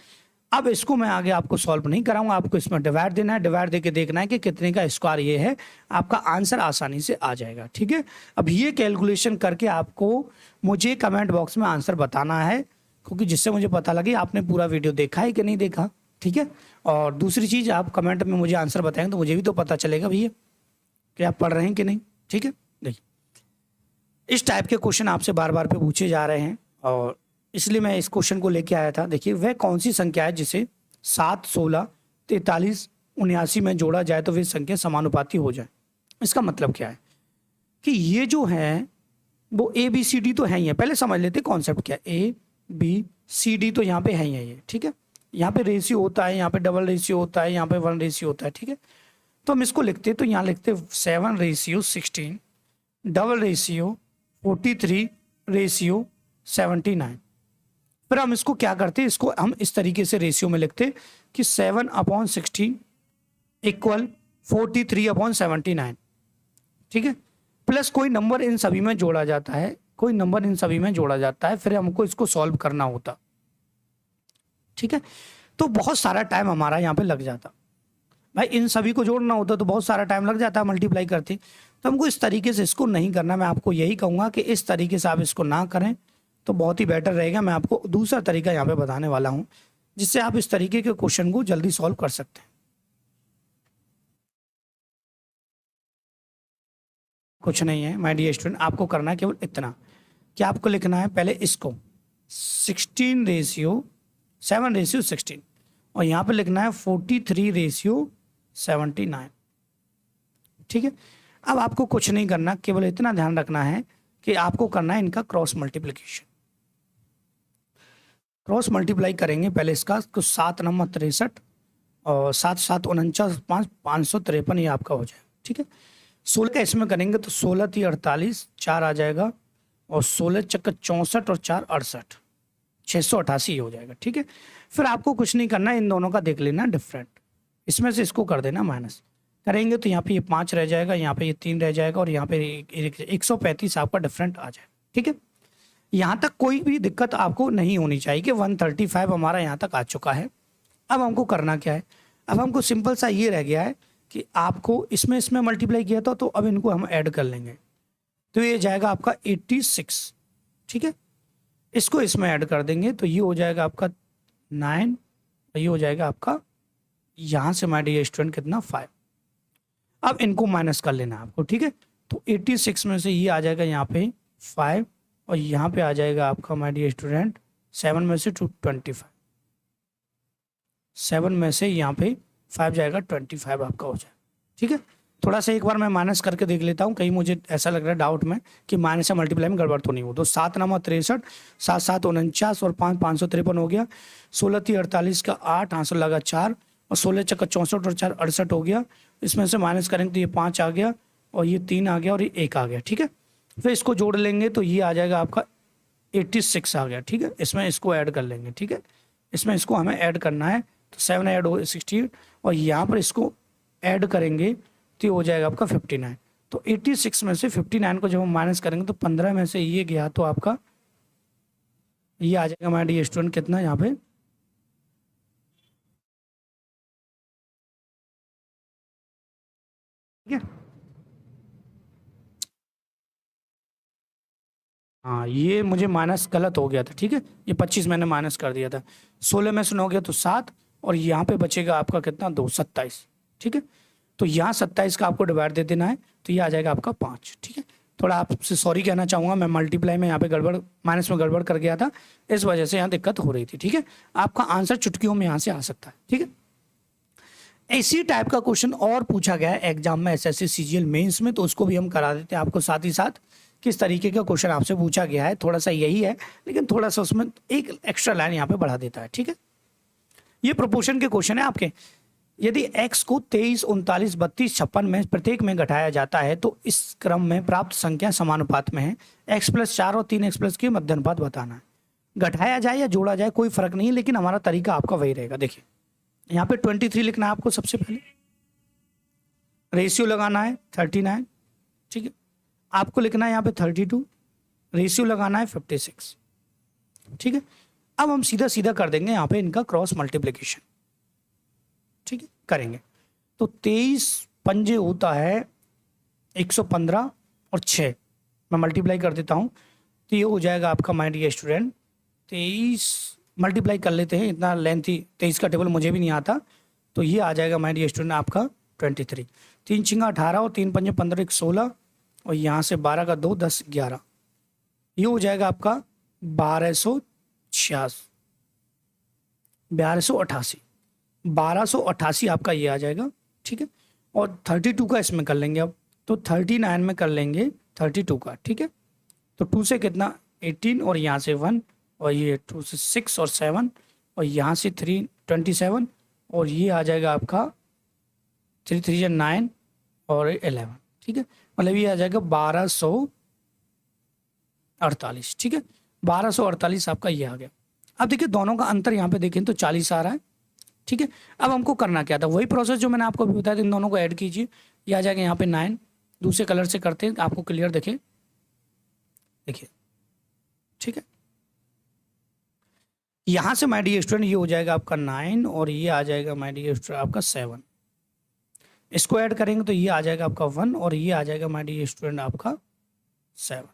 अब इसको मैं आगे आपको सॉल्व नहीं कराऊंगा, आपको इसमें डिवाइड देना है, डिवाइड देके देखना है कि कितने का स्क्वायर ये है, आपका आंसर आसानी से आ जाएगा। ठीक है, अब ये कैलकुलेशन करके आपको मुझे कमेंट बॉक्स में आंसर बताना है, क्योंकि जिससे मुझे पता लगे आपने पूरा वीडियो देखा है कि नहीं देखा। ठीक है, और दूसरी चीज़, आप कमेंट में मुझे आंसर बताएंगे तो मुझे भी तो पता चलेगा भैया कि आप पढ़ रहे हैं कि नहीं। ठीक है, देखिए इस टाइप के क्वेश्चन आपसे बार बार पे पूछे जा रहे हैं और इसलिए मैं इस क्वेश्चन को लेके आया था। देखिए, वह कौन सी संख्या है जिसे 7 16 43 79 में जोड़ा जाए तो वे संख्या समानुपाती हो जाए। इसका मतलब क्या है कि ये जो है वो ABCD तो है ही है, पहले समझ लेते कॉन्सेप्ट क्या है। ABCD तो यहाँ पे है ही है ये। ठीक है, यहाँ पे रेशियो होता है, यहाँ पे डबल रेशियो होता है, यहाँ पे 1 रेशियो होता है। ठीक है, तो हम इसको लिखते तो यहाँ लिखते 7:16, डबल रेशियो 43:79। फिर हम इसको क्या करते, इसको हम इस तरीके से रेशियो में लिखते कि 7/16 = 43/79। ठीक है, प्लस कोई नंबर इन सभी में जोड़ा जाता है, कोई नंबर इन सभी में जोड़ा जाता है, फिर हमको इसको सॉल्व करना होता। ठीक है, तो बहुत सारा टाइम हमारा यहाँ पे लग जाता भाई, इन सभी को जोड़ना होता तो बहुत सारा टाइम लग जाता है मल्टीप्लाई करते। तो हमको इस तरीके से इसको नहीं करना, मैं आपको यही कहूँगा कि इस तरीके से आप इसको ना करें तो बहुत ही बेटर रहेगा। मैं आपको दूसरा तरीका यहाँ पे बताने वाला हूँ जिससे आप इस तरीके के क्वेश्चन को जल्दी सॉल्व कर सकते हैं। कुछ नहीं है माय डियर स्टूडेंट, आपको करना है केवल इतना कि आपको लिखना है पहले इसको 7:16 और यहाँ पे लिखना है 43:79। ठीक है, अब आपको कुछ नहीं करना, केवल इतना ध्यान रखना है कि आपको करना है इनका क्रॉस मल्टीप्लिकेशन। क्रॉस मल्टीप्लाई करेंगे पहले इसका, तो 7 9 63 और 7 7 49 553 ये आपका हो जाएगा। ठीक है, 16 का इसमें करेंगे तो 16 3 48 4 आ जाएगा और 16 चक्कर 64 और 4 68 688 हो जाएगा। ठीक है, फिर आपको कुछ नहीं करना, इन दोनों का देख लेना डिफरेंट, इसमें से इसको कर देना माइनस करेंगे तो यहाँ पे ये 5 रह जाएगा, यहाँ पे ये 3 रह जाएगा और यहाँ पे 135 आपका डिफरेंट आ जाएगा। ठीक है, यहाँ तक कोई भी दिक्कत आपको नहीं होनी चाहिए कि 135 हमारा यहाँ तक आ चुका है। अब हमको करना क्या है, अब हमको सिंपल सा ये रह गया है कि आपको इसमें मल्टीप्लाई किया था तो अब इनको हम ऐड कर लेंगे, तो ये जाएगा आपका 86। ठीक है, इसको इसमें ऐड कर देंगे तो ये हो जाएगा आपका 9 और ये हो जाएगा आपका यहाँ से माय डियर स्टूडेंट कितना 5। अब इनको माइनस कर लेना आपको। ठीक है, तो 86 में से ये आ जाएगा यहाँ पे 5 और यहाँ पे आ जाएगा आपका माय डियर स्टूडेंट 7 में से 25, 7 में से यहाँ पे 5 जाएगा 25 आपका हो जाएगा। ठीक है, थोड़ा सा एक बार मैं माइनस करके देख लेता हूँ, कहीं मुझे ऐसा लग रहा है डाउट में कि माइनस या मल्टीप्लाई में गड़बड़ तो नहीं हो। तो 7 9 63, 7 7 49 और 5 553 हो गया। 16 3 48 का 8, आंसर लगा 4 और 16 चक्का 64 और 4 68 हो गया। इसमें से माइनस करेंगे तो ये 5 आ गया और ये 3 आ गया और ये 1 आ गया। ठीक है, फिर इसको जोड़ लेंगे तो ये आ जाएगा आपका 86 आ गया। ठीक है, इसमें इसको ऐड कर लेंगे। ठीक है, इसमें इसको हमें ऐड करना है तो 7 ऐड हो 68 और यहाँ पर इसको ऐड करेंगे तो ये हो जाएगा आपका 59। तो 86 में से 59 को जब हम माइनस करेंगे तो 15 में से ये गया तो आपका ये आ जाएगा हमारे डियर स्टूडेंट कितना यहाँ पे, ठीक है। हाँ, ये मुझे माइनस गलत हो गया था। ठीक है, ये 25 मैंने माइनस कर दिया था। 16 में से 9 गया तो 7 और यहाँ पे बचेगा आपका कितना 2 27। ठीक है, तो यहाँ 27 का आपको डिवाइड दे देना है तो ये आ जाएगा आपका 5। ठीक है, थोड़ा आपसे सॉरी कहना चाहूँगा, मैं मल्टीप्लाई में यहाँ पे गड़बड़ माइनस में गड़बड़ कर गया था, इस वजह से यहाँ दिक्कत हो रही थी। ठीक है, आपका आंसर चुटकियों में यहाँ से आ सकता है। ठीक है, इसी टाइप का क्वेश्चन और पूछा गया है एग्जाम में एसएससी सीजीएल मेंस में, तो उसको भी हम करा देते हैं आपको साथ ही साथ किस तरीके का क्वेश्चन आपसे पूछा गया है। थोड़ा सा यही है लेकिन थोड़ा सा उसमें एक एक्स्ट्रा लाइन यहाँ पे बढ़ा देता है। ठीक है, ये प्रोपोर्शन के क्वेश्चन है आपके। यदि x को 23 39 32 56 में प्रत्येक में घटाया जाता है तो इस क्रम में प्राप्त संख्या समानुपात में है। x+4 और 3x+ के मध्य अनुपात बताना है। घटाया जाए या जोड़ा जाए कोई फर्क नहीं है, लेकिन हमारा तरीका आपका वही रहेगा। देखिए यहाँ पे 23 लिखना है आपको, सबसे पहले रेशियो लगाना है 39। ठीक है, आपको लिखना है यहाँ पे 32, रेशियो लगाना है 56। ठीक है, अब हम सीधा सीधा कर देंगे यहाँ पे इनका क्रॉस मल्टीप्लिकेशन। ठीक है, करेंगे तो 23 पंजे होता है 115 और 6 मैं मल्टीप्लाई कर देता हूँ तो ये हो जाएगा आपका माय डियर स्टूडेंट 23 मल्टीप्लाई कर लेते हैं, इतना लेंथी 23 का टेबल मुझे भी नहीं आता, तो ये आ जाएगा माय डियर स्टूडेंट आपका 23। 3 छिंगा 18 और 3 पंजे 15 1 16 और यहाँ से 12 का 2 10 11, ये हो जाएगा आपका 1288 1288 आपका ये आ जाएगा। ठीक है, और 32 का इसमें कर लेंगे अब, तो 39 में कर लेंगे 32 का। ठीक है, तो 2 से कितना 18 और यहाँ से 1 और ये 2 से 6 और 7 और यहाँ से 3 27 और ये आ जाएगा आपका 3 3 9 और 11। ठीक है, मतलब ये आ जाएगा 1248। ठीक है, 1248 आपका ये आ गया। अब देखिए दोनों का अंतर यहाँ पे देखें तो 40 आ रहा है। ठीक है, अब हमको करना क्या था, वही प्रोसेस जो मैंने आपको अभी बताया था, इन दोनों को ऐड कीजिए, ये आ जाएगा यहाँ पे 9। दूसरे कलर से करते हैं आपको क्लियर दिखे, देखिए। ठीक है, यहां से माय डियर स्टूडेंट ये हो जाएगा आपका 9 और ये आ जाएगा माय डियर स्टूडेंट आपका 7। इसको ऐड करेंगे तो ये आ जाएगा आपका 1 और ये आ जाएगा माय डियर स्टूडेंट आपका 7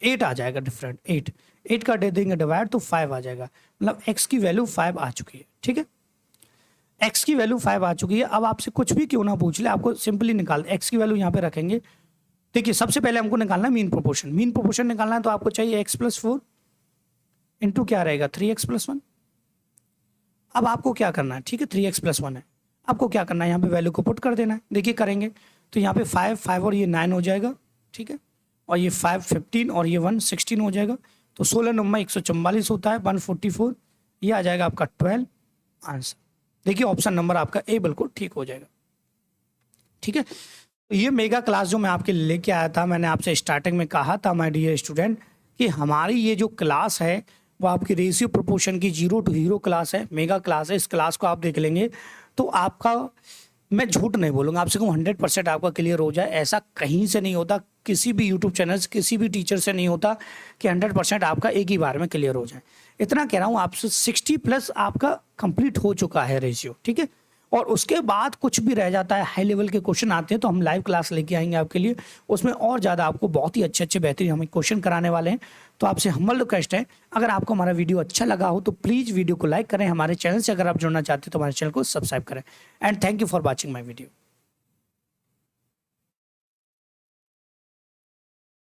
8 आ जाएगा डिफरेंट। 8 का दे देंगे डिवाइड तो 5 आ जाएगा, मतलब x की वैल्यू 5 आ चुकी है। ठीक है, x की वैल्यू 5 आ चुकी है। अब आपसे कुछ भी क्यों ना पूछ ले, आपको सिंपली निकाल x की वैल्यू यहाँ पे रखेंगे। देखिए सबसे पहले हमको निकालना है मीन प्रोपोर्शन। मीन प्रोपोर्शन निकालना है तो आपको चाहिए x+4 इंटू क्या रहेगा 3x+1। अब आपको क्या करना है, ठीक है 3x+1 है, आपको क्या करना है यहाँ पे वैल्यू को पुट कर देना है। देखिए करेंगे तो यहाँ पे 5 और ये 9 हो जाएगा। ठीक है, और ये 5 15 और ये 1 16 हो जाएगा। तो 16 9 144 होता है 144, ये आ जाएगा आपका 12 आंसर। देखिए ऑप्शन नंबर आपका ए बिल्कुल ठीक हो जाएगा। ठीक है, तो ये मेगा क्लास जो मैं आपके लेके आया था, मैंने आपसे स्टार्टिंग में कहा था माय डियर स्टूडेंट कि हमारी ये जो क्लास है वो आपकी रेशियो प्रोपोर्शन की 0 to हीरो क्लास है, मेगा क्लास है। इस क्लास को आप देख लेंगे तो आपका, मैं झूठ नहीं बोलूँगा, आपसे कहूँ 100% आपका क्लियर हो जाए, ऐसा कहीं से नहीं होता, किसी भी यूट्यूब चैनल से किसी भी टीचर से नहीं होता कि 100% आपका एक ही बार में क्लियर हो जाए। इतना कह रहा हूँ आपसे 60+ आपका कंप्लीट हो चुका है रेशियो। ठीक है, और उसके बाद कुछ भी रह जाता है, हाई लेवल के क्वेश्चन आते हैं तो हम लाइव क्लास लेके आएंगे आपके लिए, उसमें और ज़्यादा आपको बहुत ही अच्छे बेहतरीन हम क्वेश्चन कराने वाले हैं। तो आपसे हम्बल रिक्वेस्ट है, अगर आपको हमारा वीडियो अच्छा लगा हो तो प्लीज़ वीडियो को लाइक करें, हमारे चैनल से अगर आप जुड़ना चाहते हैं तो हमारे चैनल को सब्सक्राइब करें। And thank you for watching my video.